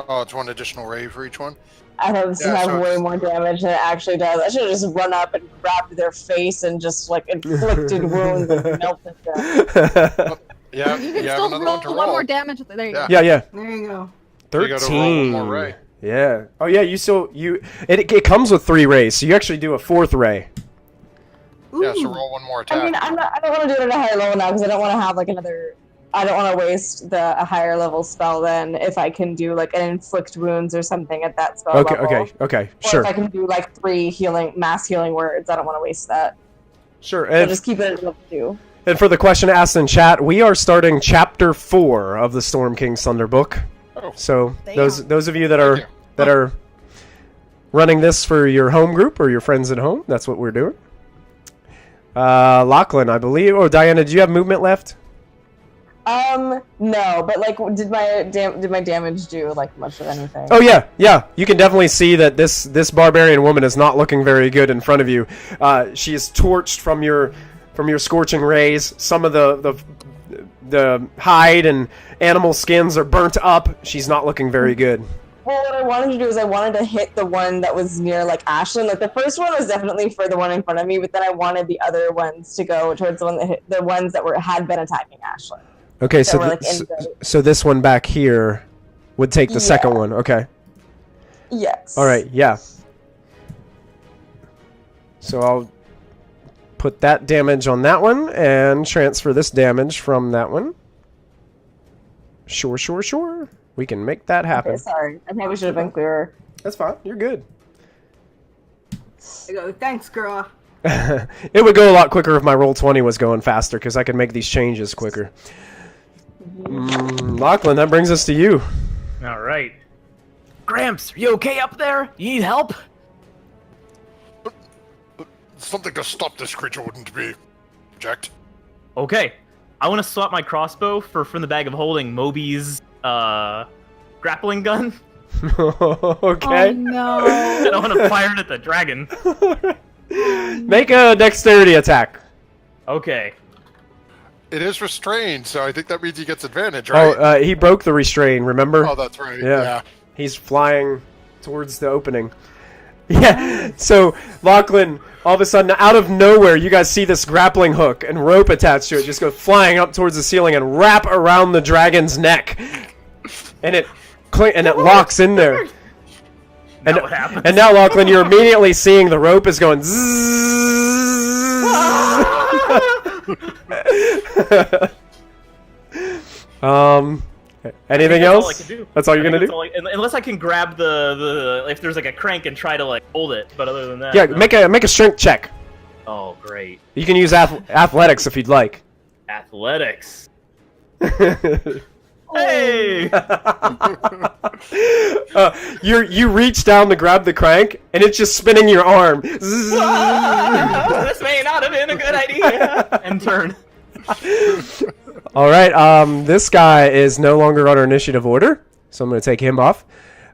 Oh, it's 1 additional ray for each one? I thought this would have way more damage than it actually does. I should have just run up and grabbed their face and just like inflicted wounds and melted them. Yeah, You can have still another roll one to 1 roll. more damage. There you go. Yeah. There you go. 13. You gotta roll 1 more ray. Yeah. Oh yeah. It comes with 3 rays, so you actually do a 4th ray. Yeah, so Ooh. roll 1 more attack. I mean, I don't want to do it at a higher level now because I don't want to have like another. I don't want to waste a higher level spell then if I can do like an inflict wounds or something at that spell level. Okay. Or Sure. if I can do like 3 mass healing words, I don't want to waste that. Sure. So And, just keep it at level 2. and for the question asked in chat, we are starting chapter 4 of the Storm King's Thunder book. Oh. So Damn. those of you that Thank you. are running this for your home group or your friends at home, that's what we're doing. Lachlan, I believe, or Diana, do you have movement left? No, but like, did my damage do like much of anything? Oh yeah. You can definitely see that this barbarian woman is not looking very good in front of you. She is torched from your scorching rays. Some of the hide and animal skins are burnt up. She's not looking very good. Well, what I wanted to do is I wanted to hit the one that was near like Ashlyn. Like the first one was definitely for the one in front of me, but then I wanted the other ones to go towards the one that hit, the ones that had been attacking Ashlyn. Okay, so were, like, in so this one back here would take the second one. Okay. Yes. All right. Yeah. So I'll put that damage on that one and transfer this damage from that one. Sure. We can make that happen. Okay, sorry. I probably should have been clearer. That's fine. You're good. I go, thanks, girl. It would go a lot quicker if my Roll20 was going faster, because I could make these changes quicker. Lachlan, that brings us to you. All right. Gramps, are you okay up there? You need help? Something to stop this creature wouldn't be object. Okay. I want to swap my crossbow from the bag of holding Moby's grappling gun. Okay. Oh no. I don't want to fire it at the dragon. Make a dexterity attack. Okay. It is restrained, so I think that means he gets advantage, right? Oh, he broke the restraint, remember? Oh, that's right. Yeah. Yeah. He's flying towards the opening. Yeah, so Lachlan, all of a sudden, out of nowhere, you guys see this grappling hook and rope attached to it just go flying up towards the ceiling and wrap around the dragon's neck. And it locks in there. Now what happens? And now, Lachlan, you're immediately seeing the rope is going zzzz. Anything else? All I can do. That's all you're gonna That's do? all unless I can grab the if there's like a crank and try to like hold it, but other than that, Yeah, no. make a strength check. Oh, great. You can use athletics if you'd like. Athletics. Hey! You reach down to grab the crank, and it's just spinning your arm. This may not have been a good idea. And turn. All right, this guy is no longer on our initiative order, so I'm going to take him off.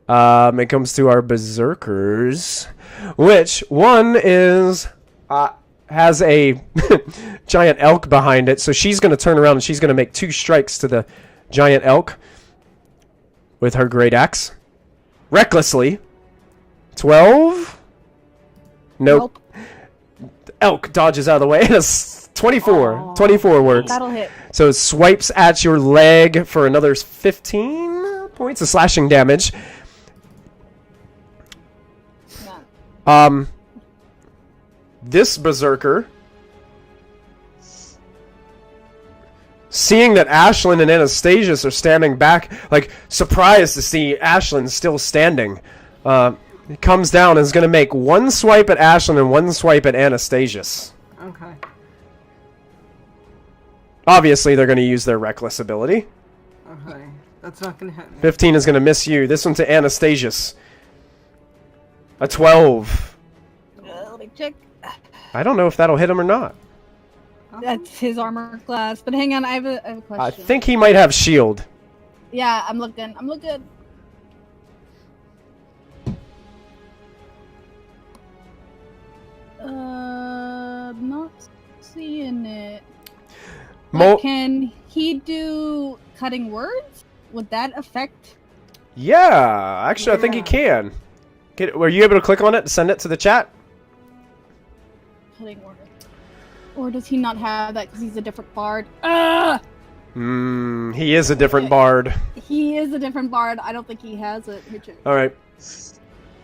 It comes to our berserkers, which one is has a giant elk behind it, so she's going to turn around and she's going to make 2 strikes to the giant elk with her great axe. Recklessly. 12? Nope. Elk dodges out of the way. And a 24. Aw. 24 works. That'll hit. So it swipes at your leg for another 15 points of slashing damage. Yeah. This berserker, seeing that Ashlyn and Anastasius are standing back, like surprised to see Ashlyn still standing, comes down and is going to make one swipe at Ashlyn and one swipe at Anastasius. Okay. Obviously, they're going to use their reckless ability. Okay. That's not gonna hit me. 15 is going to miss you. This one to Anastasius. A 12. Let me check. I don't know if that'll hit him or not. That's his armor class. But hang on, I have a question. I think he might have shield. Yeah, I'm looking. Not seeing it. But can he do cutting words? Would that affect? Yeah, actually, I think he can. Were you able to click on it and send it to the chat? Cutting words. Or does he not have that because he's a different bard? He is a different bard. He is a different bard. I don't think he has it. Here, check. Alright.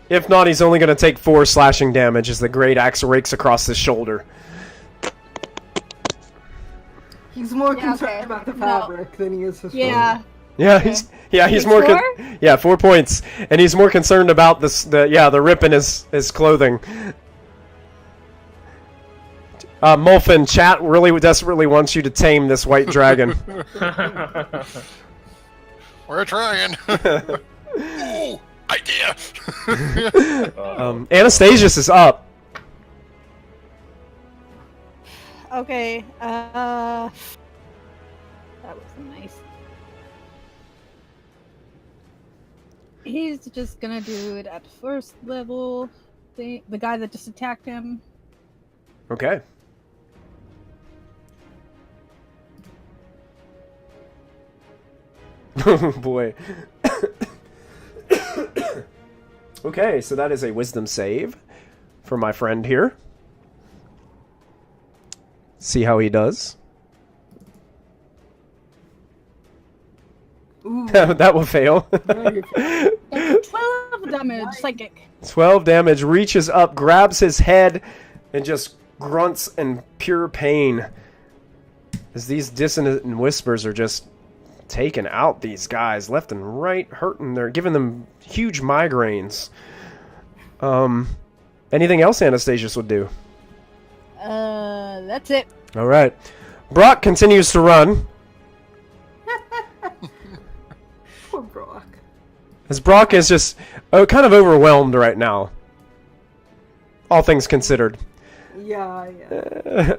If not, he's only going to take 4 slashing damage as the great axe rakes across his shoulder. He's more concerned about the fabric than he is his Yeah. Yeah, Okay. he's more 4 points, and he's more concerned about the rip in his clothing. Molfin, chat really desperately wants you to tame this white dragon. We're trying. Ooh, idea. Anastasius is up. Okay. That was nice. He's just gonna do it at first level. The guy that just attacked him. Okay. Oh boy. Okay, so that is a wisdom save for my friend here. See how he does. That will fail. 12 damage, psychic. 12 damage, reaches up, grabs his head, and just grunts in pure pain. As these dissonant whispers are just taking out these guys left and right, hurting. They're giving them huge migraines. Anything else Anastasius would do? That's it. All right. Brock continues to run. Poor Brock. As Brock is just kind of overwhelmed right now. All things considered. Yeah.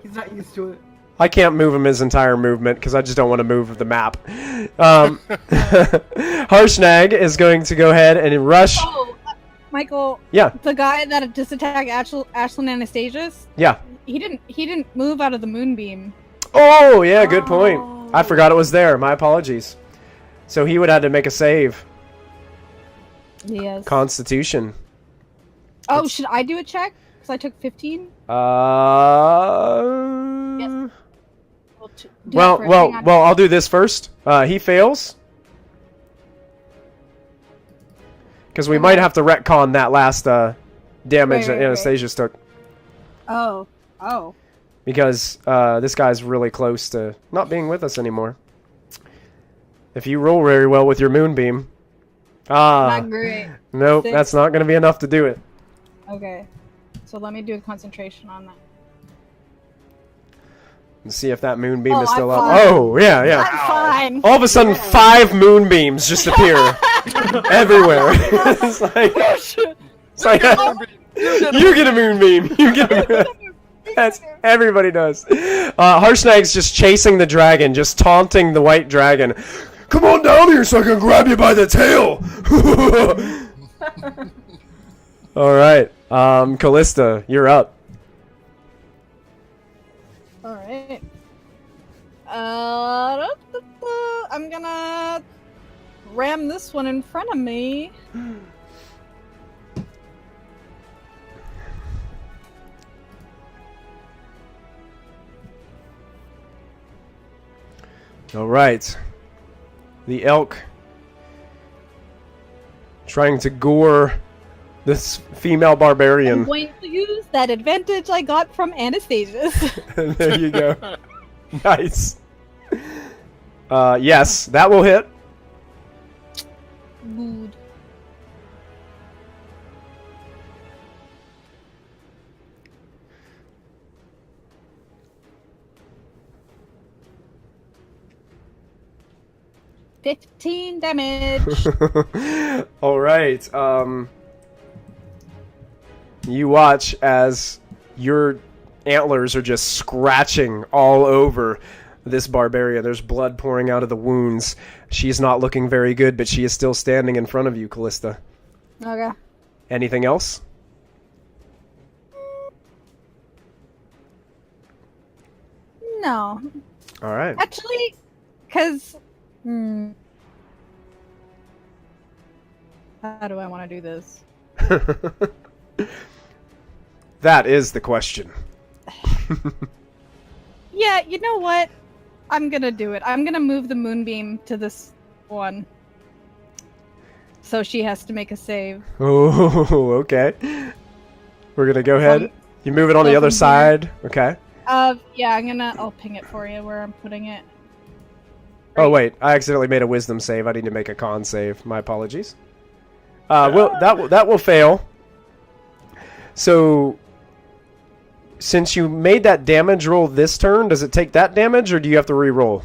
He's not used to it. I can't move him his entire movement because I just don't want to move the map. Harshnag is going to go ahead and rush. Oh, Michael. Yeah. The guy that just attacked Ashlyn Anastasius. Yeah. He didn't move out of the moonbeam. Oh, yeah, good point. I forgot it was there. My apologies. So he would have to make a save. Yes. Constitution. Oh, should I do a check? Because I took 15. Yes. Well, I'll do this first. He fails. Because we might have to retcon that last damage that Anastasius took. Oh. Because this guy's really close to not being with us anymore. If you roll very well with your moonbeam. Not great. Nope, 6. that's not going to be enough to do it. Okay. So let me do a concentration on that. Let's see if that moonbeam is I'm still up. fine. Oh, yeah. I'm fine. All of a sudden, 5 moonbeams just appear everywhere. It's like, you get a moonbeam. You get a moonbeam. That's everybody does. Harshnag's just chasing the dragon, just taunting the white dragon. Come on down here so I can grab you by the tail. All right, Callista, you're up. All right. I'm gonna ram this one in front of me. All right. The elk trying to gore this female I'm barbarian. going to use that advantage I got from Anastasia's. There you go. Nice. Yes, that will hit. Good. $15 damage. All right. You watch as your antlers are just scratching all over this barbarian. There's blood pouring out of the wounds. She's not looking very good, but she is still standing in front of you, Callista. Okay. Anything else? No. All right. Actually, because... How do I want to do this? That is the question. Yeah, you know what? I'm gonna do it. I'm gonna move the moonbeam to this one. So she has to make a save. Oh, okay. We're gonna go ahead. You move it on the other side. Okay. Yeah, I'll ping it for you where I'm putting it. Oh wait, I accidentally made a wisdom save. I need to make a con save. My apologies. Well, that will fail. So, since you made that damage roll this turn, does it take that damage, or do you have to re-roll?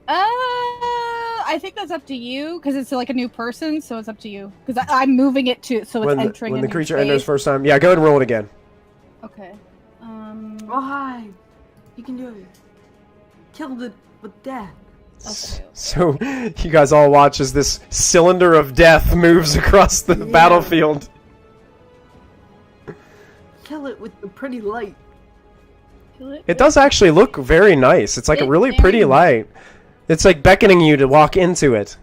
I think that's up to you because it's like a new person, so it's up to you. Because I'm moving it to so it's entering. When the a new creature phase. enters first time, yeah, go ahead and roll it again. Okay. Oh, hi. You can do it. Killed it with death. Okay. So you guys all watch as this cylinder of death moves across the battlefield. Kill it with the pretty light. It does actually look very nice. It's like a really pretty light. It's like beckoning you to walk into it.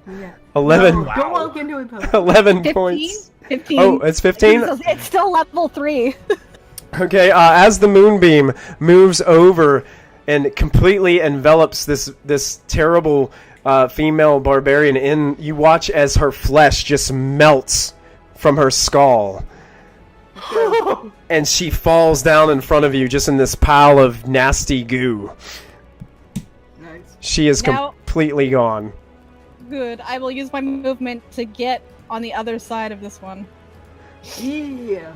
Yeah. 11. No, don't walk into it though. 11 15? points. 15. Oh, it's 15? It's still level 3. Okay, as the moonbeam moves over and completely envelops this terrible female barbarian, you watch as her flesh just melts from her skull. And she falls down in front of you just in this pile of nasty goo. Nice. She is Now- completely gone. Good. I will use my movement to get on the other side of this one. Yeah.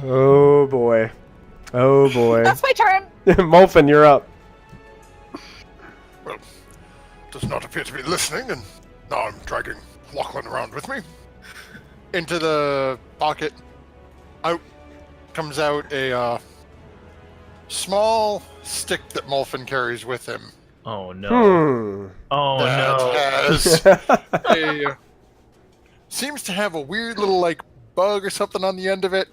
Oh boy. Oh boy. That's my turn. Molfin, you're up. Well, does not appear to be listening, and now I'm dragging Lachlan around with me. Into the pocket, out comes out a small stick that Molfin carries with him. Oh no. Oh That has seems to have a weird little like bug or something on the end of it.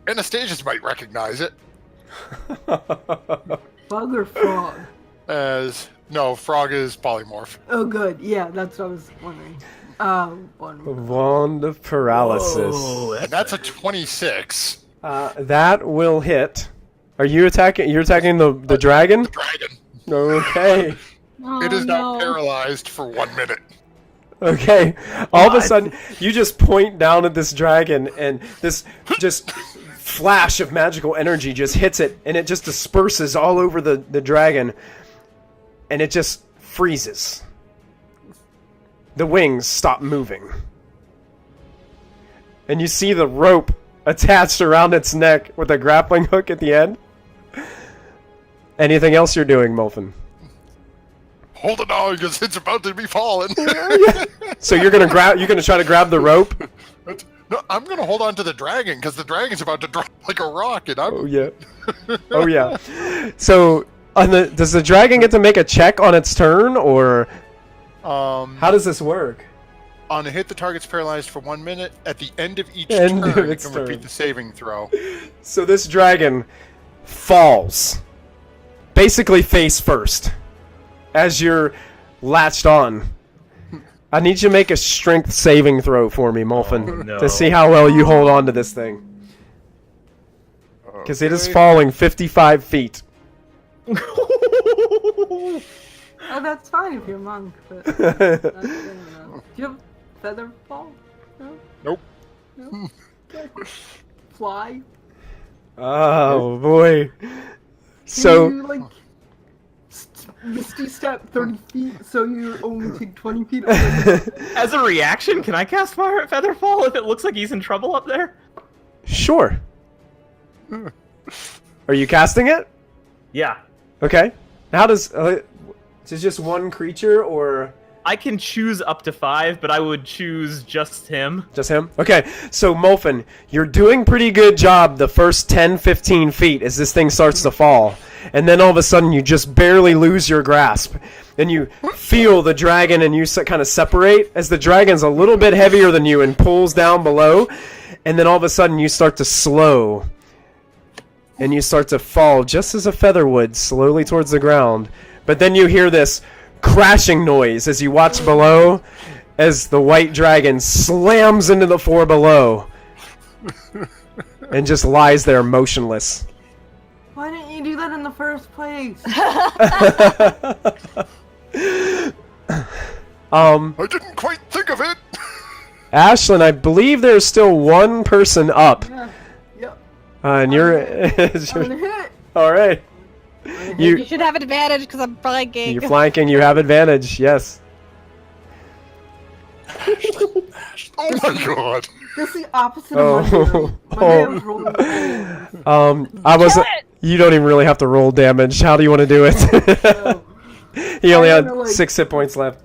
Anastasia's might recognize it Bug or frog? as no, frog is polymorph. Oh, good. Yeah, that's what I was wondering. One. Wand of paralysis. And that's a 26. That will hit. Are you attacking? You're attacking the dragon? The dragon. Okay. Oh, It is now no. paralyzed for 1 minute. Okay. All of a sudden, you just point down at this dragon, and this just flash of magical energy just hits it, and it just disperses all over the dragon, and it just freezes. The wings stop moving. And you see the rope attached around its neck with a grappling hook at the end. Anything else you're doing, Molfin? Hold it on, because it's about to be fallen. So you're gonna try to grab the rope? No, I'm gonna hold on to the dragon, because the dragon's about to drop like a rock, and I'm... Oh yeah. Oh yeah. So does the dragon get to make a check on its turn, or how does this work? On a hit, the target's paralyzed for 1 minute. At the end of each End turn, of you its can turn. repeat the saving throw. So this dragon falls, basically face first, as you're latched on. I need you to make a strength saving throw for me, Molfin, Oh, no. to see how well you hold on to this thing. Because it is falling 55 feet. Oh, that's fine if you're a monk, but that's good enough. Do you have feather fall? No? Nope. No? Okay. Fly? Oh boy. Can So you, like, misty step 30 feet so you only take 20 feet? Away? As a reaction, can I cast Fire at Featherfall if it looks like he's in trouble up there? sure. Are you casting it? Yeah. Okay. How does is it just one creature or I can choose up to 5, but I would choose just him. just him? Okay. So Molfin, you're doing pretty good job the first 10, 15 feet as this thing starts to fall. And then all of a sudden you just barely lose your grasp. And you feel the dragon and you kind of separate as the dragon's a little bit heavier than you and pulls down below. And then all of a sudden you start to slow. And you start to fall just as a feather would, slowly towards the ground. But then you hear this crashing noise as you watch below as the white dragon slams into the floor below and just lies there motionless. Why didn't you do that in the first place? I didn't quite think of it. Ashlyn, I believe there's still one person up. Yeah. Yep. And you're... I'm gonna hit. All right. You should have advantage because I'm flanking. You're flanking. You have advantage. Yes. Oh my god. This is the opposite Oh. of Monday. Monday I was rolling damage. I wasn't... You don't even really have to roll damage. How do you want to do it? So, He only I'm had gonna, 6 hit points left.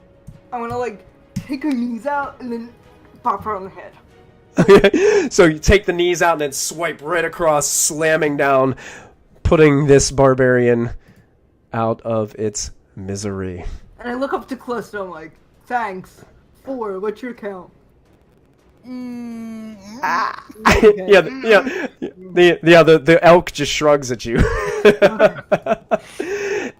I'm gonna like take her knees out and then pop her on the head. So you take the knees out and then swipe right across, slamming down, putting this barbarian out of its misery. And I look up to Callista, I'm like, thanks. 4, what's your count? The elk just shrugs at you.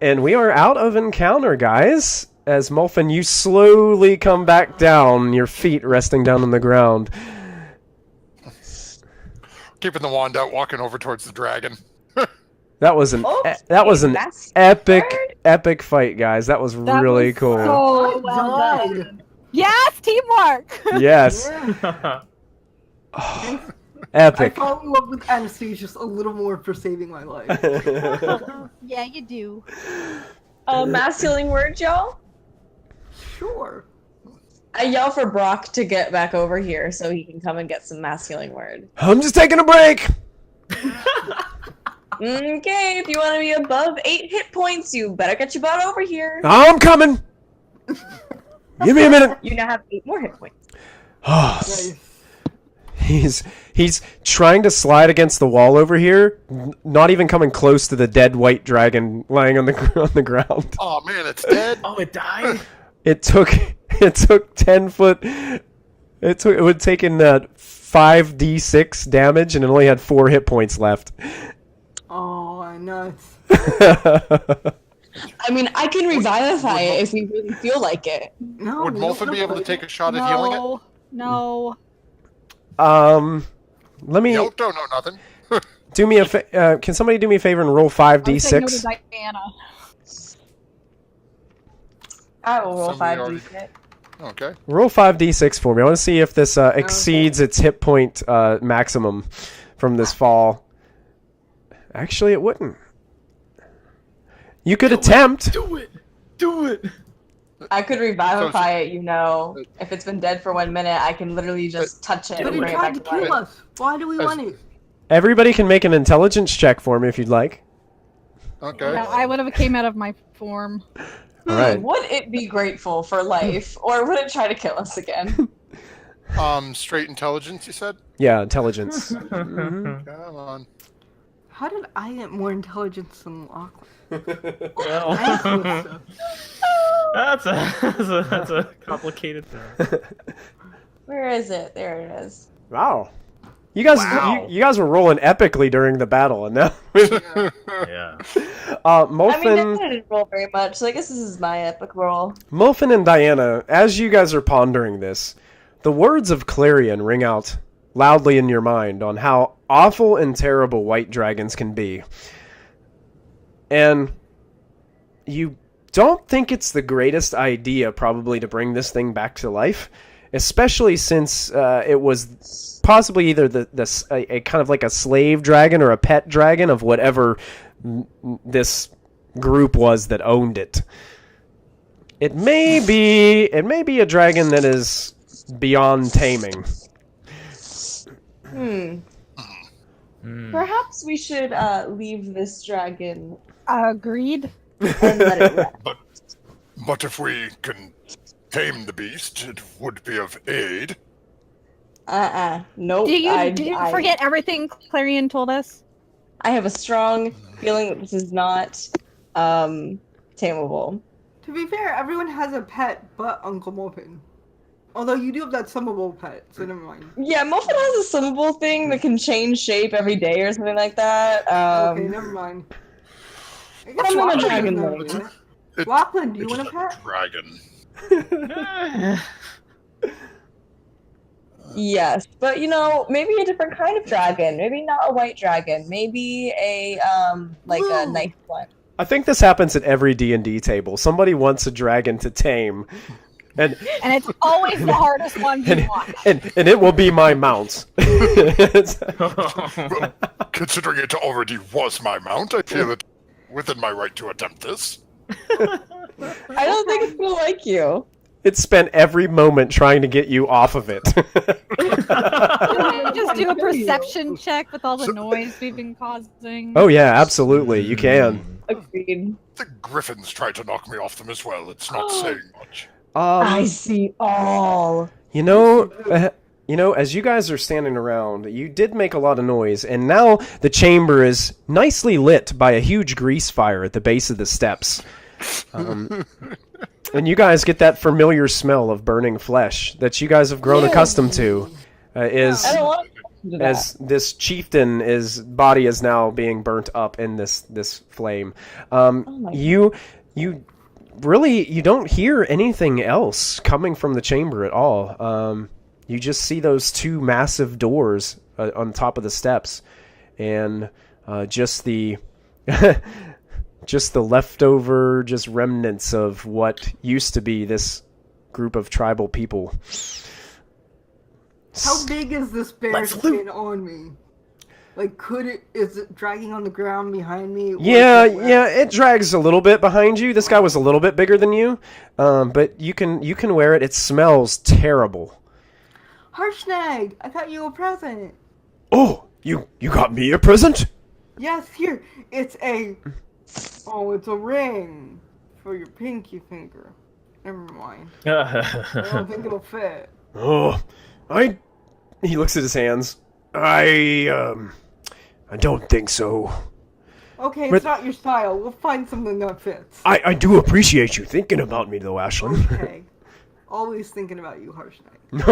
And we are out of encounter, guys. As Molfin, you slowly come back down, your feet resting down on the ground. Keeping the wand out, walking over towards the dragon. That was an that's epic fight, guys. That was That really was cool. So I well died. done. Yes, teamwork. Yes, Yeah. I epic. fall in love with Anastasia just a little more for saving my life. Yeah, you do. Mass healing word, y'all. Sure. I yell for Brock to get back over here so he can come and get some mass healing word. I'm just taking a break. Okay, if you want to be above 8 hit points, you better get your butt over here. I'm coming. Give me a minute. You now have 8 more hit points. Nice. He's trying to slide against the wall over here, not even coming close to the dead white dragon lying on the ground. Oh man, it's dead. Oh, it died? It took 10 foot. It would taken 5d6 damage and it only had 4 hit points left. Oh, nuts. I mean, I can revivify it if we really feel like it. No, Would we don't Molfin be able to like take it. a shot at healing it? No. Let me Nope, don't know nothing. do me a can somebody do me a favor and roll I'm saying no to 5d6? Diana. I will roll Somebody 5 already- d6. Okay. Roll 5d6 for me. I want to see if this exceeds its hit point maximum from this fall. Actually, it wouldn't. You could attempt. Do it! Do it! I could revivify it, you know. If it's been dead for 1 minute, I can literally just touch it But and he bring it tried back to to life. kill us. Why do we want it? Everybody can make an intelligence check for me if you'd like. Okay. Yeah, I would have came out of my form. All right. Would it be grateful for life, or would it try to kill us again? Straight intelligence, you said? Yeah, intelligence. Mhm. Come on. How did I get more intelligence than Lachlan? Well, Callista. that's a complicated thing. Where is it? There it is. Wow. You guys, Wow. you guys were rolling epically during the battle, and now Yeah. I mean, Molfin, I didn't roll very much, so I guess this is my epic roll. Molfin and Diana, as you guys are pondering this, the words of Clarion ring out loudly in your mind on how awful and terrible white dragons can be. And you don't think it's the greatest idea probably to bring this thing back to life. especially since it was possibly either a kind of like a slave dragon or a pet dragon of whatever this group was that owned it. It may be a dragon that is beyond taming. Perhaps we should leave this dragon Agreed. and let it rest. But if we can tame the beast, it would be of aid. Nope. Do you forget everything Clarion told us? I have a strong feeling that this is not tameable. To be fair, everyone has a pet but Uncle Muffin. Although you do have that summable pet, so never mind. Yeah, Muffin has a swimmable thing that can change shape every day or something like that. Okay, never mind. I guess I'm not a Lachlan dragon, doesn't though. have one. Lachlan, do you want a pet? Dragon. Yes, but maybe a different kind of dragon. Maybe not a white dragon. Maybe a a nice one. I think this happens at every D&D table. Somebody wants a dragon to tame. And it's always the hardest one to watch. And it will be my mount. Well, considering it already was my mount, I feel it within my right to attempt this. I don't think it's gonna like you. It spent every moment trying to get you off of it. Can we just do a perception check with all the noise we've been causing? Oh yeah, absolutely. You can. Agreed. The griffins tried to knock me off them as well. It's not saying much. I see all. You know, as you guys are standing around, you did make a lot of noise, and now the chamber is nicely lit by a huge grease fire at the base of the steps. And you guys get that familiar smell of burning flesh that you guys have grown accustomed to. I don't want to do that. As this chieftain, his body is now being burnt up in this flame. You don't hear anything else coming from the chamber at all. You just see those two massive doors on top of the steps, and just the leftover remnants of what used to be this group of tribal people. How big is this bear skin on me? Like, is it dragging on the ground behind me? Yeah, it drags a little bit behind you. This guy was a little bit bigger than you, but you can wear it. It smells terrible. Harshnag, I got you a present. Oh, you got me a present? Yes, here. It's a ring for your pinky finger. Never mind. I don't think it'll fit. Oh, he looks at his hands. I don't think so. Okay, it's not your style. We'll find something that fits. I do appreciate you thinking about me, though, Ashlyn. Okay. Always thinking about you, Harshnag. No,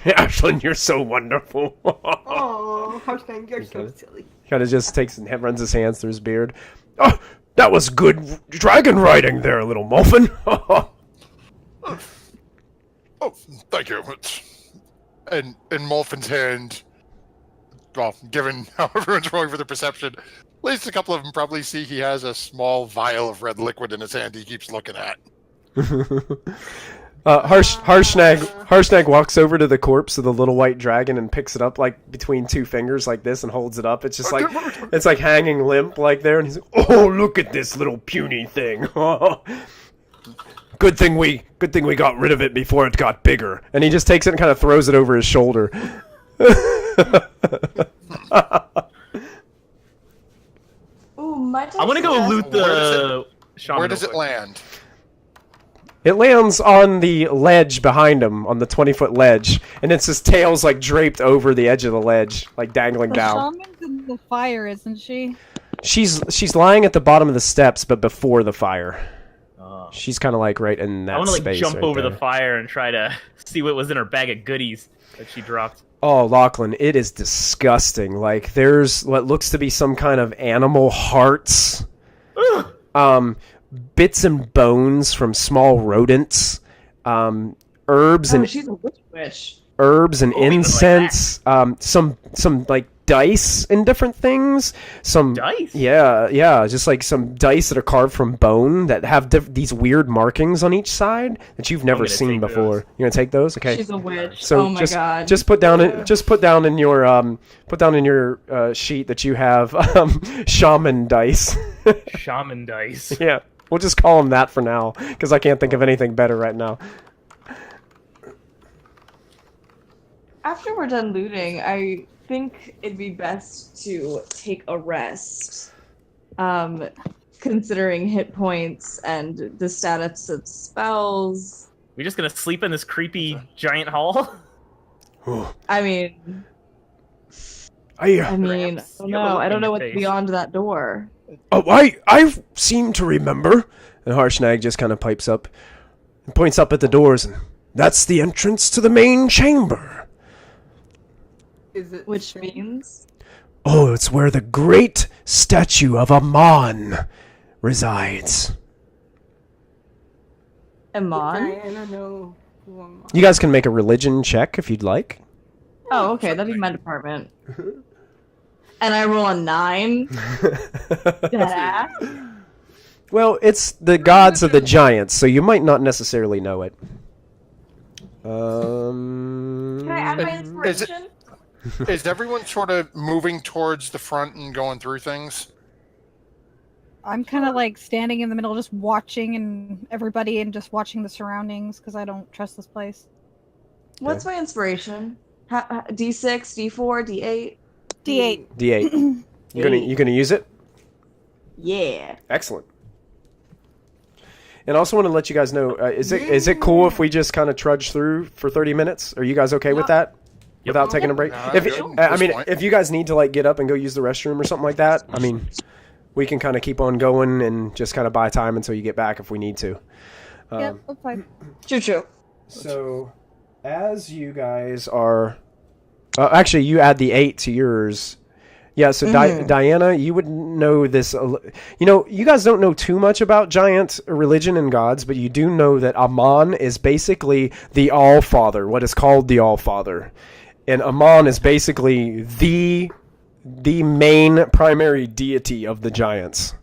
Ashlyn, you're so wonderful. Oh, Harshnag, you're so silly. Kind of just takes and runs his hands through his beard. Oh, that was good dragon riding there, little Muffin. Oh, thank you. And in Molfin's hand, well, given how everyone's rolling for the perception, at least a couple of them probably see he has a small vial of red liquid in his hand he keeps looking at. Harshnag walks over to the corpse of the little white dragon and picks it up like between two fingers like this and holds it up. It's just like it's like hanging limp like there, and he's like, "Oh, look at this little puny thing." Good thing we got rid of it before it got bigger. And he just takes it and kind of throws it over his shoulder. Ooh, I want to go loot the shaman. Where does it land? It lands on the ledge behind him, on the 20-foot ledge, and it's his tail's like draped over the edge of the ledge, like dangling down. The shaman's in the fire, isn't she? She's lying at the bottom of the steps, but before the fire. She's kind of like right in that space. I want to jump right over there. the fire and try to see what was in her bag of goodies that she dropped. Oh, Lachlan, it is disgusting. Like, there's what looks to be some kind of animal hearts, bits and bones from small rodents, herbs and she's a witch. herbs and incense, some like dice and different things. Some Dice? Yeah, just like some dice that are carved from bone that have these weird markings on each side that you've never gonna seen take before. those. You're gonna take those, okay? She's a witch. So oh my god. just put down in your sheet that you have shaman dice. Shaman dice. Yeah, we'll just call them that for now because I can't think of anything better right now. After we're done looting, I think it'd be best to take a rest. Considering hit points and the status of spells. We just gonna sleep in this creepy giant hall? I mean, I no, I don't know what's beyond that door. Oh, I seem to remember. And Harshnag just kind of pipes up and points up at the doors, and that's the entrance to the main chamber. Is it Which means? Oh, it's where the great statue of Amon resides. Amon? Diana, no. Who am I? You guys can make a religion check if you'd like. Oh, okay, that'd be my department. And I roll a 9. Yeah. Well, it's the gods of the giants, so you might not necessarily know it. Can I add my inspiration? Is everyone sort of moving towards the front and going through things? I'm kind of like standing in the middle, just watching and everybody and just watching the surroundings because I don't trust this place. What's my inspiration? D6, D4, D8? D8. D8. You gonna use it? Yeah. Excellent. And I also want to let you guys know: is it cool if we just kind of trudge through for 30 minutes? Are you guys okay with that? Without taking a break? If you guys need to like get up and go use the restroom or something like that, I mean, we can kind of keep on going and just kind of buy time until you get back if we need to. Yep, that's fine. True. So, as you guys are... actually, you add the 8 to yours. Yeah, so Diana, you would know this... you guys don't know too much about giant religion and gods, but you do know that Amon is basically the All-Father, what is called the All-Father. And Amon is basically the main primary deity of the giants.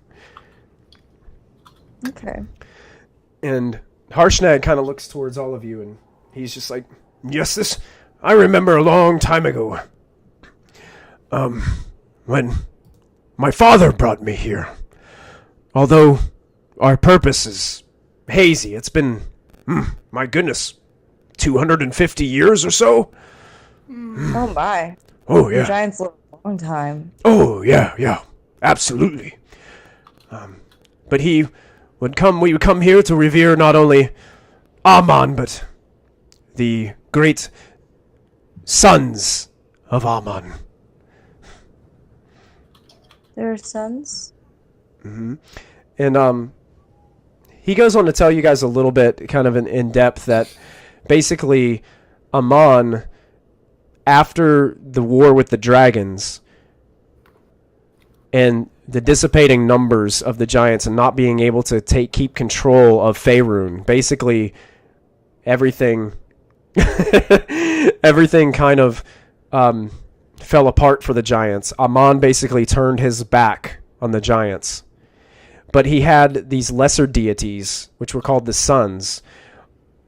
Okay. And Harshnag kind of looks towards all of you, and he's just like, yes, I remember a long time ago. When my father brought me here. Although our purpose is hazy. It's been, my goodness, 250 years or so? Oh my. Oh, yeah. The giants live a long time. Oh, yeah, absolutely. But we would come here to revere not only Amon, but the great sons of Amon. Their sons? Mm-hmm. And he goes on to tell you guys a little bit, kind of in depth, that basically Amon, after the war with the dragons and the dissipating numbers of the giants and not being able to keep control of Faerun, basically everything kind of fell apart for the giants. Amon basically turned his back on the giants. But he had these lesser deities, which were called the sons.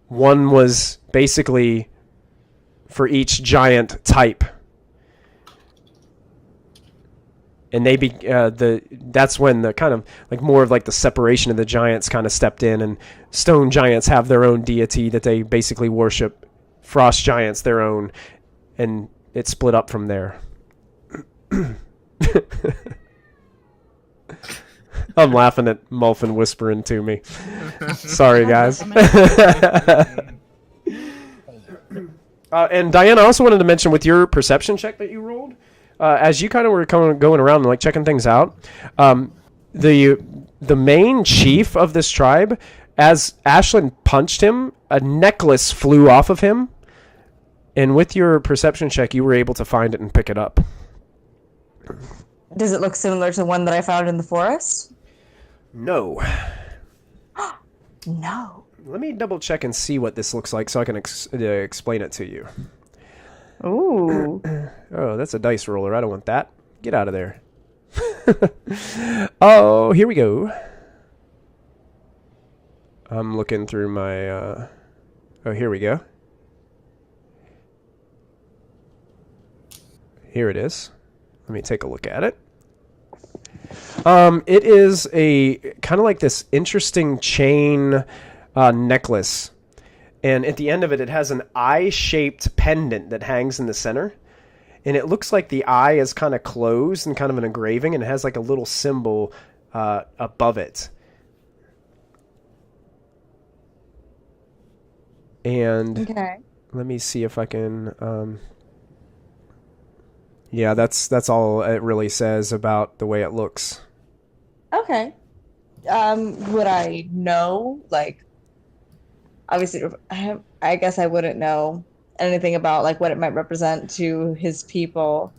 One was basically for each giant type. And that's when the kind of like more of like the separation of the giants kind of stepped in, and stone giants have their own deity that they basically worship. Frost giants their own, and it split up from there. I'm laughing at Mulfin whispering to me. Sorry, guys. And Diana, I also wanted to mention with your perception check that you rolled, as you kind of were going around and like checking things out, the main chief of this tribe, as Ashlyn punched him, a necklace flew off of him, and with your perception check, you were able to find it and pick it up. Does it look similar to the one that I found in the forest? No. No. Let me double check and see what this looks like so I can explain it to you. Ooh. Oh, that's a dice roller. I don't want that. Get out of there. Oh, here we go. I'm looking through my... Oh, here we go. Here it is. Let me take a look at it. It is a kind of like this interesting chain necklace. And at the end of it, it has an eye-shaped pendant that hangs in the center. And it looks like the eye is kind of closed and kind of an engraving, and it has like a little symbol above it. And Okay. let me see if I can... Yeah, that's all it really says about the way it looks. Okay. Would I know? Like, obviously, I guess I wouldn't know anything about like what it might represent to his people.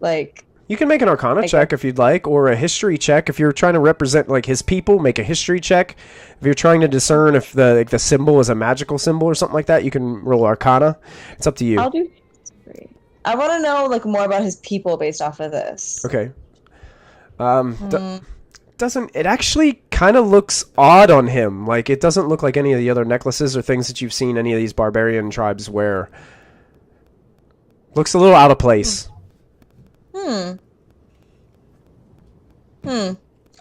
Like, You can make an Arcana check if you'd like, or a history check if you're trying to represent like his people. Make a history check. If you're trying to discern if the symbol is a magical symbol or something like that, you can roll Arcana. It's up to you. I'll do history. I want to know like more about his people based off of this. Okay. Doesn't it actually kind of looks odd on him? Like it doesn't look like any of the other necklaces or things that you've seen any of these barbarian tribes wear. Looks a little out of place.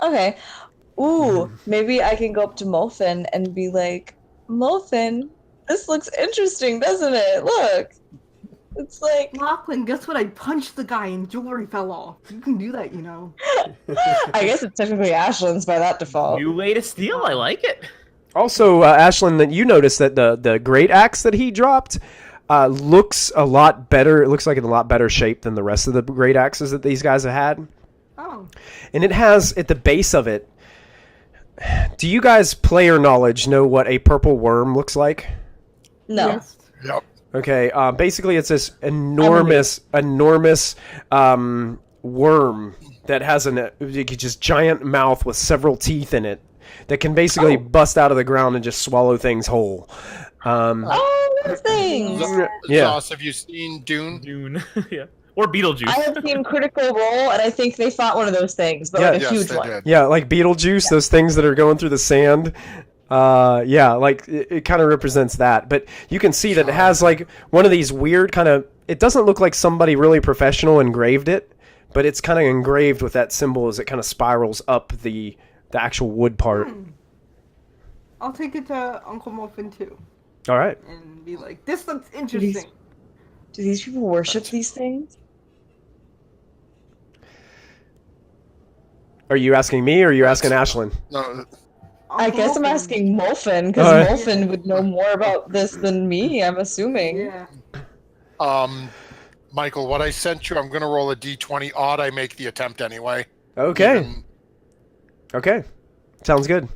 Okay. Ooh, maybe I can go up to Molfin and be like, Molfin, this looks interesting, doesn't it? Look. It's like... Lachlan, guess what? I punched the guy and jewelry fell off. You can do that, you know. I guess it's technically Ashlyn's by that default. New way to steal. I like it. Also, Ashlyn, that you noticed that the great axe that he dropped looks a lot better. It looks like in a lot better shape than the rest of the great axes that these guys have had. Oh. And it has, at the base of it, do you guys, player knowledge, know what a purple worm looks like? No. Yes. Yep. Okay, basically it's this enormous worm that has just giant mouth with several teeth in it that can basically bust out of the ground and just swallow things whole. Oh, those things! Yeah. Sauce, have you seen Dune? Dune. Yeah. Or Beetlejuice. I have seen Critical Role, and I think they fought one of those things, but Yeah. like a Yes, huge they one. did. Yeah, like Beetlejuice, those things that are going through the sand. Yeah, like it kind of represents that. But you can see that it has like one of these weird kind of, it doesn't look like somebody really professional engraved it, but it's kind of engraved with that symbol as it kind of spirals up the actual wood part. I'll take it to Uncle Muffin too All right. and be like, this looks interesting. Do these people worship these things? Are you asking me or are you asking Ashlyn? No, I Uncle guess I'm Muffin. asking Molfin, because Alright. Molfin would know more about this than me, I'm assuming. Yeah. Michael, what I sent you, I'm going to roll a d20 odd. I make the attempt anyway. Okay. Even- Okay. Sounds good.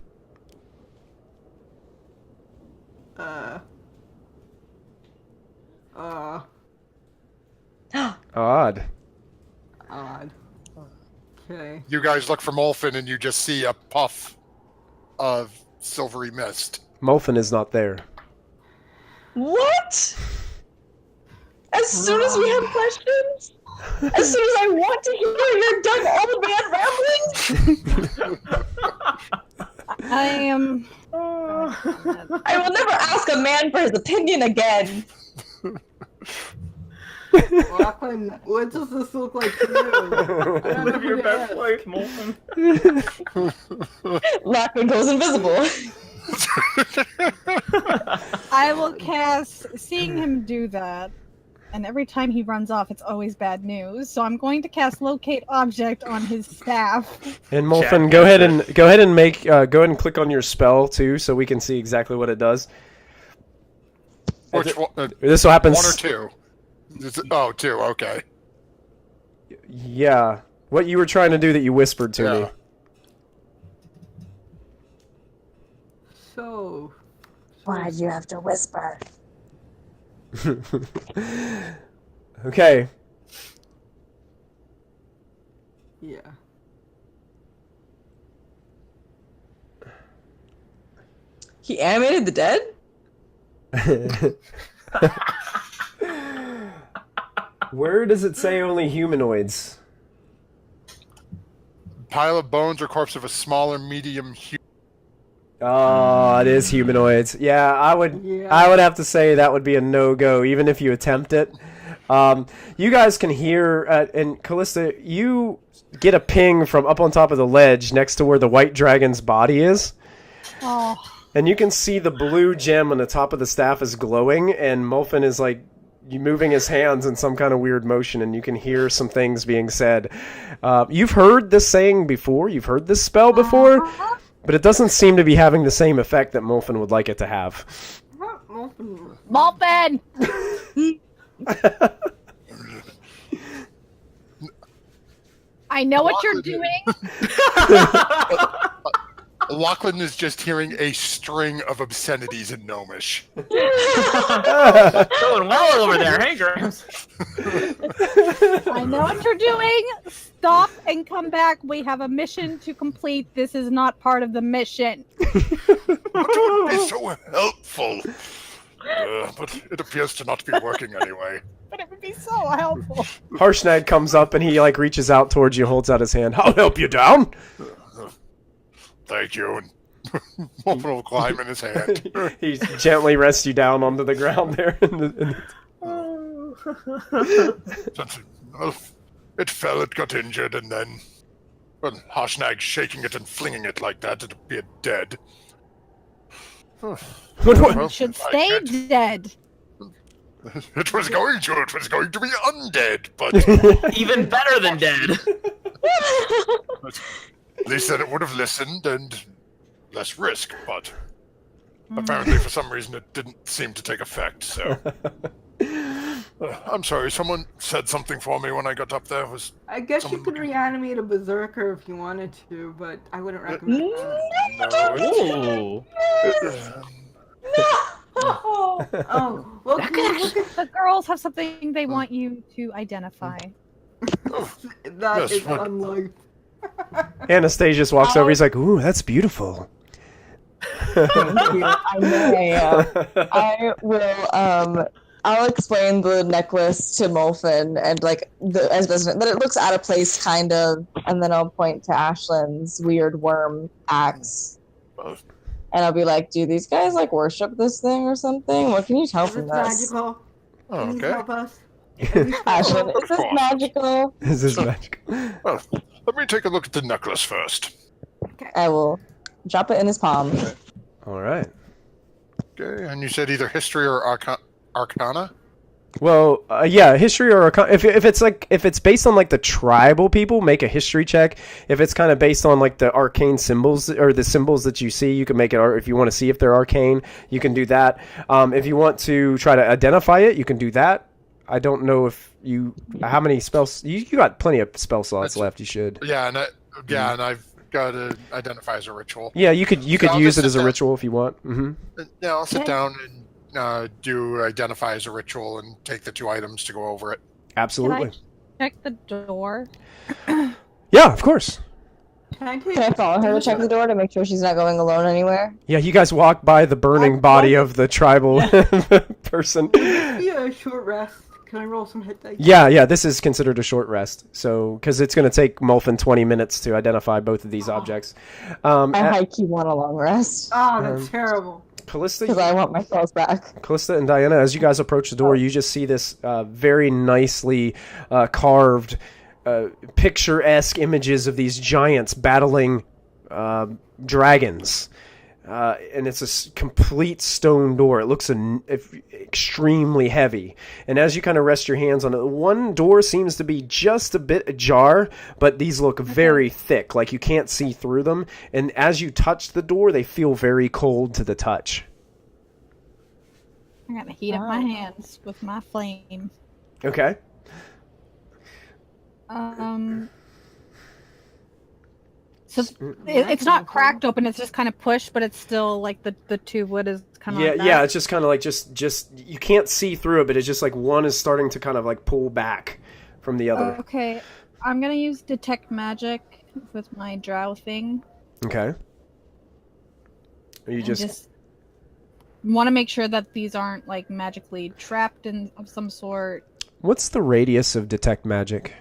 Odd. Odd. Okay. You guys look for Molfin and you just see a puff of silvery mist. Molfin is not there. What? As soon as we have questions? As soon as I want to hear your dumb old man ramblings? I am. I will never ask a man for his opinion again. Lachlan, what does this look like to you? I don't know Live your who best to life, Molten. Lachlan goes invisible. I will cast. Seeing him do that, and every time he runs off, it's always bad news. So I'm going to cast Locate Object on his staff. And Molfin, go ahead and make go ahead and click on your spell too, so we can see exactly what it does. Which one? This will happen. One or two? Oh, two. Okay. Yeah, what you were trying to do that you whispered to me. Yeah. So. Why'd you have to whisper? Okay. Yeah. He animated the dead? Where does it say only humanoids? Pile of bones or corpse of a smaller, medium human. Oh, it is humanoids. Yeah, I would have to say that would be a no-go, even if you attempt it. You guys can hear, and Callista, you get a ping from up on top of the ledge next to where the white dragon's body is. Oh. And you can see the blue gem on the top of the staff is glowing, and Molfin is like moving his hands in some kind of weird motion, and you can hear some things being said. You've heard this saying before, you've heard this spell before, but it doesn't seem to be having the same effect that Molfin would like it to have. Molfin! I know what you're doing. Lachlan is just hearing a string of obscenities in Gnomish. Going well over there, hey, Grimes? I know what you're doing. Stop and come back. We have a mission to complete. This is not part of the mission. But it would be so helpful. But it appears to not be working anyway. But it would be so helpful. Harshnag comes up and he like reaches out towards you, holds out his hand. I'll help you down. Thank you. And Molfin will climb in his hand. He gently rests you down onto the ground there. It fell, it got injured, and then Harshnag shaking it and flinging it like that, it appeared dead. It should stay dead. It was going to be undead, but Even better than dead. they said it would have listened and less risk, but apparently for some reason it didn't seem to take effect, so... I'm sorry, someone said something for me when I got up there. I guess you could reanimate a berserker if you wanted to, but I wouldn't recommend that. Ooh. Oh, well, The girls have something they want you to identify. that Yes, is what- unlike. Anastasius walks over. He's like, "Ooh, that's beautiful." Thank you. I will. I'll explain the necklace to Molfin and like as best, but it looks out of place, kind of. And then I'll point to Ashlyn's weird worm axe, and I'll be like, "Do these guys like worship this thing or something? What can you tell Is from it this?" magical? Oh, Can you okay. help us? Ashlyn, is this magical? This is magical. Well, let me take a look at the necklace first. I will drop it in his palm. All right. Okay, and you said either history or arcana? Well, yeah, history or if it's based on like the tribal people, make a history check. If it's kind of based on like the arcane symbols or the symbols that you see, you can make it. If you want to see if they're arcane, you can do that. If you want to try to identify it, you can do that. I don't know if how many spells you got. Plenty of spell slots left. You should. Yeah, and I've got to identify as a ritual. Yeah, you could I'll use just it as sit a down. ritual if you want. Mm-hmm. Yeah, I'll sit down and do identify as a ritual and take the 2 items to go over it. Absolutely. Check the door. Yeah, of course. Can I Can I follow her to check the door to make sure she's not going alone anywhere? Yeah, you guys walk by the burning body of the tribal person. Be a short rest. Can I roll some hit dice? Yeah, this is considered a short rest. So, because it's going to take Molfin 20 minutes to identify both of these objects. I high-key want a long rest. Oh, that's terrible. Callista, Because I want my spells back. Callista and Diana, as you guys approach the door, you just see this very nicely carved, picturesque images of these giants battling dragons. And it's a complete stone door. It looks extremely heavy. And as you kind of rest your hands on it, one door seems to be just a bit ajar, but these look very thick, like you can't see through them. And as you touch the door, they feel very cold to the touch. I'm gonna heat up my hands with my flame. Okay. So it's not cracked open. It's just kind of pushed, but it's still like the 2 wood is kind of. Yeah, like that. yeah. It's just kind of like just you can't see through it, but it's just like one is starting to kind of like pull back from the other. Okay, I'm gonna use detect magic with my drow thing. Okay. Are you And just want to make sure that these aren't like magically trapped in of some sort. What's the radius of detect magic?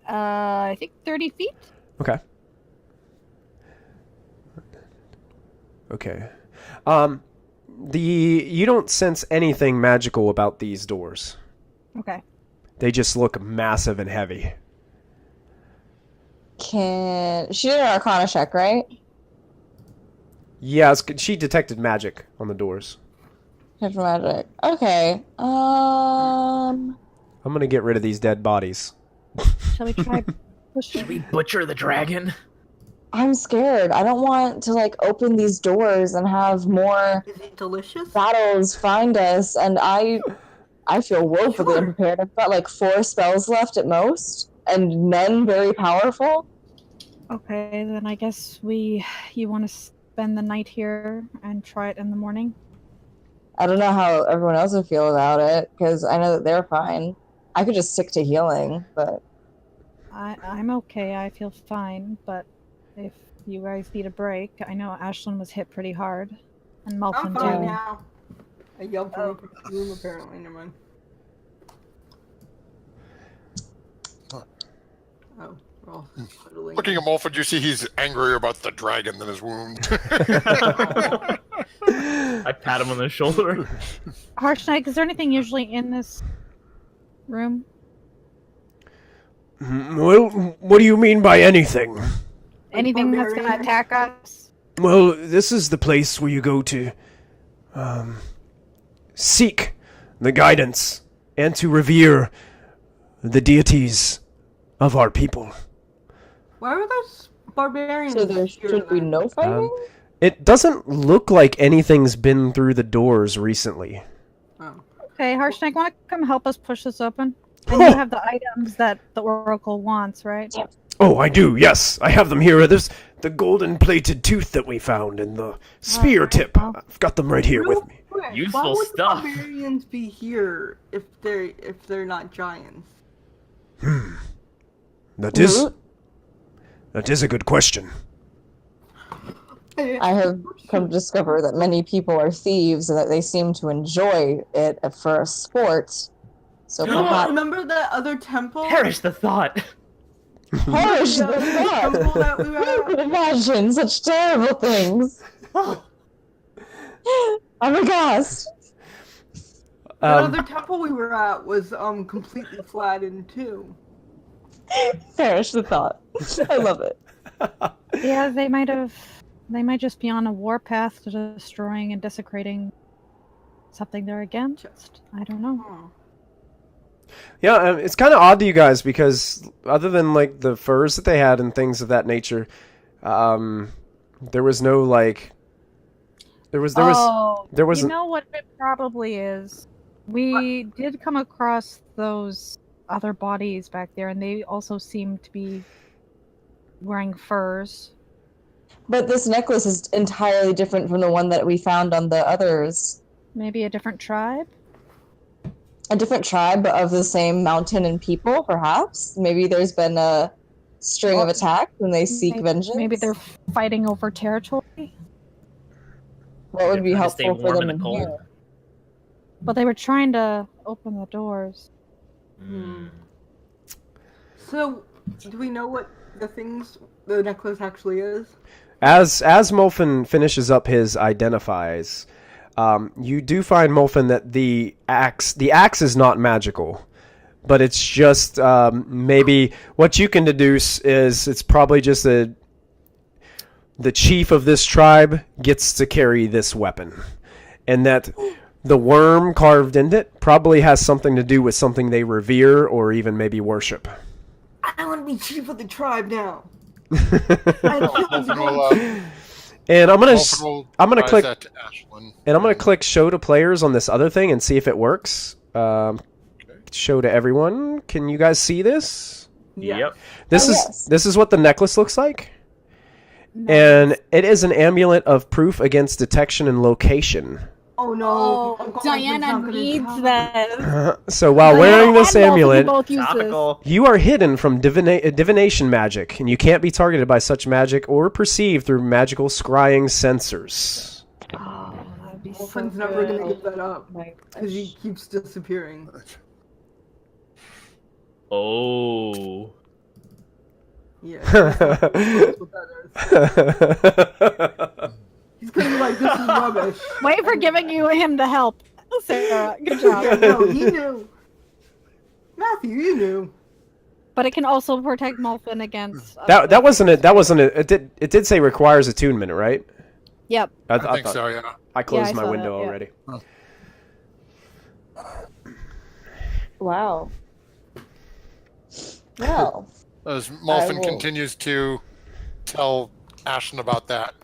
I think 30 feet. Okay. Okay. You don't sense anything magical about these doors. Okay. They just look massive and heavy. She did an Arcana check, right? Yeah, she detected magic on the doors. Detect magic. Okay. I'm gonna get rid of these dead bodies. Shall we try Should pushing? we butcher the dragon? I'm scared. I don't want to like open these doors and have more Is it delicious? battles find us, and I feel woefully Sure. unprepared. I've got like 4 spells left at most, and none very powerful. Okay, then I guess you want to spend the night here and try it in the morning? I don't know how everyone else would feel about it, because I know that they're fine. I could just stick to healing, but I'm okay. I feel fine, but if you guys need a break, I know Ashlyn was hit pretty hard, and I'm Muffin fine too. now. I yelled from the room apparently. Never mind. Oh, we're all cuddling. Looking at Mulford, you see he's angrier about the dragon than his wound. I pat him on the shoulder. Harshnag, is there anything usually in this room? Well, what do you mean by anything? Anything that's gonna barbarian? attack us? Well, this is the place where you go to seek the guidance and to revere the deities of our people. Why are those barbarians? so there here should be then? no fighting. It doesn't look like anything's been through the doors recently. Oh. Okay, Harshnag, want to come help us push this open? And you have the items that the Oracle wants, right? Oh, I do, yes. I have them here. There's the golden-plated tooth that we found and the spear Alright, tip. well. I've got them right here Real with me. quick, Useful why would stuff. the barbarians be here if they're not giants? That is a good question. I have come to discover that many people are thieves and that they seem to enjoy it for a sport. So perhaps Remember that other temple? Perish the thought. perish the The temple thought. that we Who were could at? imagine such terrible things? I'm aghast. That other temple we were at was completely flattened too. Perish the thought. I love it. Yeah, they might just be on a warpath to destroying and desecrating something they're against. I don't know. Oh. Yeah, it's kind of odd to you guys because other than like the furs that they had and things of that nature, there was no like, there was. You know what it probably is? We did come across those other bodies back there, and they also seem to be wearing furs. But this necklace is entirely different from the one that we found on the others. Maybe a different tribe? A different tribe of the same mountain and people, perhaps. Maybe there's been a string of attacks and they seek vengeance. Maybe they're fighting over territory? What would be They're trying to stay helpful for warm them in the in cold. here? But they were trying to open the doors. So, do we know what the necklace actually is? As Molfin finishes up his identifies, you do find Molfin that the axe is not magical, but it's just maybe what you can deduce is it's probably just the chief of this tribe gets to carry this weapon, and that the worm carved in it probably has something to do with something they revere or even maybe worship. I want to be chief of the tribe now. Mulford will, And I'm gonna rise click that to Ashlyn. and I'm gonna click show to players on this other thing and see if it works. Show to everyone. Can you guys see this? Yep. This is what the necklace looks like, Nice. and it is an amulet of proof against detection and location. Oh no! Oh, I'm going Diana to the needs town. that. So while wearing this amulet, both use this. Topical. you are hidden from divination magic, and you can't be targeted by such magic or perceived through magical scrying sensors. Oh, that'd be so Wolfen's never good. gonna give that up My because he keeps disappearing. Oh. Yeah. That's what that is. He's gonna be like, this is rubbish. Wait for giving him the help, Sarah. Good job. No, he knew. Matthew, you knew. But it can also protect Molphin against. That wasn't it. That wasn't it. It did say requires attunement, right? Yep. I think so, yeah. I closed Yeah, I my saw window that, yeah. already. Wow. Well, As Molphin will- continues to tell Ashlyn about that.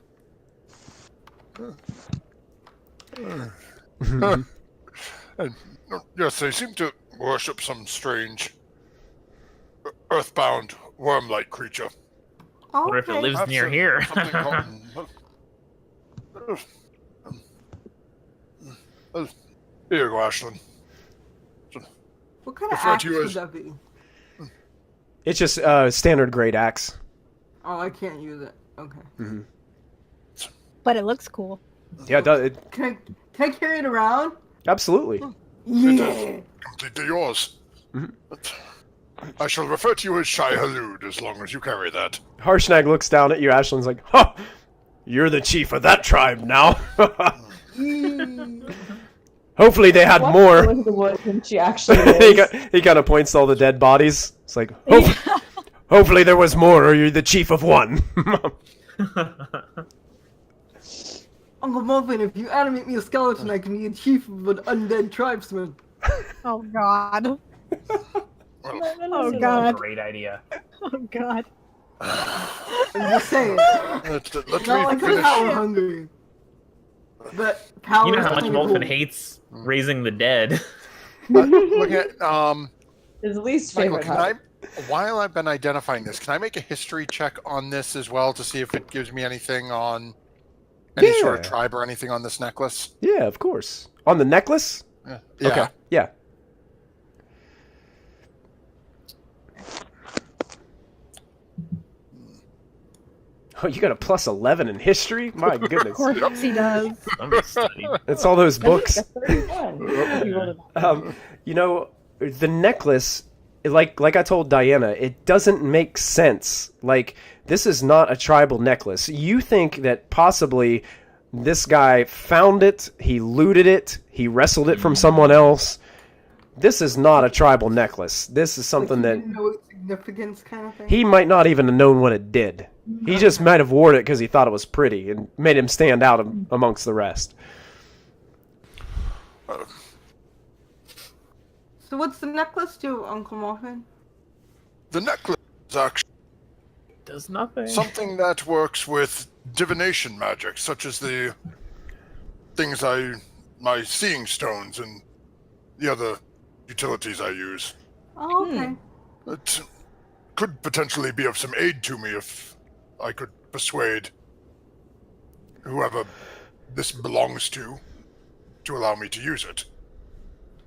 And, yes, they seem to worship some strange earthbound worm-like creature. Oh, Wonder if it lives Perhaps near a- here. Something called... Here you go, Ashlyn. What kind of Refer to axe you would as- that be? It's just standard grade axe. Oh, I can't use it. Okay. But it looks cool. Yeah, it does. Can I carry it around? Absolutely. Yeah. Completely yours. Mhm. But I shall refer to you as Shai Halud as long as you carry that. Harshnag looks down at you. Ashlyn's like, "Huh, you're the chief of that tribe now." Hopefully they had walks more. into the woods and she actually he is. kind of points to all the dead bodies. It's like, hopefully there was more, or you're the chief of one. Uncle Muffin, if you animate me a skeleton, I can be a chief of an undead tribesman. Oh God. Oh God. Great idea. Oh God. I'm just saying. Let Not me like I'm finish. power hungry. But power You know is how much kinda Molphin cool. hates raising the dead. Look at His least Michael, favorite can hobby. while I've been identifying this, can I make a history check on this as well to see if it gives me anything on any sort of Yeah. tribe or anything on this necklace? Yeah, of course. On the necklace? Yeah. Okay. Yeah. Oh, you got a plus 11 in history? My goodness. Of course he does. Somebody studied. It's all those books. That's like a 31. You rolled a- You know, the necklace, like I told Diana, it doesn't make sense. Like, this is not a tribal necklace. You think that possibly this guy found it, he looted it, he wrestled it from someone else. This is not a tribal necklace. This is something Like, that you didn't know its significance kind of thing. he might not even have known what it did. He just might have worn it because he thought it was pretty and made him stand out amongst the rest. So what's the necklace do, Uncle Muffin? The necklace is actually Does nothing. something that works with divination magic, such as the things my seeing stones and the other utilities I use. Oh, okay. It could potentially be of some aid to me if I could persuade whoever this belongs to allow me to use it.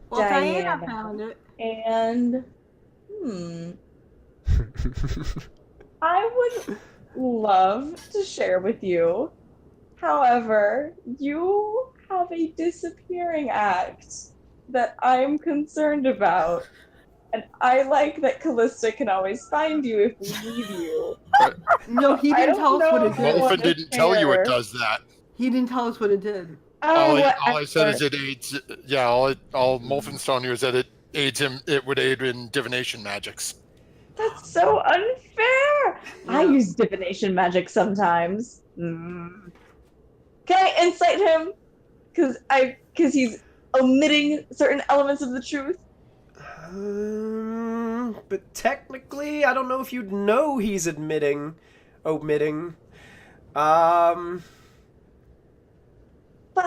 Well, Diana Diana. found it. And I would love to share with you. However, you have a disappearing act that I'm concerned about. And I like that Callista can always find you if we need you. No, he I didn't tell don't us what know it if did. I want Wolfen to didn't tell you share. it does that. He didn't tell us what it did. Oh, All I said is whatever. it aids. Yeah, all Molfin's telling you is that it aids him. It would aid in divination magics. That's so unfair. I Yeah. use divination magic sometimes. Can I insight him? Because he's omitting certain elements of the truth. But technically, I don't know if you'd know he's omitting. But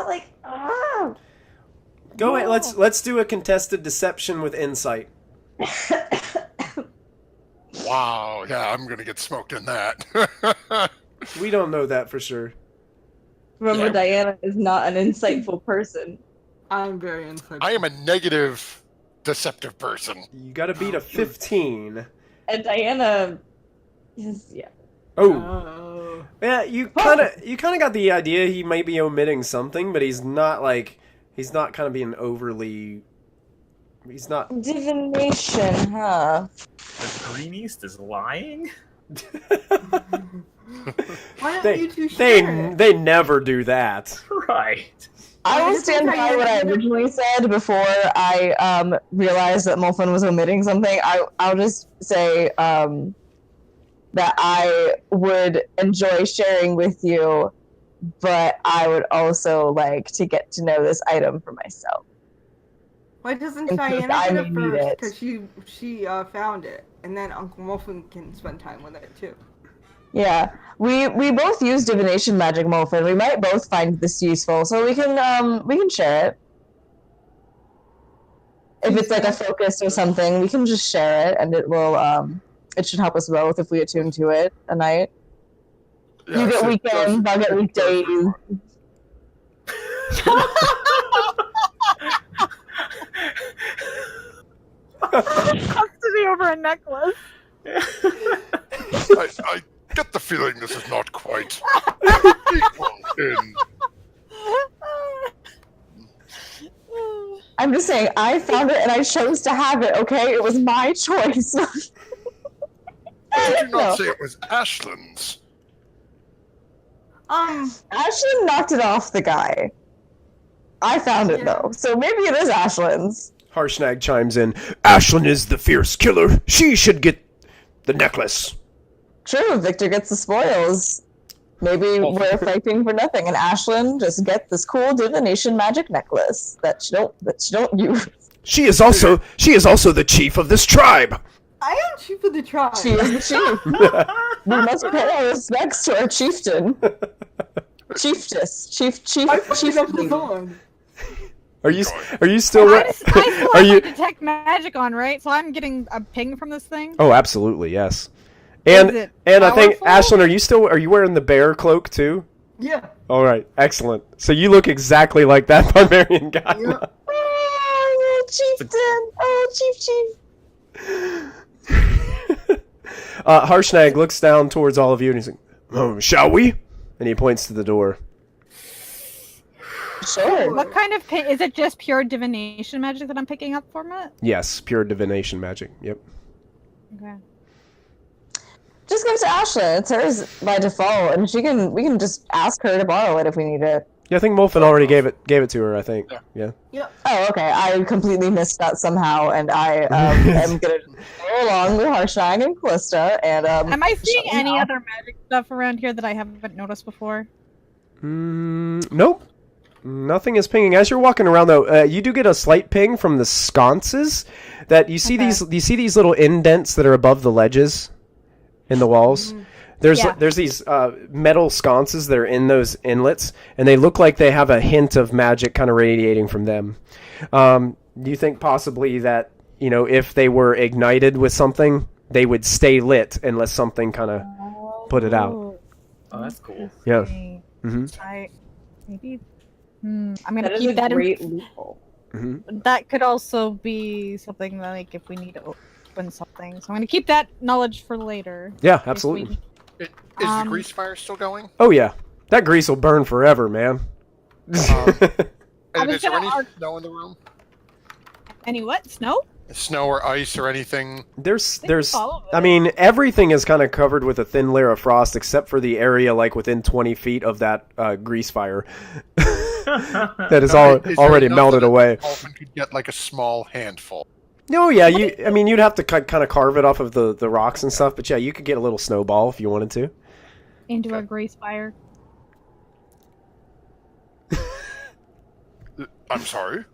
like, Go ahead. Let's do a contested deception with insight. Wow. Yeah, I'm gonna get smoked in that. We don't know that for sure. remember, Yeah. Diana is not an insightful person. I'm very insightful. I am a negative, deceptive person. You got to beat a 15. And Diana is, yeah. Oh, Oh. yeah. You kind of got the idea he might be omitting something, but he's not kind of being overly He's not. Divination, huh? The Green East is lying? Why don't They you two share it? they never do that. Right. I will Doesn't stand by Diana what I do that? originally said before I realized that Molfin was omitting something. I'll just say that I would enjoy sharing with you, but I would also like to get to know this item for myself. Why doesn't In case Diana I get may it need first? it. Because she found it, and then Uncle Muffin can spend time with it too. Yeah, we both use divination magic, Molfin. We might both find this useful, so we can share it. If it's like a focus or something, we can just share it, and it should help us both if we attune to it a night. Yes, You get it weekends, I'll get it does weekdays. require- Custody over a necklace. I get the feeling this is not quite equal in. I'm just saying, I found it and I chose to have it, okay? It was my choice. Did you not No. say it was Ashlyn's? Ashlyn knocked it off the guy. I found it, Yeah. though, so maybe it is Ashlyn's. Harshnag chimes in. Ashlyn is the fierce killer. She should get the necklace. True, Victor gets the spoils. Maybe we're fighting for nothing, and Ashlyn just gets this cool divination magic necklace that she don't use. She is also the chief of this tribe. I am chief of the tribe. She is the chief. We must pay our respects to our chieftain. I put it up the song. Are you still? I still Are have you? my detect magic on, right? So I'm getting a ping from this thing. Oh, absolutely, yes. And Is it I think powerful? Ashlyn, are you wearing the bear cloak too? Yeah. All right, excellent. So you look exactly like that barbarian guy. Yeah. Oh, chieftain! Oh, chief. Harshnag looks down towards all of you and he's like, "Oh, shall we?" And he points to the door. Sure. What kind of ping? Is it just pure divination magic that I'm picking up from it? Yes, pure divination magic. Yep. Okay. Just give it to Ashlyn. It's hers by default, and we can just ask her to borrow it if we need it. Yeah, I think Molfin already gave it to her. I think. Yeah. Oh, okay. I completely missed that somehow, and I am gonna go along with Harshnag and Callista. And Am I seeing shut me any off. other magic stuff around here that I haven't noticed before? Nope. Nothing is pinging. As you're walking around, though, you do get a slight ping from the sconces. That you see Okay. these little indents that are above the ledges in the walls. There's these metal sconces that are in those inlets, and they look like they have a hint of magic kind of radiating from them. Do you think possibly that, if they were ignited with something, they would stay lit unless something kind of put it out? Oh, that's cool. Yeah. Mm-hmm. I'm gonna That is keep a that great in. loophole. That could also be something that, like, if we need to open something. So I'm gonna keep that knowledge for later. Yeah, If we- absolutely. Is the grease fire still going? Oh yeah, that grease will burn forever, man. And was is there gonna any arc- snow in the room? Any what? Snow? Snow or ice or anything? There's all of it. I mean, everything is kind of covered with a thin layer of frost except for the area like within 20 feet of that grease fire that is Is already there enough melted that away. Dolphin could get like a small handful. Oh yeah, you'd have to kind of carve it off of the rocks and stuff, but yeah, you could get a little snowball if you wanted to. Into a grease fire. I'm sorry.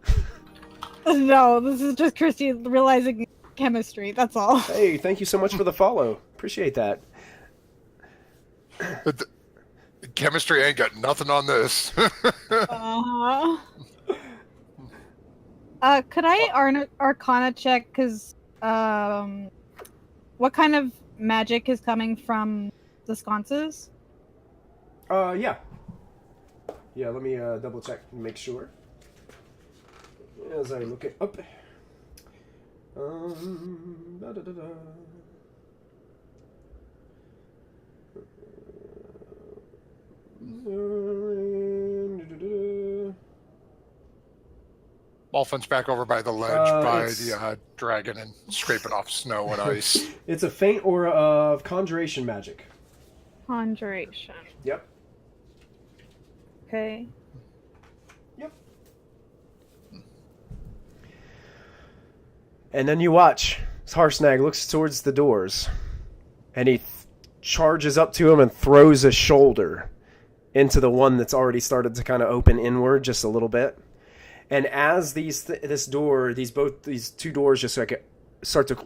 No, this is just Christy realizing chemistry. That's all. Hey, thank you so much for the follow. Appreciate that. The chemistry ain't got nothing on this. Could I Arcana check? Because what kind of magic is coming from the sconces? Yeah. Yeah, let me double check and make sure. As I look it up. Da-da-da-da. Molfin's back over by the ledge by the dragon and scraping off snow and ice. It's a faint aura of conjuration magic. Conjuration. Yep. Okay. Yep. And then you watch as Harshnag looks towards the doors, and he charges up to him and throws a shoulder into the one that's already started to kind of open inward just a little bit. And as these two doors just like start to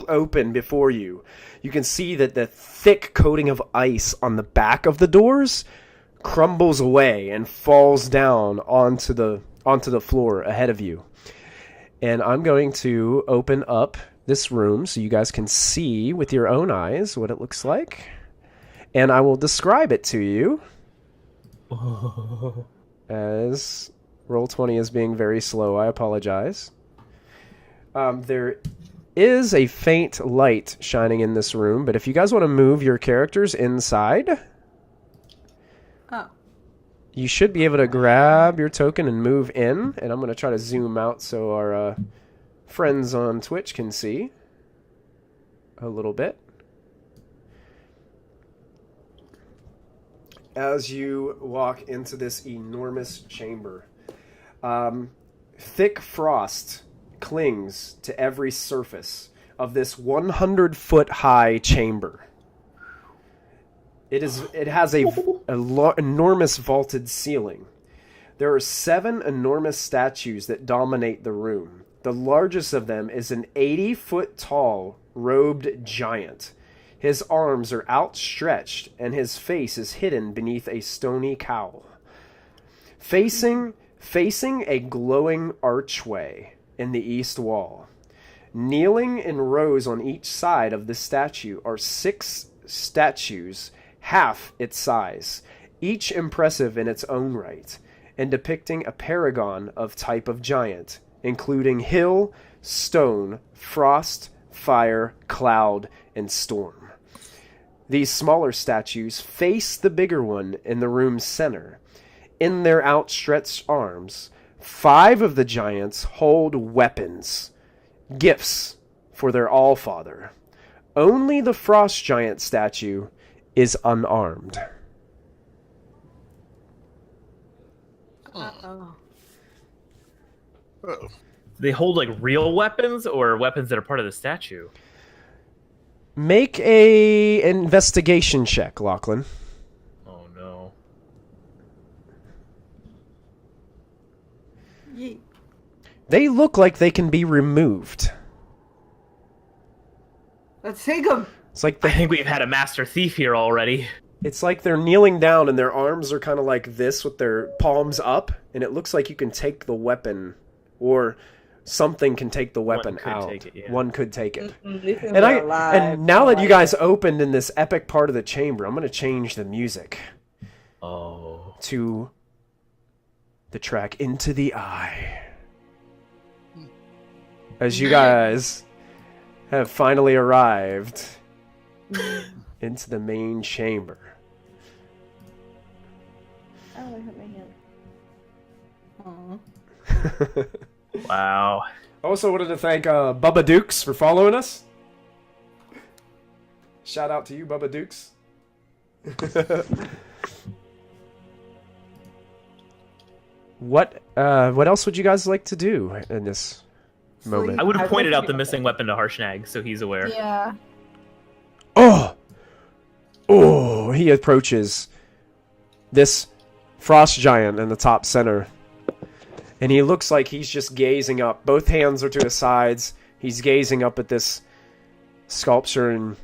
open before you, you can see that the thick coating of ice on the back of the doors crumbles away and falls down onto the floor ahead of you. And I'm going to open up this room so you guys can see with your own eyes what it looks like. And I will describe it to you. As Roll20 is being very slow, I apologize. There is a faint light shining in this room, but if you guys want to move your characters inside, you should be able to grab your token and move in. And I'm going to try to zoom out so our friends on Twitch can see a little bit. As you walk into this enormous chamber, thick frost clings to every surface of this 100-foot-high chamber. It has a enormous vaulted ceiling. There are 7 enormous statues that dominate the room. The largest of them is an 80-foot-tall robed giant. His arms are outstretched, and his face is hidden beneath a stony cowl. Facing a glowing archway in the east wall, kneeling in rows on each side of the statue are 6 statues half its size, each impressive in its own right, and depicting a paragon of type of giant, including hill, stone, frost, fire, cloud, and storm. These smaller statues face the bigger one in the room's center. In their outstretched arms, 5 of the giants hold weapons, gifts for their Allfather. Only the frost giant statue is unarmed. Uh-oh. They hold like real weapons or weapons that are part of the statue? Make a investigation check, Lachlan. Oh no. Yeet. They look like they can be removed. Let's take them. It's like I think we've had a master thief here already. It's like they're kneeling down and their arms are kind of like this with their palms up, and it looks like you can take the weapon, or something can take the weapon out. Take it, yeah. One could take it. Alive. And now that you guys opened in this epic part of the chamber, I'm going to change the music to the track Into the Eye. As you guys have finally arrived into the main chamber. Oh, I hurt my hand. Aw. Wow. I also wanted to thank Bubba Dukes for following us. Shout out to you, Bubba Dukes. What else would you guys like to do in this moment? I would have pointed out the missing weapon to Harshnag, so he's aware. Yeah. Oh! He approaches this frost giant in the top center. And he looks like he's just gazing up. Both hands are to his sides. He's gazing up at this sculpture, and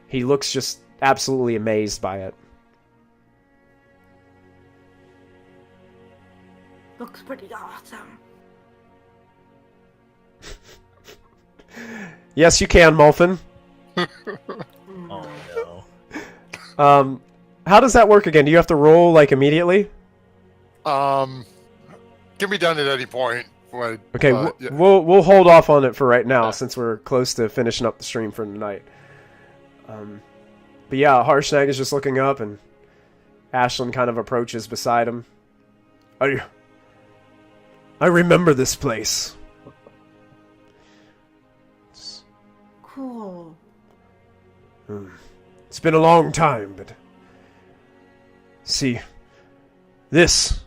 he looks just absolutely amazed by it. Looks pretty awesome. Yes, you can, Molfin. Oh no. How does that work again? Do you have to roll, like, immediately? Can be done at any point. Okay, yeah. we'll hold off on it for right now, since we're close to finishing up the stream for tonight. But yeah, Harshnag is just looking up, and Ashlyn kind of approaches beside him. I remember this place. Cool. It's been a long time, but... See, this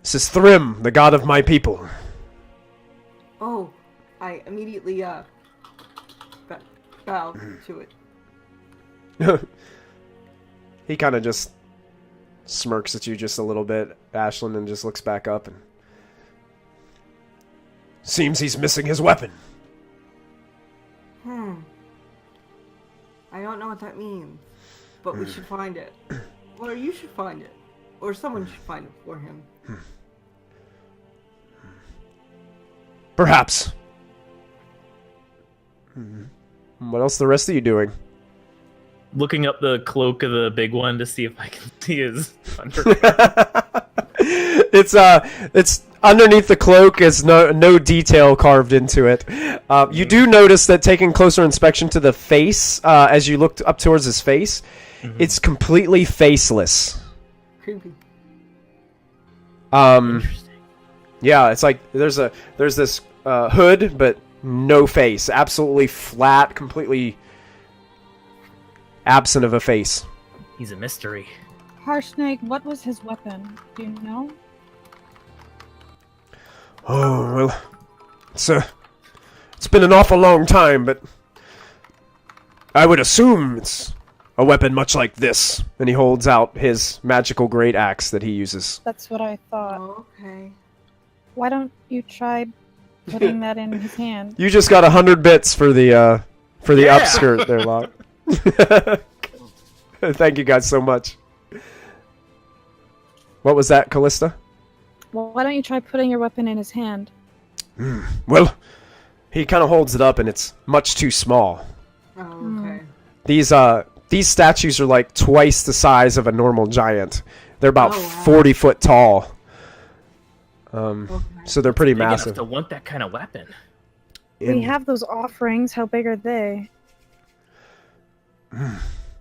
is Thrym, the god of my people. Oh, I immediately bow to it. He kind of just smirks at you just a little bit, Ashlyn, and just looks back up and... Seems he's missing his weapon. I don't know what that means, but we should find it. Or you should find it. Or someone should find it for him. Perhaps. What else the rest of you doing? Looking up the cloak of the big one to see if I can see his under. It's underneath the cloak is no detail carved into it. You do notice that taking closer inspection to the face, as you looked up towards his face, it's completely faceless. Creepy. Interesting. Yeah, it's like there's this hood, but no face. Absolutely flat, completely absent of a face. He's a mystery. Harshnag, what was his weapon? Do you know? Oh, well, it's been an awful long time, but I would assume it's a weapon much like this. And he holds out his magical great axe that he uses. That's what I thought. Oh, okay. Why don't you try putting that in his hand? You just got 100 bits for the upskirt there, Locke. Thank you guys so much. What was that, Callista? Well, why don't you try putting your weapon in his hand? Well, he kind of holds it up, and it's much too small. Oh, okay. These statues are like twice the size of a normal giant. They're about 40 40 foot tall. Okay. So they're pretty Big enough massive. to want that kind of weapon. We have those offerings. How big are they?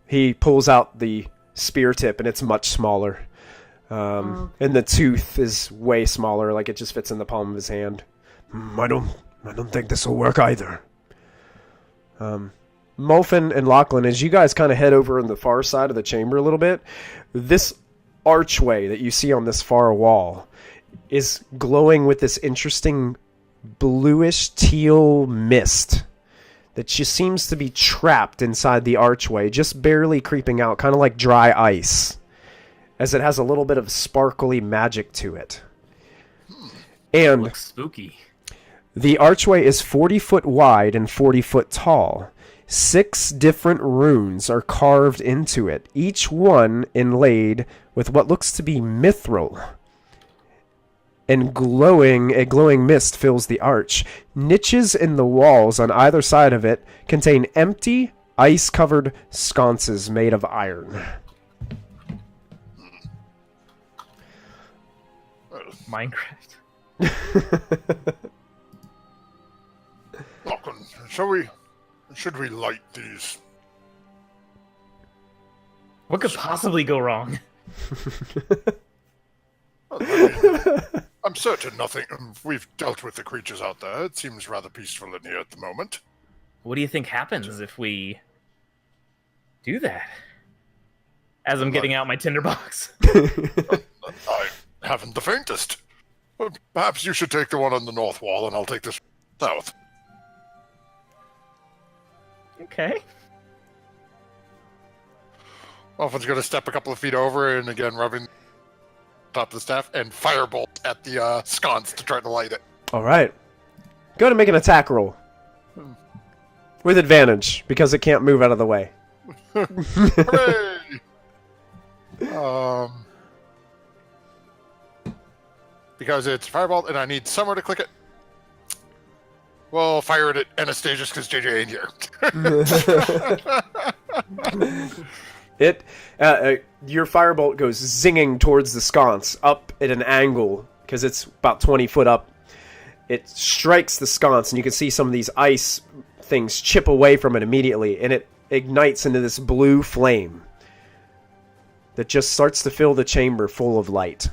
He pulls out the spear tip, and it's much smaller. And the tooth is way smaller, like it just fits in the palm of his hand. I don't think this will work either. Molfin and Lachlan, as you guys kind of head over on the far side of the chamber a little bit, this archway that you see on this far wall is glowing with this interesting bluish teal mist that just seems to be trapped inside the archway, just barely creeping out, kind of like dry ice, as it has a little bit of sparkly magic to it. And Looks spooky. the archway is 40 foot wide and 40 foot tall. 6 different runes are carved into it, each one inlaid with what looks to be mithril. And a glowing mist fills the arch. Niches in the walls on either side of it contain empty, ice-covered sconces made of iron. Minecraft. Lachlan, should we light these? What could possibly go wrong? I'm certain nothing. We've dealt with the creatures out there. It seems rather peaceful in here at the moment. What do you think happens if we do that? As I'm getting out my tinderbox. I haven't the faintest. Perhaps you should take the one on the north wall, and I'll take this south. Okay. Often's going to step a couple of feet over, and again rubbing top of the staff, and firebolt at the sconce to try to light it. All right. Go ahead and make an attack roll. With advantage, because it can't move out of the way. Hooray! Because it's firebolt, and I need somewhere to click it. Well, fire it at Anastasius, because JJ ain't here. Your firebolt goes zinging towards the sconce, up at an angle, because it's about 20 foot up. It strikes the sconce, and you can see some of these ice things chip away from it immediately, and it ignites into this blue flame that just starts to fill the chamber full of light.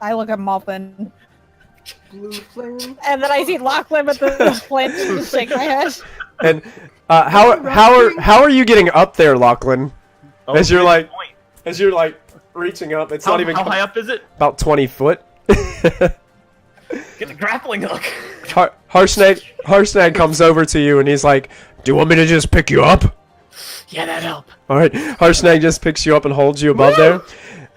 I look at Muffin. Blue flame. And then I see Lachlan with the flint and just shake my head. And how are you getting up there, Lachlan? Oh, As you're good like point. reaching up, it's How, not even how high up is it? about 20 foot. Get the grappling hook. Harshnag comes over to you and he's like, "Do you want me to just pick you up?" Yeah, that'd help. All right, Harshnag just picks you up and holds you above there,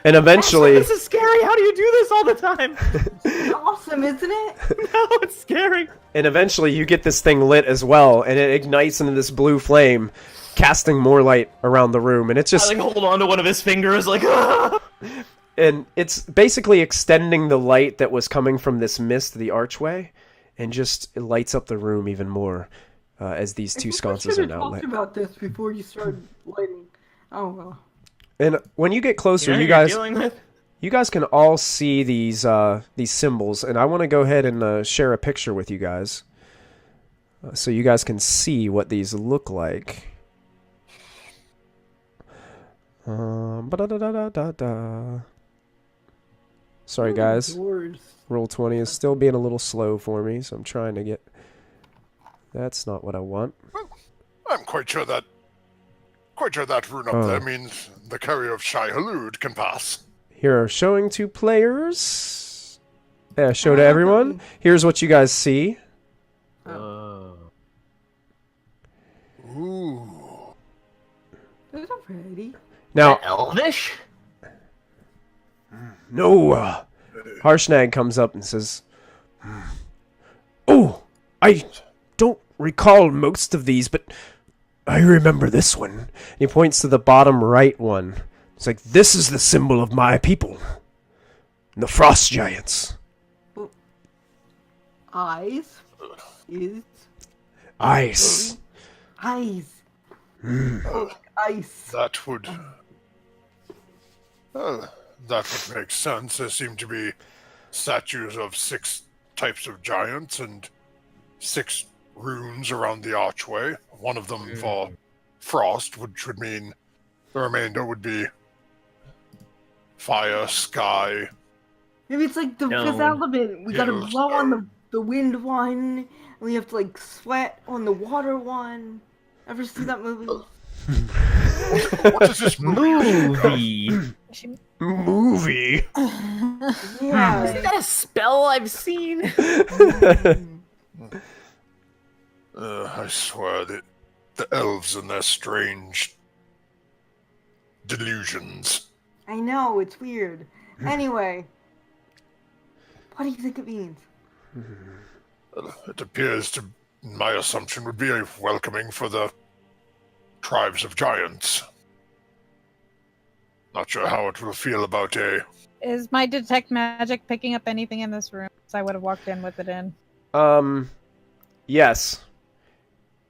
and eventually, This is scary. How do you do this all the time? It's awesome, isn't it? No, it's scary. and eventually you get this thing lit as well, and it ignites into this blue flame, casting more light around the room, and it's I just like hold on to one of his fingers, like. Ah! and it's basically extending the light that was coming from this mist, the archway, and just it lights up the room even more as these two sconces are now talked lit. about this before you started lighting. Oh well. And when you get closer, You know you who you're guys. dealing with? You guys can all see these symbols, and I want to go ahead and share a picture with you guys, so you guys can see what these look like. Ba-da-da-da-da-da. Sorry, guys. Doors. Roll20 is still being a little slow for me, so I'm trying to get. That's not what I want. I'm quite sure that rune up there means the carrier of Shai Halud can pass. Here are showing to players. Yeah, show to everyone. Here's what you guys see. Ooh. Those are pretty. Now, Elvish? no. Harshnag comes up and says, "Oh, I don't recall most of these, but I remember this one." He points to the bottom right one. It's like, "This is the symbol of my people, the Frost Giants." Eyes is Ice. eyes. Oh, ice. That would make sense. There seem to be statues of 6 types of giants and 6 runes around the archway. One of them for frost, which would mean the remainder would be fire, sky. Maybe it's like the No. fifth element. We gotta Yes. blow on the wind one, and we have to like sweat on the water one. Ever see that movie? What is this movie? Movie. Yeah. Isn't that a spell I've seen? I swear that the elves and their strange delusions. I know, it's weird. Anyway, what do you think it means? It appears to, my assumption would be a welcoming for the tribes of giants. Not sure how it will feel about a... Is my detect magic picking up anything in this room? So I would have walked in with it in. Yes.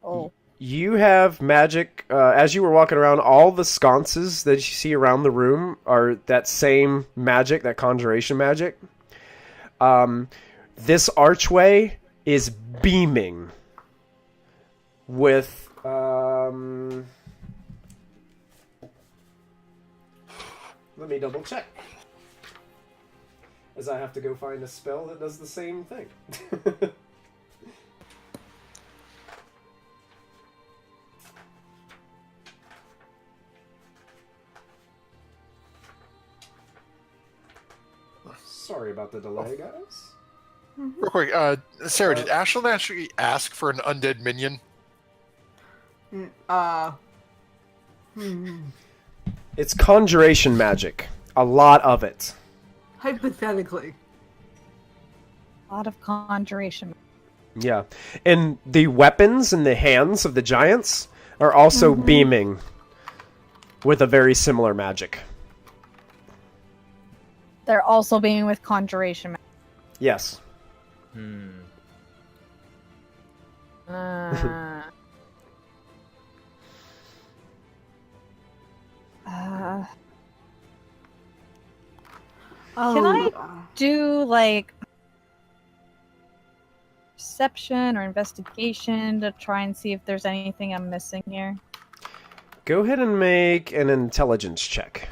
Oh. You have magic. As you were walking around, all the sconces that you see around the room are that same magic, that conjuration magic. This archway is beaming with... Let me double check. As I have to go find a spell that does the same thing. Sorry about the delay, guys. Real quick, Sarah, did Ashlyn actually ask for an undead minion? It's conjuration magic. A lot of it. Hypothetically. A lot of conjuration. Yeah. And the weapons in the hands of the giants are also beaming with a very similar magic. They're also being with conjuration. Yes. Can I do like perception or investigation to try and see if there's anything I'm missing here? Go ahead and make an intelligence check.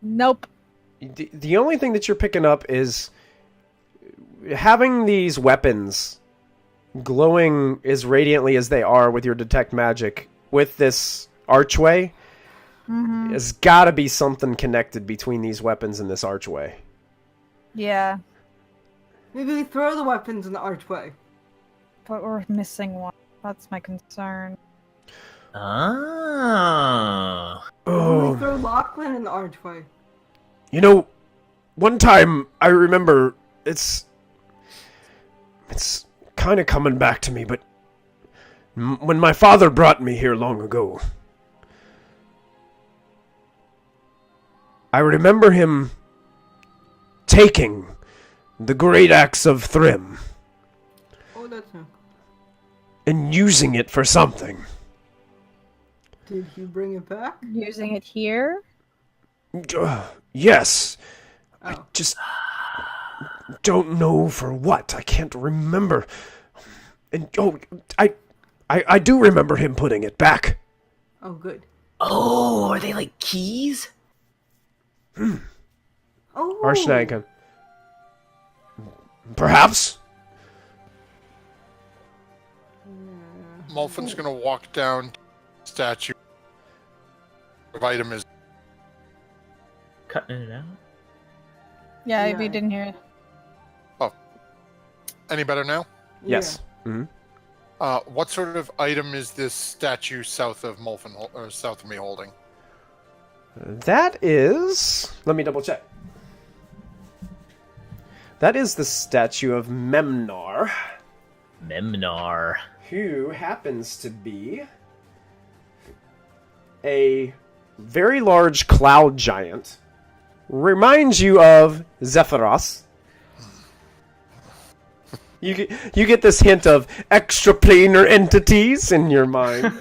Nope. The only thing that you're picking up is having these weapons glowing as radiantly as they are with your detect magic with this archway. Mm-hmm. There's got to be something connected between these weapons and this archway. Yeah, Maybe we throw the weapons in the archway. but we're missing one. That's my concern. Ah. Maybe Oh, we throw Lachlan in the archway. you know, one time I remember it's kind of coming back to me, but when my father brought me here long ago, I remember him taking the great axe of Thrym Oh, that's not. and using it for something. Did he bring it back? Using it here? Yes. I Oh. just don't know for what. I can't remember. And I do remember him putting it back. Oh, good. Oh, are they like keys? Oh. Arshnag. Perhaps. Molfin's gonna walk down to the statue. What item is? Cutting it out? Yeah, Yeah. we didn't hear it. Any better now? Yes. Hmm. What sort of item is this statue south of Molfin or south of me holding? That is... Let me double check. That is the statue of Memnar, Memnar. who happens to be a very large cloud giant. Reminds you of Zephyros. You get this hint of extraplanar entities in your mind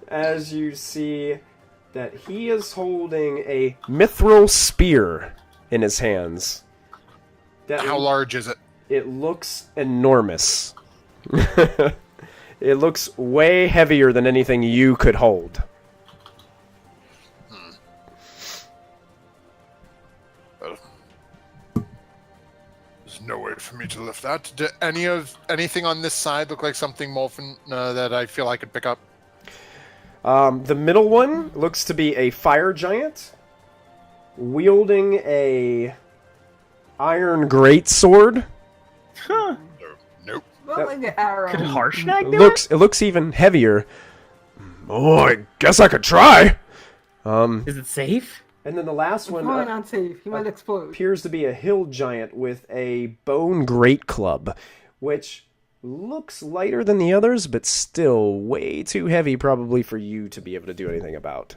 as you see that he is holding a mithril spear in his hands. That How large is it? It looks enormous. It looks way heavier than anything you could hold. There's no way for me to lift that. Do anything on this side look like something Molfin that I feel I could pick up? The middle one looks to be a fire giant wielding a iron greatsword. Huh. Nope. Well, like an arrow. Could Harshnag It do looks even heavier. Oh, I guess I could try. it? Is it safe? And then the last one Probably not safe. He might explode. appears to be a hill giant with a bone great club, which looks lighter than the others, but still way too heavy probably for you to be able to do anything about.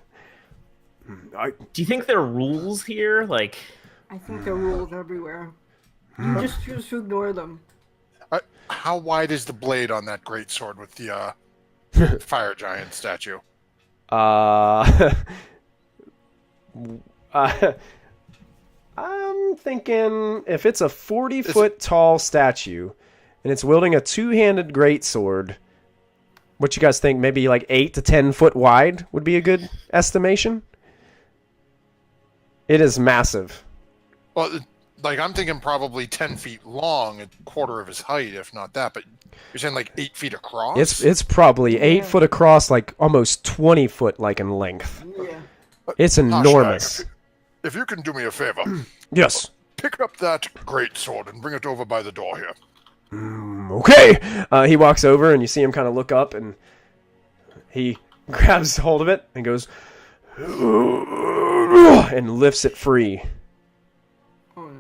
Do you think there are rules here? Like, I think there are rules everywhere. You just choose to ignore them. How wide is the blade on that great sword with the fire giant statue? I'm thinking if it's a 40-foot tall statue and it's wielding a two-handed greatsword, what you guys think? Maybe like 8 to 10 foot wide would be a good estimation? It is massive. Well, like I'm thinking probably 10 feet long, a quarter of his height, if not that. But you're saying like 8 feet across? It's probably 8 foot across, like almost 20 foot like in length. Yeah. It's enormous. If you can do me a favor, Yes. pick up that great sword and bring it over by the door here. Okay. He walks over and you see him kind of look up and he grabs hold of it and goes and lifts it free. Oh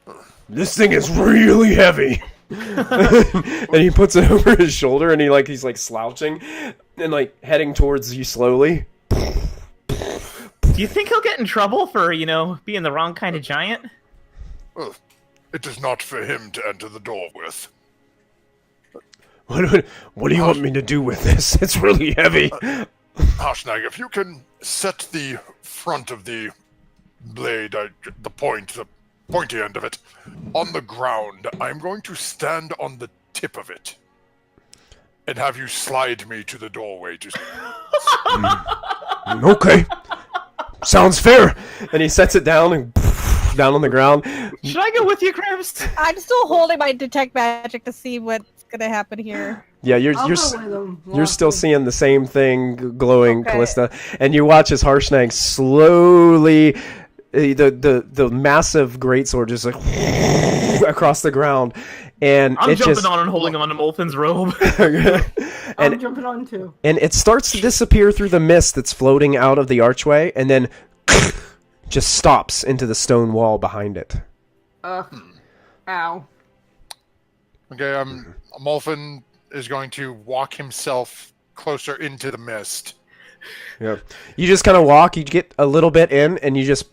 no. This thing is really heavy. And he puts it over his shoulder and he's like slouching and like heading towards you slowly. do you think he'll get in trouble for, being the wrong kind of giant? Well, it is not for him to enter the door with. What do you want me to do with this? It's really heavy. Harshnag, if you can set the front of the blade, the pointy end of it, on the ground, I'm going to stand on the tip of it and have you slide me to the doorway. Okay. Sounds fair. And he sets it down and down on the ground. Should I go with you, Krebs? I'm still holding my detect magic to see what's gonna happen here. Yeah, I'll go with him. you're still seeing the same thing glowing, Okay. Callista, and you watch as Harshnag slowly, the massive greatsword just like across the ground, and I'm it jumping just on and holding on to Molfin's robe. I'm and jumping on too. and it starts to disappear through the mist that's floating out of the archway, and then just stops into the stone wall behind it. Ow. Okay, Molfin is going to walk himself closer into the mist. Yeah, you just kind of walk. You get a little bit in, and you just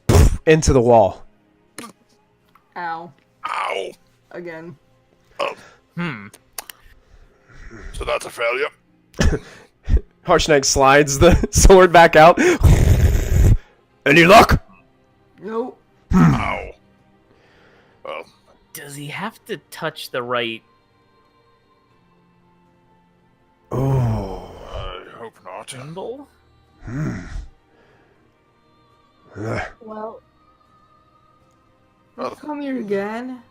into the wall. Ow. Ow! Again. So that's a failure. Harshnag slides the sword back out. Any luck? Nope. Ow. Well, Does he have to touch the right? Oh. I hope not. Symbol? Well. Let's come here again.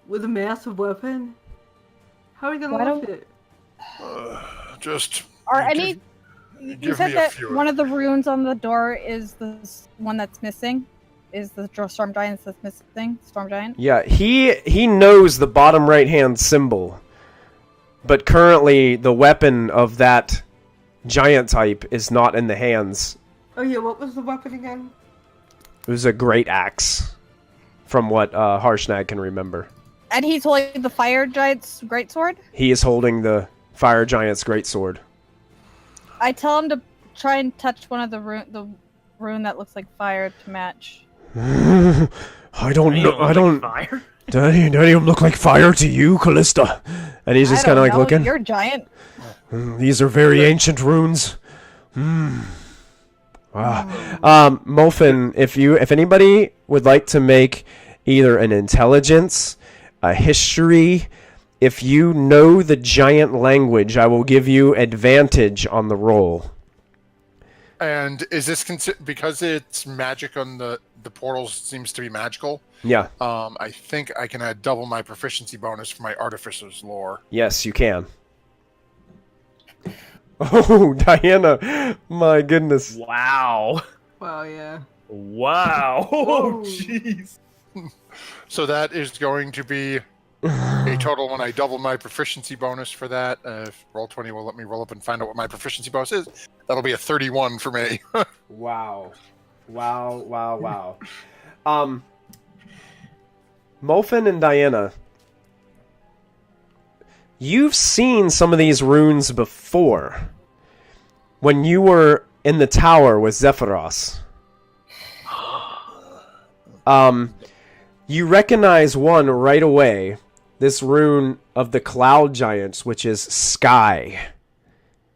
With a massive weapon? How are we gonna Why lift don't- it? Just Are give- any? You give said me a that few. one of the runes on the door is the one that's missing. Is the storm giant that's missing? Storm giant. Yeah, he knows the bottom right hand symbol, but currently the weapon of that giant type is not in the hands. Oh yeah, what was the weapon again? It was a great axe, from what Harshnag can remember. And he's holding the fire giant's greatsword. He is holding the fire giant's greatsword. I tell him to try and touch one of the rune that looks like fire to match. I don't know. I don't. Fire? Do any of them look like fire to you, Callista? And he's just I don't kind of like know, looking. You're giant. These are very ancient runes. Molfin, if anybody would like to make either an intelligence, a history, if you know the giant language, I will give you advantage on the roll. And is this because it's magic on the portals seems to be magical? Yeah. I think I can add double my proficiency bonus for my artificer's lore. Yes, you can. Oh, Diana. My goodness. Wow. Wow, yeah. Wow. Oh, Whoa. jeez. So that is going to be a total when I double my proficiency bonus for that. If Roll20 will let me roll up and find out what my proficiency bonus is, that'll be a 31 for me. Wow. Wow. Molfin and Diana, you've seen some of these runes before. When you were in the tower with Zephyros. You recognize one right away. This rune of the cloud giants, which is sky.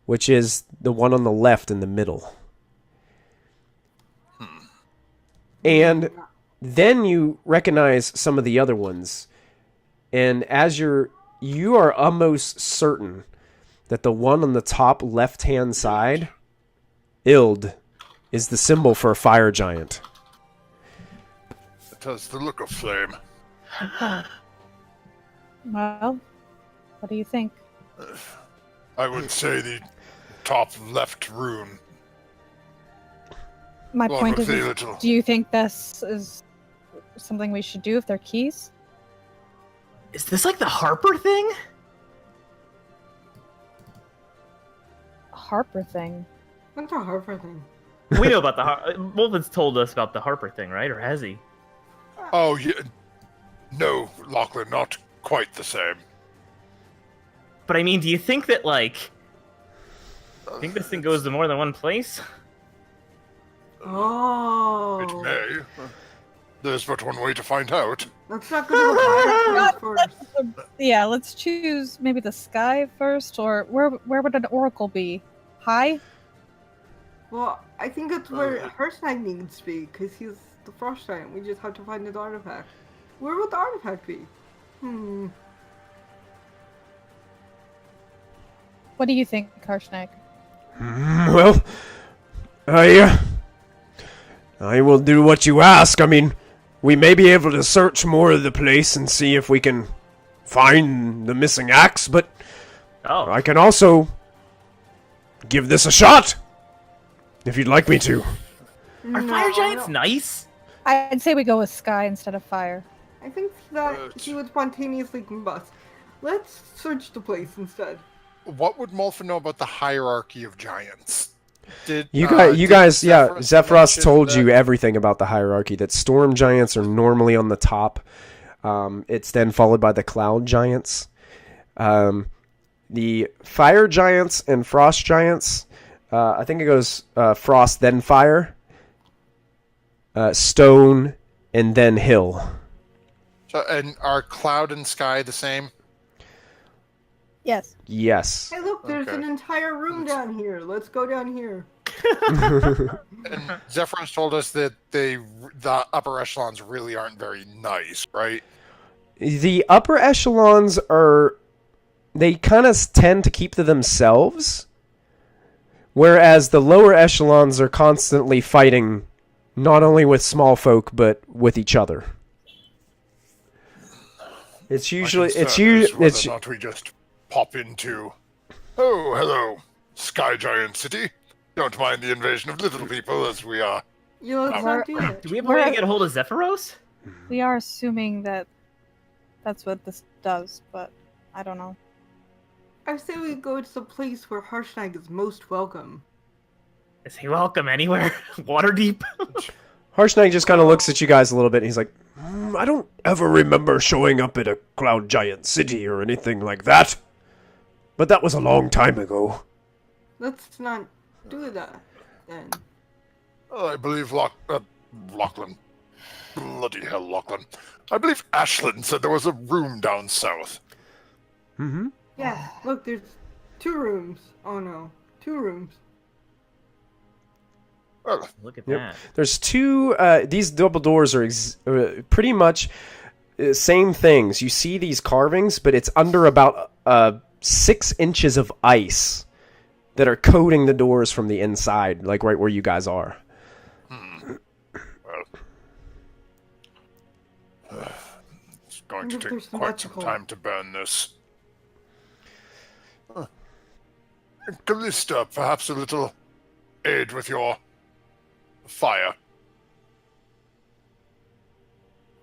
Which is the one on the left in the middle. And then you recognize some of the other ones. And as you are almost certain that the one on the top left-hand side, Ild, is the symbol for a fire giant. It has the look of flame. Well, what do you think? I would say the top left rune. My Well, point with is, the little- do you think this is something we should do if they're keys? Is this like the Harper thing? Harper thing. What's a Harper thing? We know about the Wolfen's told us about the Harper thing, right? Or has he? Oh, yeah. No, Lachlan, not quite the same. But I mean, do you think that think this thing goes to more than one place? Oh. It may. There's but one way to find out. Let's not go to the fire place first. Yeah, let's choose maybe the sky first, or where would an oracle be? High? Well, I think that's where Hersnag needs to be, because he's the frost giant. We just have to find his artifact. Where would the artifact be? What do you think, Karshnag? Well, I will do what you ask. I mean, we may be able to search more of the place and see if we can find the missing axe, but Oh, I can also give this a shot, if you'd like me to. are fire giants nice? I'd say we go with sky instead of fire. I think that he would spontaneously combust. Let's search the place instead. What would Molfa know about the hierarchy of giants? Did You did guys, yeah, Zephyros mention told that- you everything about the hierarchy, that storm giants are normally on the top. It's then followed by the cloud giants. The fire giants and frost giants, I think it goes frost, then fire, stone, and then hill. So, and are cloud and sky the same? Yes. Yes. Hey, look, there's Okay. an entire room down here. Let's go down here. And Zephyros told us that the upper echelons really aren't very nice, right? The upper echelons are... They kind of tend to keep to themselves, whereas the lower echelons are constantly fighting not only with small folk, but with each other. It's usually... My It's concern is usually... whether It's or not we just pop into... Oh, hello, Sky Giant City. Don't mind the invasion of little people as we are. You know, let's not do that. Do we have a way to get a hold of Zephyros? We are assuming that that's what this does, but I don't know. I say we go to the place where Harshnag is most welcome. Is he welcome anywhere? Waterdeep? Harshnag just kind of looks at you guys a little bit, and he's like, I don't ever remember showing up at a Cloud Giant City or anything like that. But that was a long time ago. Let's not do that, then. I believe Lachlan. Bloody hell, Lachlan. I believe Ashlyn said there was a room down south. Mm-hmm. Yeah, look, there's 2 rooms. Oh no, 2 rooms. Well, Look at Yep. that. There's 2, these double doors are pretty much same things. You see these carvings, but it's under about 6 inches of ice that are coating the doors from the inside, like right where you guys are. it's going to Wonder if take there's quite some magical- time to burn this. Callista, perhaps a little aid with your fire.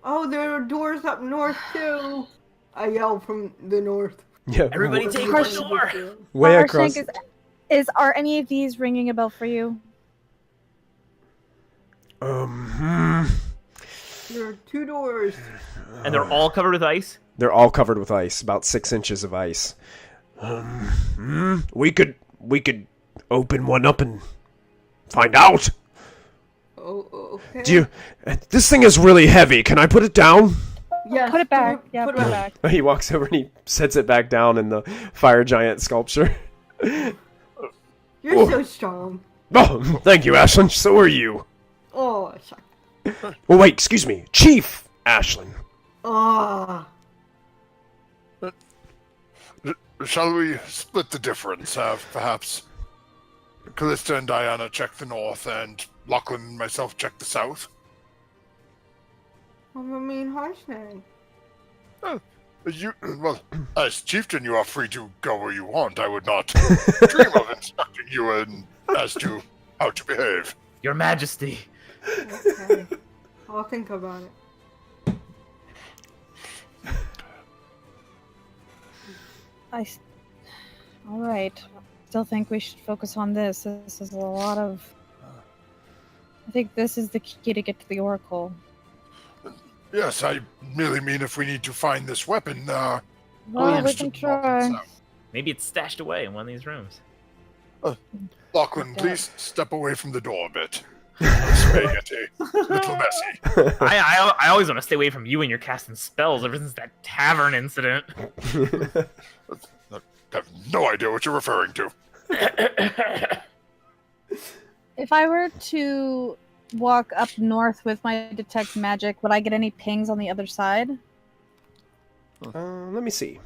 Oh, there are doors up north too. I yell from the north. Yeah. Everybody take one door. way Harshnag, across. are any of these ringing a bell for you? There are 2 doors. And they're all covered with ice? They're all covered with ice, about 6 inches of ice. We could open one up and find out. Oh, okay. Do you? This thing is really heavy. Can I put it down? Yes, Put it back. Yeah, put put it it back. back. He walks over and he sets it back down in the fire giant sculpture. You're so strong. Oh, thank you, Ashlyn. So are you. Oh, shuck. Well, wait, excuse me. Chief Ashlyn. Ah. Shall we split the difference? Perhaps Callista and Diana check the north, and Lachlan and myself check the south? I mean, Harshnag. Well, as chieftain, you are free to go where you want. I would not dream of instructing you as to how to behave. Your Majesty. Okay. I'll think about it. All right. Still think we should focus on this. This is a lot of. I think this is the key to get to the Oracle. Yes, I merely mean if we need to find this weapon, Well, please we can to the north and try. south. Maybe it's stashed away in one of these rooms. Lachlan, please step away from the door a bit. This may get a little messy. I always want to stay away from you and your casting spells ever since that tavern incident. I have no idea what you're referring to. If I were to walk up north with my detect magic, would I get any pings on the other side? Let me see.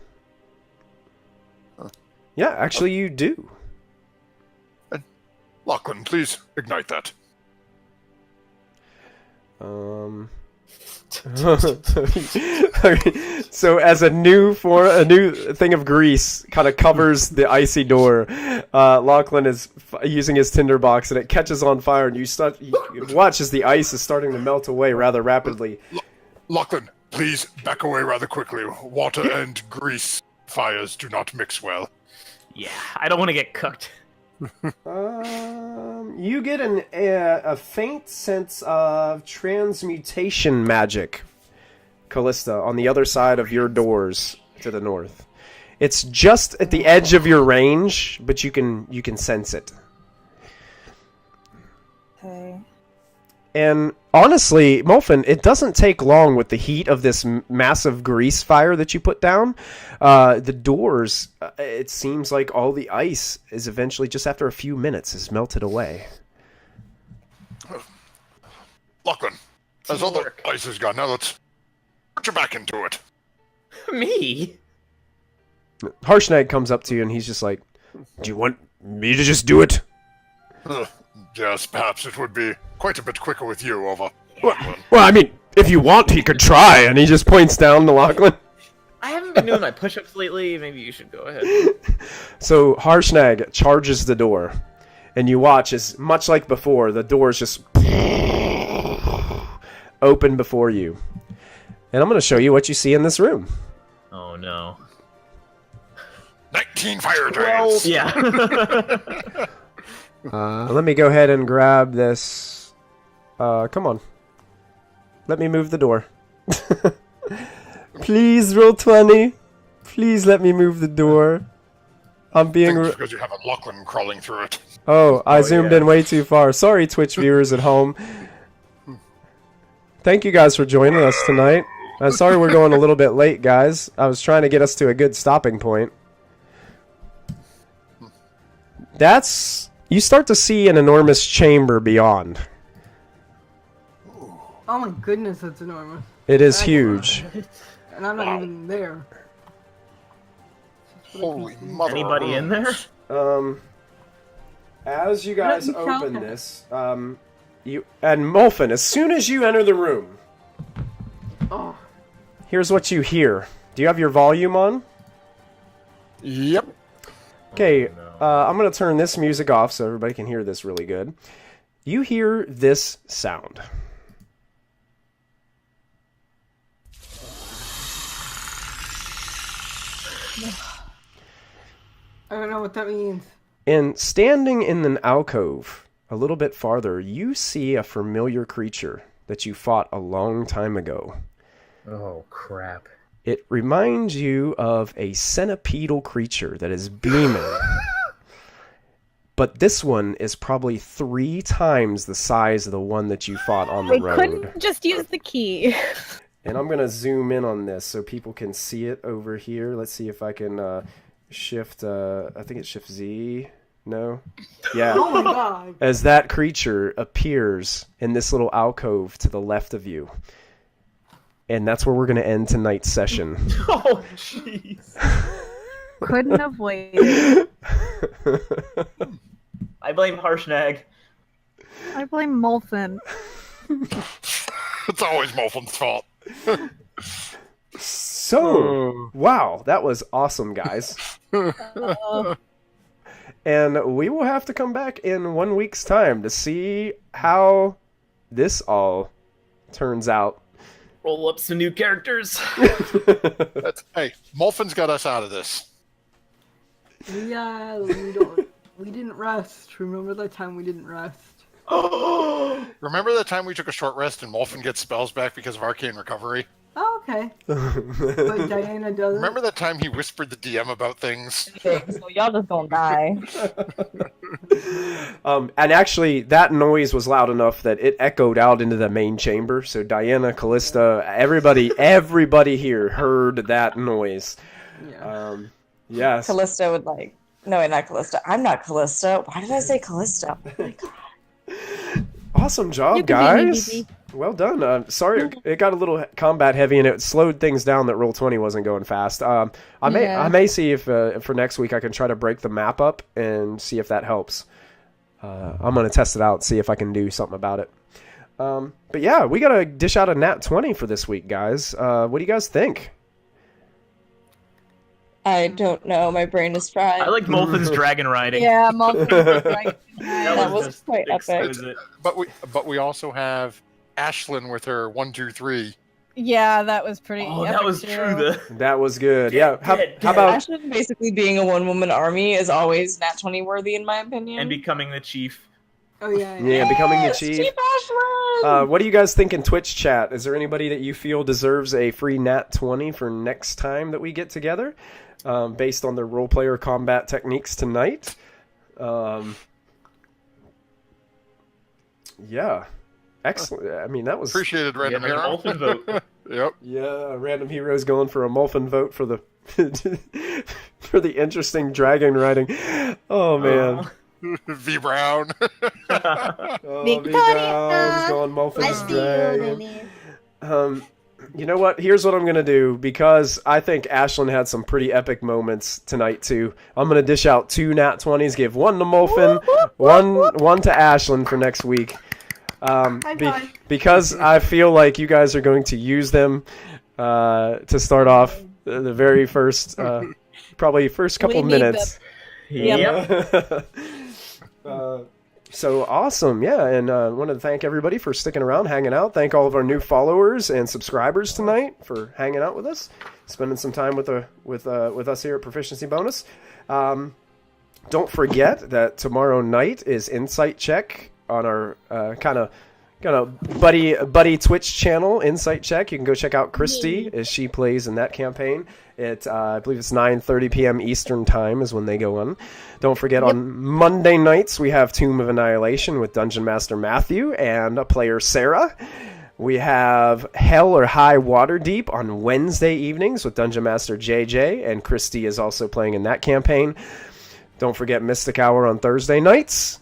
Yeah, actually, you do. Lachlan, please ignite that. So as a new thing of grease kind of covers the icy door, Lachlan is using his tinderbox, and it catches on fire, and you watch as the ice is starting to melt away rather rapidly. Lachlan, please back away rather quickly. Water and grease fires do not mix well. Yeah, I don't want to get cooked. You get a faint sense of transmutation magic, Callista, on the other side of your doors to the north. It's just at the edge of your range, but you can sense it. Okay. And honestly, Molfin, it doesn't take long with the heat of this massive grease fire that you put down. The doors, it seems like all the ice is eventually, just after a few minutes, is melted away. Lachlan, as all the ice is gone, now let's put your back into it. Me? Harshnag comes up to you and he's just like, "Do you want me to just do it?" Yes, perhaps it would be quite a bit quicker with you, over. Well, I mean, if you want, he could try. And he just points down to Lachlan. I haven't been doing my push-ups lately. Maybe you should go ahead. So Harshnag charges the door, and you watch as, much like before, the doors just open before you. And I'm going to show you what you see in this room. Oh no. 19 fire giants! Yeah. Let me go ahead and grab this. Come on. Let me move the door. Please roll 20. Please let me move the door. I'm being... because you have a Lachlan crawling through it. Oh, I zoomed in way too far. Sorry, Twitch viewers at home. Thank you guys for joining us tonight. I'm sorry we're going a little bit late, guys. I was trying to get us to a good stopping point. You start to see an enormous chamber beyond. Oh my goodness, that's enormous. It is huge. And I'm not even there. Holy mother. Anybody in there? As you guys Let me count open them. this, you and Molfin, as soon as you enter the room, Oh, here's what you hear. Do you have your volume on? Yep. Okay, no. I'm going to turn this music off so everybody can hear this really good. You hear this sound. I don't know what that means. And standing in an alcove a little bit farther, you see a familiar creature that you fought a long time ago. Oh crap. It reminds you of a centipedal creature that is beaming. But this one is probably 3 times the size of the one that you fought on the They road. couldn't just use the key. And I'm going to zoom in on this so people can see it over here. Let's see if I can shift, I think it's shift Z. No? Yeah. Oh my god. As that creature appears in this little alcove to the left of you. And that's where we're going to end tonight's session. Oh jeez. Couldn't avoid it. I blame Harshnag. I blame Molfin. It's always Molfin's fault. So, wow, that was awesome, guys. And we will have to come back in 1 week's time to see how this all turns out. Roll up some new characters. Hey, Molfin's got us out of this. Yeah, we didn't rest. Remember that time we didn't rest? Remember that time we took a short rest and Molfin gets spells back because of arcane recovery? Oh, okay. But Diana doesn't. Remember that time he whispered the DM about things? So y'all just gonna die. And actually, that noise was loud enough that it echoed out into the main chamber. So Diana, Callista, everybody here heard that noise. Yeah. Yes. Callista would like. No, wait, not Callista. I'm not Callista. Why did I say Callista? Oh my god. Awesome job, You can be me, guys. BB. Well done. Sorry, it got a little combat heavy and it slowed things down that Roll20 wasn't going fast. I may see if for next week I can try to break the map up and see if that helps. I'm going to test it out, see if I can do something about it. But yeah, we got to dish out a nat 20 for this week, guys. What do you guys think? I don't know. My brain is fried. I like Molfin's dragon riding. Yeah, Molfin's right. That was just quite epic. exquisite. But we also have Ashlyn with her 1, 2, 3. Yeah, that was pretty. Oh, epic that was too. true. That was good. Yeah. How Dead. about Ashlyn basically being a one-woman army is always nat 20 worthy in my opinion. And becoming the chief. Oh yeah. yeah, becoming the Yes, chief? Chief Ashlyn! What do you guys think in Twitch chat? Is there anybody that you feel deserves a free nat 20 for next time that we get together? Based on their role player combat techniques tonight. Yeah. Excellent. I mean, that was... Appreciated, Random Yeah, Hero. Molfin vote. Yep. Yeah, Random Heroes going for a Molfin vote for the... for the interesting dragon riding. Oh, man. V Brown. Oh, V Brown's going Molfin's dragon. You know what? Here's what I'm going to do, because I think Ashlyn had some pretty epic moments tonight, too. I'm going to dish out 2 nat 20s, give 1 to Molfin, one to Ashlyn for next week. Because I feel like you guys are going to use them to start off the very first, probably first couple We need minutes. Yep. So awesome, yeah, and I want to thank everybody for sticking around, hanging out. Thank all of our new followers and subscribers tonight for hanging out with us, spending some time with us here at Proficiency Bonus. Don't forget that tomorrow night is Insight Check on our kind of buddy Twitch channel, Insight Check. You can go check out Christy as she plays in that campaign. I believe it's 9:30 p.m. Eastern Time is when they go on. Don't forget, on Monday nights we have Tomb of Annihilation with Dungeon Master Matthew and a player Sarah. We have Hell or High Waterdeep on Wednesday evenings with Dungeon Master JJ, and Christy is also playing in that campaign. Don't forget Mystic Hour on Thursday nights,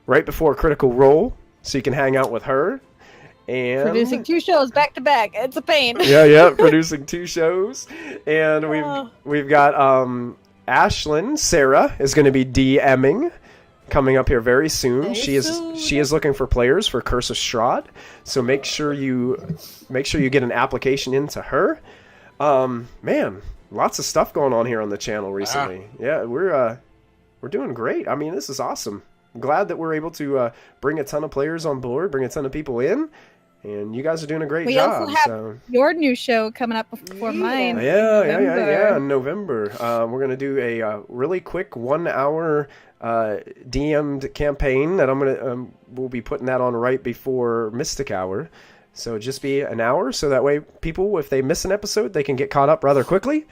right before Critical Role, so you can hang out with her. And Producing 2 shows back to back. It's a pain. yeah, producing 2 shows. And we've got Ashlyn, Sarah, is going to be DMing coming up here very soon. She is looking for players for Curse of Strahd. So make sure you get an application into her. Man, lots of stuff going on here on the channel recently. Yeah, we're doing great. I mean, this is awesome. I'm glad that we're able to bring a ton of players on board, bring a ton of people in. And you guys are doing a great job. We also have your new show coming up before mine. Yeah. In November. We're going to do a really quick 1-hour DM'd campaign that we'll be putting that on right before Mystic Hour. So just be an hour, so that way people, if they miss an episode, they can get caught up rather quickly.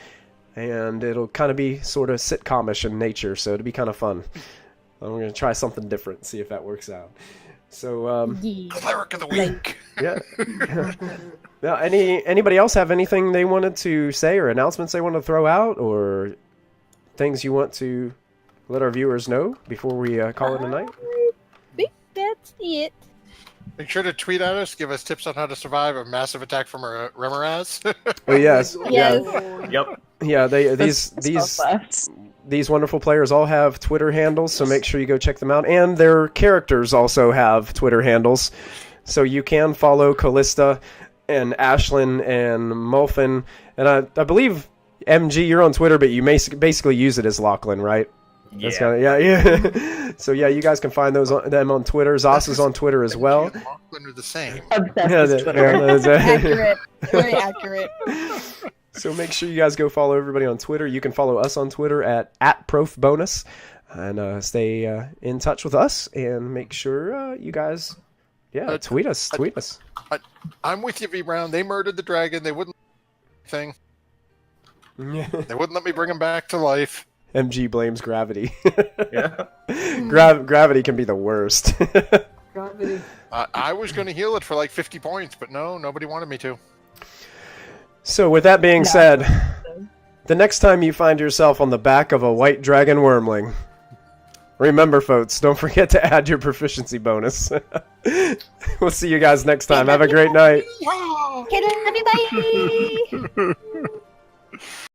And it'll kind of be sort of sitcomish in nature, so it'll be kind of fun. I'm going to try something different, see if that works out. So, Cleric of the Week. Yeah. Now, anybody else have anything they wanted to say, or announcements they want to throw out, or things you want to let our viewers know before we call it a night? I think that's it. Make sure to tweet at us. Give us tips on how to survive a massive attack from a Remoraz. Oh yes. Yes. Yep. Yeah. These wonderful players all have Twitter handles, so make sure you go check them out. And their characters also have Twitter handles, so you can follow Callista and Ashlyn and Molfin. And I believe MG, you're on Twitter, but you basically use it as Lachlan, right? Yeah. That's yeah. So yeah, you guys can find them on Twitter. Zos is on Twitter as well. Are the same. Obsessed with Twitter. Accurate. Very accurate. So make sure you guys go follow everybody on Twitter. You can follow us on Twitter at @ProfBonus and stay in touch with us, and make sure you guys, tweet us. I'm with you, V Brown. They murdered the dragon. They wouldn't thing. They wouldn't let me bring him back to life. MG blames gravity. Yeah. Gravity can be the worst. Gravity. I was going to heal it for like 50 points, but no, nobody wanted me to. So with that being said, the next time you find yourself on the back of a white dragon wormling, remember, folks, don't forget to add your proficiency bonus. We'll see you guys next time. Have a great night. Get it, everybody!